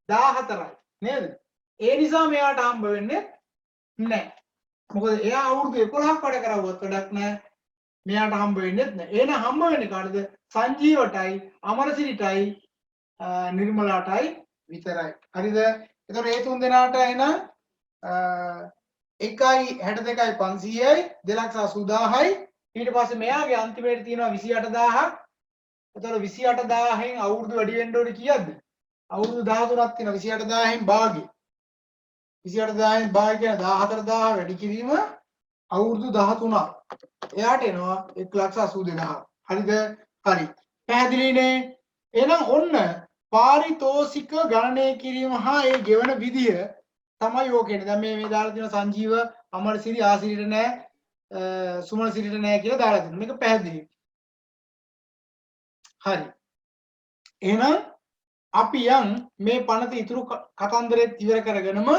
14යි නේද? ඒ නිසා මෙයාට හම්බ වෙන්නේ නැහැ. මොකද එයා අවුරුදු 11ක් වැඩ කරවුවත් වැඩක් නැහැ. මෙයාට හම්බ වෙන්නේ නැහැ. එහෙනම් හම්බ වෙන්නේ කාටද? සංජීවටයි, අමරසිරිටයි, නිර්මලාටයි විතරයි. හරිද? එතකොට මේ තුන් දෙනාට එන 1,62,500යි 2,80,000යි. ඊට පස්සේ මෙයාගේ අන්තිමේට තියෙනවා 28,000ක්. එතකොට 28,000න් අවුරුදු වැඩි වෙන්න ඕනේ කීයක්ද? අවුරුදු 13ක් තියෙනවා. 28,000න් භාගය. 28,000න් භාගය කියන 14,000 වැඩි කිරීම අවුරුදු 13ක්. එයාට එනවා 1,82,000. හරිද? හරි. පැහැදිලිනේ? එහෙනම් ඔන්න පාරිතෝෂික ගණනය කිරීම හා ඒ ගෙවන විදිය තමයි ඕකේනේ. දැන් මේ දාලා තියෙන සංජීව, අමරසිරි, ආසිරිට නෑ, සුමනසිරිට නෑ කියලා දාලා තියෙනවා. මේක පැහැදිලි. හරි. එහෙනම් අපි යන් මේ පනත ඉතුරු කතන්දරෙත් ඉවර කරගෙනම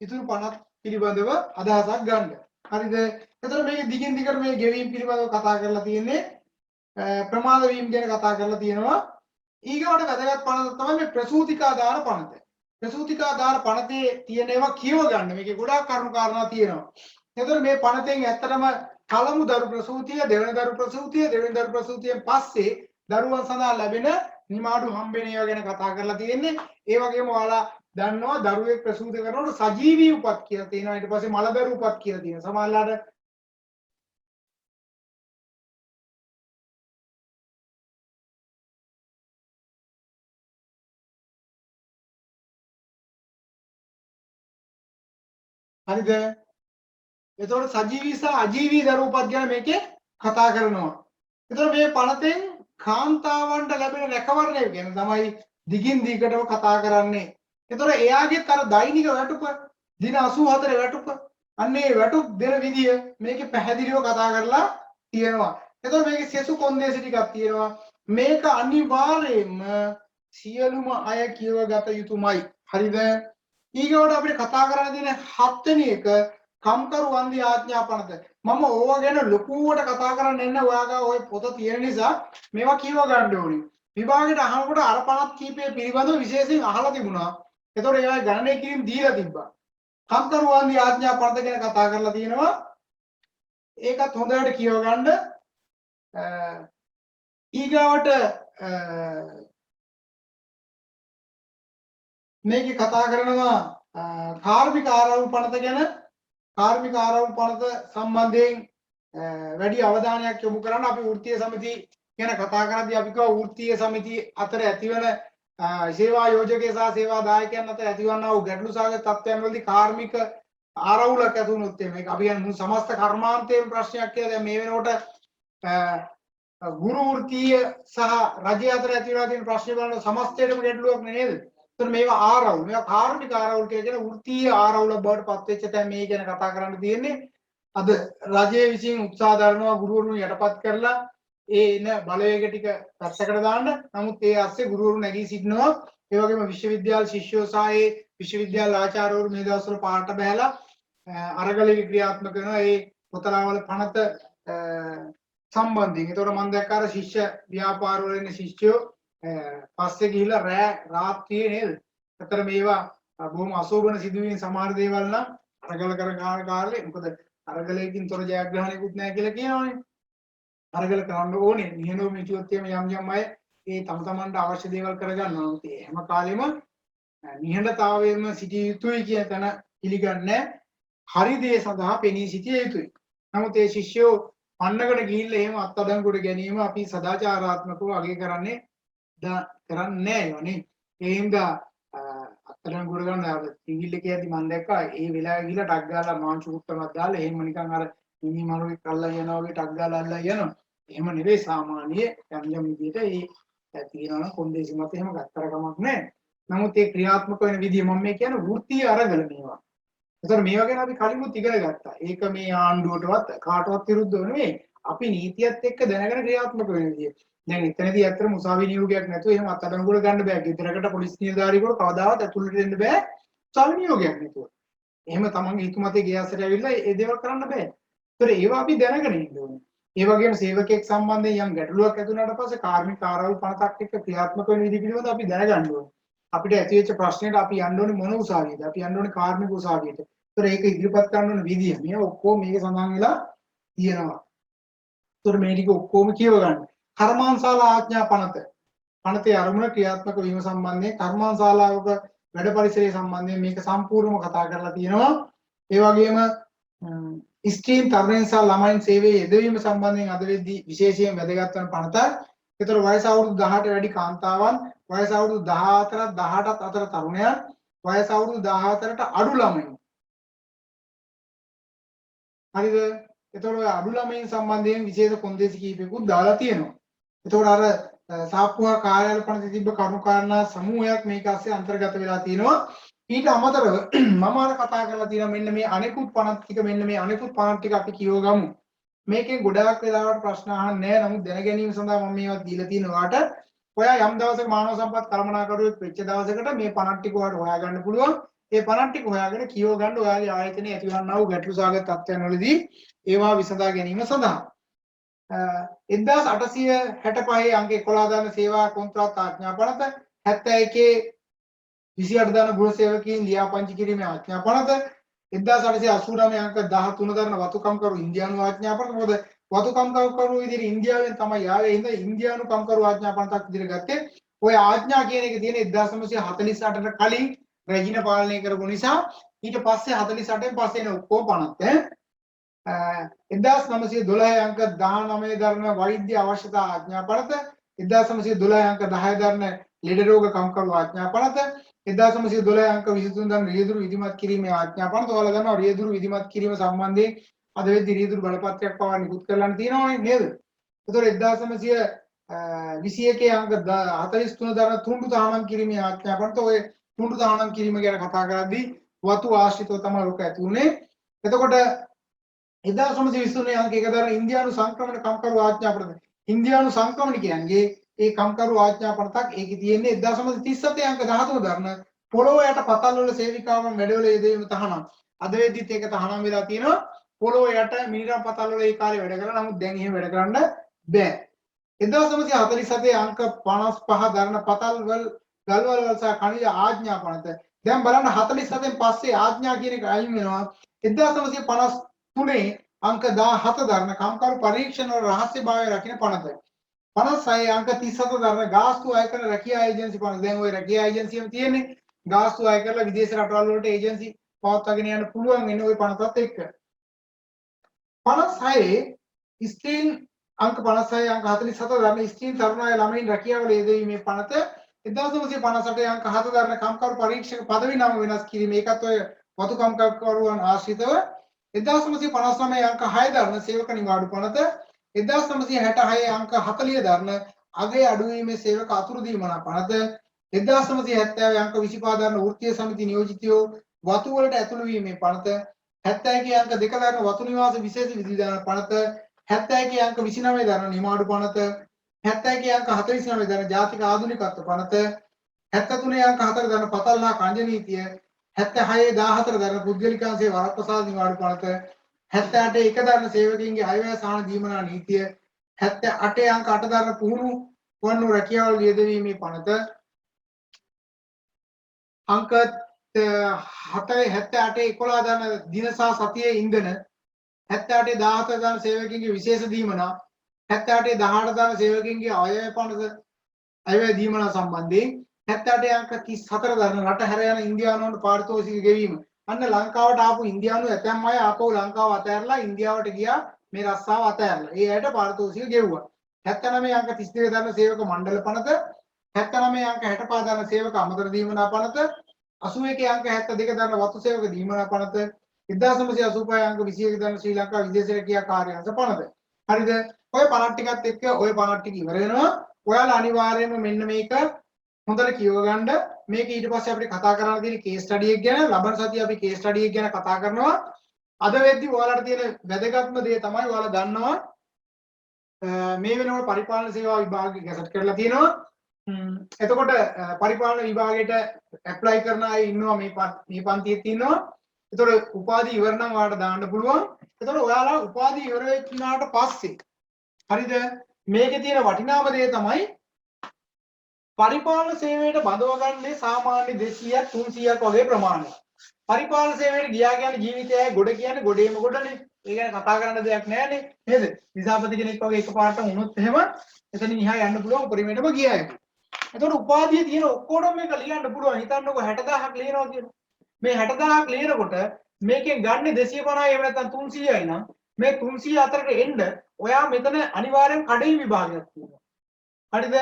ඉතුරු පනත් පිළිබඳව අදහසක් ගන්න. හරිද? එතකොට මේක දිගින් දිගට මේ ගෙවීම් පිළිබඳව කතා කරලා තියෙන්නේ, ප්‍රමාද වීම ගැන කතා කරලා තියෙනවා. ඊගොඩ වැදගත් පනත තමයි මේ ප්‍රසූතිකාදාන පනත. ප්‍රසූතිකාදාන පනතේ තියෙන ඒවා කියව ගන්න. මේකේ ගොඩාක් කරුණු කාරණා තියෙනවා. එතකොට මේ පනතෙන් ඇත්තටම පළමු දරු ප්‍රසූතිය, දෙවෙනි දරු ප්‍රසූතිය, දෙවෙනි දරු ප්‍රසූතියෙන් පස්සේ දරුවන් සඳහා ලැබෙන නිමාඩු හම්බෙන ඒවා ගැන කතා කරලා තියෙන්නේ. ඒ වගේම ඔයාලා දන්නවා දරුවෙක් ප්‍රසූති කරනකොට සජීවී උපත් කියලා තියෙනවා. ඊට පස්සේ මලදරු උපත් කියලා තියෙනවා. සමහරවිට හරිද? එතකොට සජීවී සහ අජීවී දරු උපත් ගැන මේකේ කතා කරනවා. එතකොට මේ පනතෙන් කාන්තාවන්ට ලැබෙන රැකවරණය ගැන තමයි දිගින් දිගටම කතා කරන්නේ. එතකොට එයාගෙත් අර දෛනික වැටුප දින 84 වැටුප අන්නේ වැටුප් දෙන විදිය මේකේ පැහැදිලිව කතා කරලා තියෙනවා. එතකොට මේකේ සෙසු කොන්දේසි ටිකක් තියෙනවා. මේක අනිවාර්යයෙන්ම සියලුම අය කියවගත යුතුමයි. හරිද? ඊගොඩ අපිට කතා කරන්න තියෙන 7 වෙනි එක කම්කරු වන්දි ආඥා පනත. මම ඕවා ගැන ලොකුවට කතා කරන්න එන්න ඔයාගා ওই පොත තියෙන නිසා මේවා කියව ගන්න ඕනේ. විභාගෙට අහනකොට අර පනත් කීපය පිළිබඳව විශේෂයෙන් අහලා තිබුණා. ඒතකොට ඒවා ගණනය කිරීම දීලා තිබ්බා. කම්කරු වන්දි ආඥා පනත ගැන කතා කරලා තියෙනවා. ඒකත් හොඳට කියව ගන්න. ඊගාවට මේකේ කතා කරනවා කාර්මික ආරවුල් පනත ගැන. කාර්මික ආරවුල් පනත සම්බන්ධයෙන් වැඩි අවධානයක් යොමු කරන්න අපි වෘත්තීය සමිති ගැන කතා කරද්දී අපි කිව්වා වෘත්තීය සමිති අතර ඇතිවන සේවා යෝජකේ සහ සේවා දායකයන් අතර ඇතිවන්නා වූ ගැටලු සහගත තත්ත්වයන් වලදී කාර්මික ආරවුලක් ඇති වුණොත් මේක අපි කියන්නේ සමස්ත කර්මාන්තයේ ප්‍රශ්නයක් කියලා. දැන් මේ වෙනකොට ගුරු වෘත්තීය සහ රජය අතර ඇති වෙලා තියෙන ප්‍රශ්න බලන සමස්තයටම ගැටලුවක් නේද? ඒතර මේවා ආරවුල්. මේවා කාර්මික ආරවුල් කියන වෘත්තීය ආරවුල බවට පත් වෙච්ච තැන මේ ගැන කතා කරන්න තියෙන්නේ. අද රජයේ විසින් උත්සාහ දරනවා ගුරුවරුන් යටපත් කරලා ඒ එන බලවේග ටික පැත්තකට දාන්න. නමුත් ඒ ASCII ගුරුවරු නැගී සිටිනවා. ඒ වගේම විශ්වවිද්‍යාල ශිෂ්‍යෝ සහ ඒ විශ්වවිද්‍යාල ආචාර්යවරු මේ දවස්වල පාට බහැලා අරගලයේ ක්‍රියාත්මක කරනවා. ඒ පොතලාවල පනත සම්බන්ධයෙන්. ඒතකොට මම දැක්ක අර ශිෂ්‍ය ව්‍යාපාර වල ඉන්න ශිෂ්‍යයෝ පස්සේ ගිහිල්ලා රාත්‍රියේ නේද? අතර මේවා බොහොම අශෝභන සිදුවීම් සමහර දේවල් නම් අරගල කර කාලේ මොකද අරගලයකින් තොර ජයග්‍රහණයකුත් නැහැ කියලා කියනවනේ. අරගල කරන්න ඕනේ. නිහඬව මිටියොත් එම යම් අය ඒ තම තමන්ට අවශ්‍ය දේවල් කරගන්නවා. ඒ හැම කාලෙම නිහඬතාවයෙන්ම සිටිය යුතුයි කියන තැන පිළිගන්නේ හරි දේ සඳහා පෙනී සිටිය යුතුයි. නමුත් ඒ ශිෂ්‍යෝ පන්නකට ගිහිල්ලා එහෙම අත්අඩංගුවට ගැනීම අපි සදාචාරාත්මකව අගය කරන්නේ නැහැ යෝනේ. ඒ හින්දා අත්අඩංගුවට ගන්න සිවිල් එකේ යද්දි මම දැක්කා ඒ වෙලාවේ ගිහිල්ලා ටක් ගාලා මාංශු කුට්ටමක් දාලා එහෙම නිකන් අර මිනි මරුවෙක් අල්ලලා යනවා වගේ ටක් ගාලා අල්ලලා යනවා. එහෙම නෙවෙයි සාමාන්‍ය යම් විදිහට ඒ තියෙනවා කොන්දේසි මත එහෙම ගත්තර කමක් නැහැ. නමුත් ඒ ක්‍රියාත්මක වෙන විදිය මම මේ කියන්නේ වෘත්තීය අරගල මේවා. ඒතර මේවා ගැන අපි කලිමුත් ඉගෙන ගත්තා. ඒක මේ ආණ්ඩුවටවත් කාටවත් විරුද්ධව නෙවෙයි. අපි නීතියත් එක්ක දැනගෙන ක්‍රියාත්මක වෙන විදිය. දැන් එතනදී ඇත්තට මුසාවි නියෝගයක් නැතුව එහෙම අත්අඩංගුවට ගන්න බෑ. ගෙදරකට පොලිස් නිලධාරියෙකුට කවදාවත් ඇතුළට දෙන්න බෑ. මුසාවි නියෝගයක් නැතුව. එහෙම තමන්ගේ හිතුමතේ ගියාසට ඇවිල්ලා ඒ දේවල් කරන්න බෑ. ඒතර ඒවා අපි දැනගෙන ඉන්න ඕනේ. ඒ වගේම සේවකයෙක් සම්බන්ධයෙන් යම් ගැටලුවක් ඇති වුණාට පස්සේ කාර්මික ආරවුල් පනතක් එක්ක ක්‍රියාත්මක වෙන විදිහ පිළිබඳව අපි දැනගන්න ඕනේ. අපිට ඇති වෙච්ච ප්‍රශ්නෙට අපි යන්න ඕනේ මොන උසාවියද? අපි යන්න ඕනේ කාර්මික උසාවියට. ඒතර ඒක ඉදිරිපත් කරන්න ඕන විදිය. මේ ඔක්කොම මේක සඳහන් වෙලා තියෙනවා. ඒතර මේ ටික ඔක්කොම කියව ගන්න. කර්මාන්තශාලා ආඥා පනත. පනතේ අරමුණ ක්‍රියාත්මක වීම සම්බන්ධයෙන් කර්මාන්තශාලාවක වැඩ පරිසරය සම්බන්ධයෙන් මේක සම්පූර්ණව කතා කරලා තියෙනවා. ඒ වගේම ස්ත්‍රීන් තරුණයන් සහ ළමයින් සේවයේ යෙදවීම සම්බන්ධයෙන් අද වෙද්දී විශේෂයෙන් වැදගත් වන පනත. ඒතර වයස අවුරුදු 18 වැඩි කාන්තාවන්, වයස අවුරුදු 14ත් 18ත් අතර තරුණයන්, වයස අවුරුදු 14ට අඩු ළමයින්. හරිද? ඒතකොට ඔය අඩු ළමයින් සම්බන්ධයෙන් විශේෂ කොන්දේසි කීපයකුත් දාලා තියෙනවා. ඒතකොට අර සාප්පුවා කාර්යාල පනතේ තිබ්බ කරුණු කාරණා සමූහයක් මේක ASCII අන්තර්ගත වෙලා තියෙනවා. ඊට අමතරව මම අර කතා කරලා තියෙනවා මෙන්න මේ අනෙකුත් පනත් ටික මෙන්න මේ අනෙකුත් පනත් ටික අපි කියව ගමු. මේකෙන් ගොඩාක් වෙලාවට ප්‍රශ්න අහන්නේ නැහැ. නමුත් දැන ගැනීම සඳහා මම මේවා දීලා තියෙනවාට ඔයා යම් දවසක මානව සම්පත් කළමනාකරුවෙක් වෙච්ච දවසකට මේ පනත් ටික ඔයාලට හොයාගන්න පුළුවන්. ඒ පනත් ටික හොයාගෙන කියව ගන්න ඔයාගේ ආයතනයේ ඇතිවන්නා වූ ගැටලු සාගත තත්ත්වයන් වලදී ඒවා විසඳා ගැනීම සඳහා 1865 අංක 11 දාන සේවා කොන්ත්‍රාත් ආඥා පනත 71 28 දාන ගෘහ සේවකීන් ලියාපදිංචි කිරීමේ ආඥා පනත 1889 අංක 13 දාන වතුකම්කරු ඉන්දියානු ආඥා පනත. මොකද වතුකම්කරු විදිහට ඉන්දියාවෙන් තමයි ආවේ. හින්දා ඉන්දියානු කම්කරු ආඥා පනතක් විදිහට ගත්තේ. ඔය ආඥා කියන එක තියෙන 1948ට කලින් රැජින පාලනය කරපු නිසා ඊට පස්සේ 48න් පස්සේ එන ඔක්කොම පනත් 1912 අංක 19 දරන වෛද්‍ය අවශ්‍යතා ආඥා පනත, 1912 අංක 10 දරන ලෙඩ රෝග කම්කරු ආඥා පනත, 1912 අංක 23 දරන රියදුරු විධිමත් කිරීමේ ආඥා පනත. ඔයාලා දන්නවා රියදුරු විධිමත් කිරීම සම්බන්ධයෙන් අද වෙද්දී රියදුරු බලපත්‍රයක් පවා නිකුත් කරලා තියෙනවනේ නේද? ඒතකොට 1921 අංක 43 දරන තුන්ඩු තහනම් කිරීමේ ආඥා පනත. ඔය තුන්ඩු තහනම් කිරීම ගැන කතා කරද්දී වතු ආශ්‍රිතව තමයි ලෝක ඇති උනේ. එතකොට 1923 අංක 1 දරන ඉන්දියානු සංක්‍රමණ කම්කරු ආඥා පනත. ඉන්දියානු සංක්‍රමණ කියන්නේ ඒ කම්කරු ආඥා පනතක්. ඒකේ තියෙන්නේ 1937 අංක 13 දරන පොළොව යට පතල් වල සේවිකාවන් වැඩවල යෙදවීම තහනම්. අද වෙද්දිත් ඒක තහනම් වෙලා තියෙනවා. පොළොව යට මිනිරම් පතල් වල ඒ කාලේ වැඩ කරලා නමුත් දැන් එහෙම වැඩ කරන්න බෑ. 1947 අංක 55 දරන පතල් වල ගල්වල සහ khනිජ ආඥා පනත. දැන් බලන්න 47න් පස්සේ ආඥා කියන එක අයින් වෙනවා. 1953 අංක 17 දරන කම්කරු පරීක්ෂණ වල රහස්‍යභාවය රකින්න පනත. 56 අංක 37 දරන ගාස්තු අය කරන රැකියා ඒජන්සි පනත. දැන් ওই රැකියා ඒජන්සියම තියෙන්නේ. ගාස්තු අය කරලා විදේශ රටවල් වලට ඒජන්සි පවත්වාගෙන යන්න පුළුවන් වෙන ওই 50ත් එක්ක. 56 ස්ත්‍රීන් අංක 56 අංක 47 ගන්න ස්ත්‍රීන් තරුණ අය ළමයින් රැකියාවල යෙදවීමේ පනත 1958 අංක 7 දරන කම්කරු පරීක්ෂක පදවි නම වෙනස් කිරීම ඒකත් ඔය වතු කම්කරුවන් ආශ්‍රිතව 1959 අංක 6 දරන සේවක නිවාඩු පනත 1966 අංක 40 දරන අගේ අඩුවීමේ සේවක අතුරු දීමනා පනත 1970 අංක 25 දරන වෘත්තීය සමිති නියෝජිතයෝ වතු වලට ඇතුළු වීමේ පනත 71 අංක 2 දරන වතු නිවාස විශේෂ විධිවිධාන පනත 71 අංක 29 දරන නිමාඩු පනත 71 අංක 49 දරන ජාතික ආධුනිකත්ව පනත 73 අංක 4 දරන පතල්නා කංජ නීතිය 76 14 දරන පුද්ගලිකාංශයේ වරප්‍රසාද නිවාඩු පනත 78 1 දරන සේවකයන්ගේ අයවැය සහන දීමනා නීතිය 78 අංක 8 දරන පුහුණු වන්නු රැකියාවල යෙදවීමේ පනත අංක 78 11 දරන දින සහ සතියේ ඉන්ධන 78 17 දරන සේවකයන්ගේ විශේෂ දීමනා 78 18 දරන සේවකයන්ගේ අයවැය පනත අයවැය දීමනා සම්බන්ධයෙන් 78 අංක 34 දරන රට හැර යන ඉන්දියානුවන්ට පාරිතෝෂික ගෙවීම. අන්න ලංකාවට ආපු ඉන්දියානු ඇතැම් අය ආපහු ලංකාව අතහැරලා ඉන්දියාවට ගියා මේ රස්සාව අතහැරලා. ඒ අයට පාරිතෝෂික ගෙව්වා. 79 අංක 32 දරන සේවක මණ්ඩල පනත 79 අංක 65 දරන සේවක අමතර දීමනා පනත 81 අංක 72 දරන වතු සේවක දීමනා පනත 1985 අංක 21 දරන ශ්‍රී ලංකා විදේශ රැකියා කාර්යාංශ පනත. හරිද? ඔය පනත් ටිකත් එක්ක ඔය පනත් ටික ඉවර වෙනවා. ඔයාලා අනිවාර්යයෙන්ම මෙන්න මේක හොඳට කියව ගන්න. මේක ඊට පස්සේ අපිට කතා කරන්න තියෙන කේස් ස්ටඩි එක ගැන ලබන සතියේ අපි කේස් ස්ටඩි එක ගැන කතා කරනවා. අද වෙද්දි ඔයාලට තියෙන වැදගත්ම දේ තමයි ඔයාලා දන්නවා මේ වෙනකොට පරිපාලන සේවා විභාගය ගැසට් කරලා තියෙනවා. එතකොට පරිපාලන විභාගයට ඇප්ලයි කරන අය ඉන්නවා මේ පන්තියේ තියෙනවා. එතකොට උපාධි ඉවර නම් ඔයාලට දාන්න පුළුවන්. එතකොට ඔයාලා උපාධි ඉවර වෙච්චාට පස්සේ හරිද මේකේ තියෙන වටිනාම දේ තමයි පරිපාලන සේවයට බඳවගන්නේ සාමාන්‍ය 200ක් 300ක් වගේ ප්‍රමාණයක්. පරිපාලන සේවයට ගියා කියන්නේ ජීවිතයයි ගොඩ කියන්නේ ගොඩේම ගොඩනේ. ඒ ගැන කතා කරන්න දෙයක් නැහැනේ. නේද? විසාපති කෙනෙක් වගේ එකපාරට වුණොත් එහෙම එතනින් එහා යන්න පුළුවන් උපරිමයටම ගියා ඒක. එතකොට උපාධිය තියෙන ඔක්කොටම මේක ලියන්න පුළුවන්. හිතන්නකෝ 60000ක් ලියනවා කියන. මේ 60000ක් ලියනකොට මේකෙන් ගන්න 250යි එහෙම නැත්නම් 300යි නම් මේ 300 අතරට එන්න ඔයා මෙතන අනිවාර්යෙන් කඩේ විභාගයක් තියෙනවා. හරිද?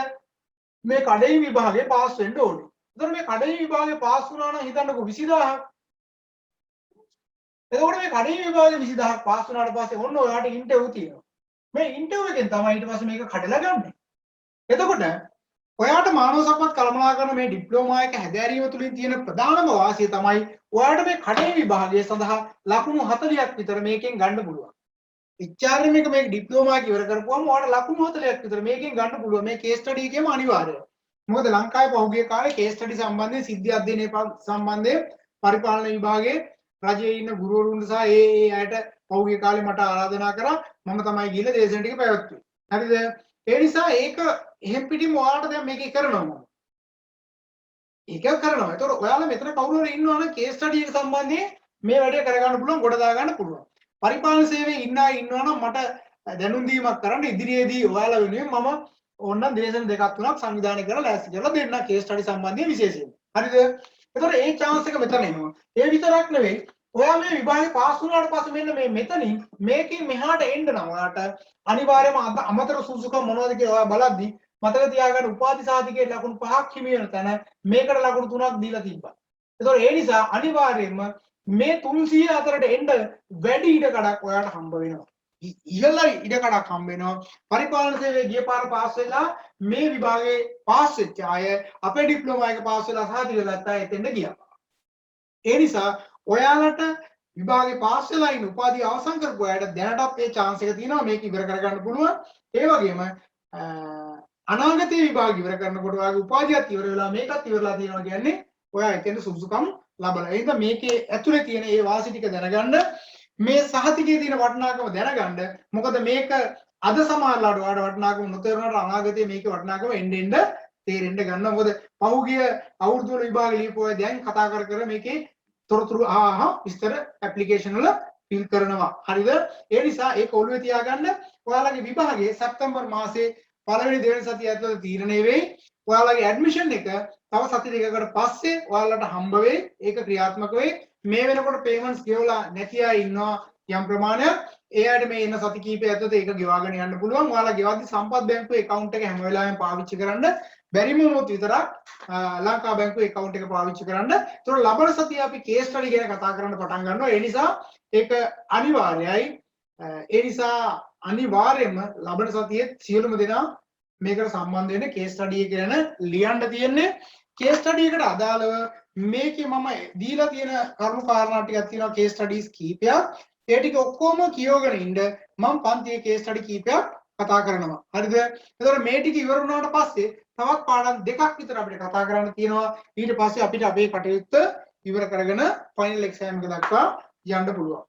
මේ කඩේ විභාගේ පාස් වෙන්න ඕනේ. එතකොට මේ කඩේ විභාගේ පාස් වුණා නම් හිතන්නකෝ 20000ක්. එතකොට මේ කඩේ විභාගේ 20000ක් පාස් වුණාට පස්සේ ඔන්න ඔයාට ඉන්ටර්විව් තියෙනවා. මේ ඉන්ටර්විව් එකෙන් තමයි ඊට පස්සේ මේක කඩලා ගන්න. එතකොට ඔයාට මානව සම්පත් කළමනාකරන මේ ඩිප්ලෝමා එක හැදෑරීම තුලින් තියෙන ප්‍රධානම වාසිය තමයි ඔයාට මේ කඩේ විභාගය සඳහා ලකුණු 40ක් විතර මේකෙන් ගන්න පුළුවන්. HRM එක මේක ඩිප්ලෝමා එක ඉවර කරපුවම ඔයාට ලකුණු 40ක් විතර මේකෙන් ගන්න පුළුවන්. මේ කේස් ස්ටඩි එකේම අනිවාර්යයි. මොකද ලංකාවේ පහුගිය කාලේ කේස් ස්ටඩි සම්බන්ධයෙන් සිද්ධි අධ්‍යයනය සම්බන්ධයෙන් පරිපාලන විභාගයේ රජයේ ඉන්න ගුරුවරුන්ට සහ ඒ අයට පහුගිය කාලේ මට ආරාධනා කරා මම තමයි ගිහලා දේශන ටික පැවැත්තුවේ. හරිද? ඒ නිසා ඒක එහෙම් පිටින් ඔයාලට දැන් මේක කරනවා මම. ඒක කරනවා. ඒතකොට ඔයාලා මෙතන කවුරු හරි ඉන්නවා නම් කේස් ස්ටඩි එක සම්බන්ධයෙන් මේ වැඩේ කරගන්න පුළුවන්, ගොඩ දා ගන්න පුළුවන්. පරිපාලන සේවයේ ඉන්න අය ඉන්නවා නම් මට දැනුම් දීමක් කරන්න ඉදිරියේදී ඔයාලා වෙනුවෙන් මම ඕනනම් දේශන දෙකක් තුනක් සංවිධානය කරලා ලෑස්ති කරලා දෙන්න කේස් ස්ටඩි සම්බන්ධයෙන් විශේෂයෙන්. හරිද? ඒතකොට ඒ chance එක මෙතන එනවා. ඒ විතරක් නෙවෙයි ඔයා මේ විභාගේ පාස් වුණාට පස්සේ මෙන්න මේ මෙතනින් මේකෙන් මෙහාට එන්න නම් ඔයාට අනිවාර්යයෙන්ම අමතර සුසුකම් මොනවද කියලා ඔයා බලද්දි මතක තියාගන්න උපාධි සාධකයේ ලකුණු 5ක් හිමි වෙන තැන මේකට ලකුණු 3ක් දීලා තිබ්බා. ඒතකොට ඒ නිසා අනිවාර්යයෙන්ම මේ 300 අතරට එන්න වැඩි ඉඩකඩක් ඔයාට හම්බ වෙනවා. ඉහළ ඉඩකඩක් හම්බ වෙනවා. පරිපාලන සේවයේ ගිය පාර පාස් වෙලා මේ විභාගේ පාස් වෙච්ච අය අපේ ඩිප්ලෝමා එක පාස් වෙලා සාධිය ගත්තා එතෙන්ද ගියා. ඒ නිසා ඔයාලට විභාගේ පාස් වෙලා ඉන්න උපාධිය අවසන් කරපු අයට දැනටත් ඒ chance එක තියෙනවා මේක ඉවර කරගන්න පුළුවන්. ඒ වගේම අනාගතයේ විභාග ඉවර කරනකොට ඔයාගේ උපාධියත් ඉවර වෙලා මේකත් ඉවරලා තියෙනවා කියන්නේ ඔයා එතෙන්ද සුසුකම් ලබලා. ඒ නිසා මේකේ ඇතුලේ තියෙන ඒ වාසි ටික දැනගන්න මේ සහතිකයේ තියෙන වටිනාකම දැනගන්න. මොකද මේක අද සමාජලාට ඔයාලට වටිනාකම නොතේරුණාට අනාගතයේ මේකේ වටිනාකම එන්න එන්න තේරෙන්න ගන්නවා. මොකද පහුගිය අවුරුදු වල විභාග ලියපුවා දැන් කතා කර මේකේ තොරතුරු විස්තර ඇප්ලිකේෂන් වල ෆිල් කරනවා. හරිද? ඒ නිසා ඒක ඔළුවේ තියාගන්න. ඔයාලගේ විභාගයේ සැප්තැම්බර් මාසයේ පළවෙනි දෙවෙනි සතිය ඇතුළත තීරණය වෙයි. ඔයාලගේ ඇඩ්මිෂන් එක තව සති දෙකකට පස්සේ ඔයාලට හම්බ වෙයි. ඒක ක්‍රියාත්මක වෙයි. මේ වෙනකොට පේමන්ට්ස් ගෙවලා නැති අය ඉන්නවා යම් ප්‍රමාණයක්. ඒ අයට මේ ඉන්න සති කීපය ඇතුළත ඒක ගෙවාගෙන යන්න පුළුවන්. ඔයාලා ගෙවද්දි සම්පත් බැංකුවේ account එක හැම වෙලාවෙම පාවිච්චි කරන්න. බැරිම වුණොත් විතරක් ලංකා බැංකුවේ account එක පාවිච්චි කරන්න. ඒතකොට ලබන සතිය අපි case study ගැන කතා කරන්න පටන් ගන්නවා. ඒ නිසා ඒක අනිවාර්යයි. ඒ නිසා අනිවාර්යයෙන්ම ලබන සතියේ සියලුම දෙනා මේකට සම්බන්ධ වෙන්න case study එක ගැන ලියන්න තියෙන්නේ. case study එකට අදාළව මේකේ මම දීලා තියෙන කරුණු කාරණා ටිකක් තියෙනවා case studies කීපයක්. ඒ ටික ඔක්කොම කියවගෙන ඉන්න මම පන්තියේ case study කීපයක් කතා කරනවා. හරිද? එතකොට මේ ටික ඉවර වුණාට පස්සේ තවත් පාඩම් දෙකක් විතර අපිට කතා කරන්න තියෙනවා. ඊට පස්සේ අපිට අපේ කටයුත්ත ඉවර කරගෙන ෆයිනල් එක්සෑම් එක දක්වා යන්න පුළුවන්.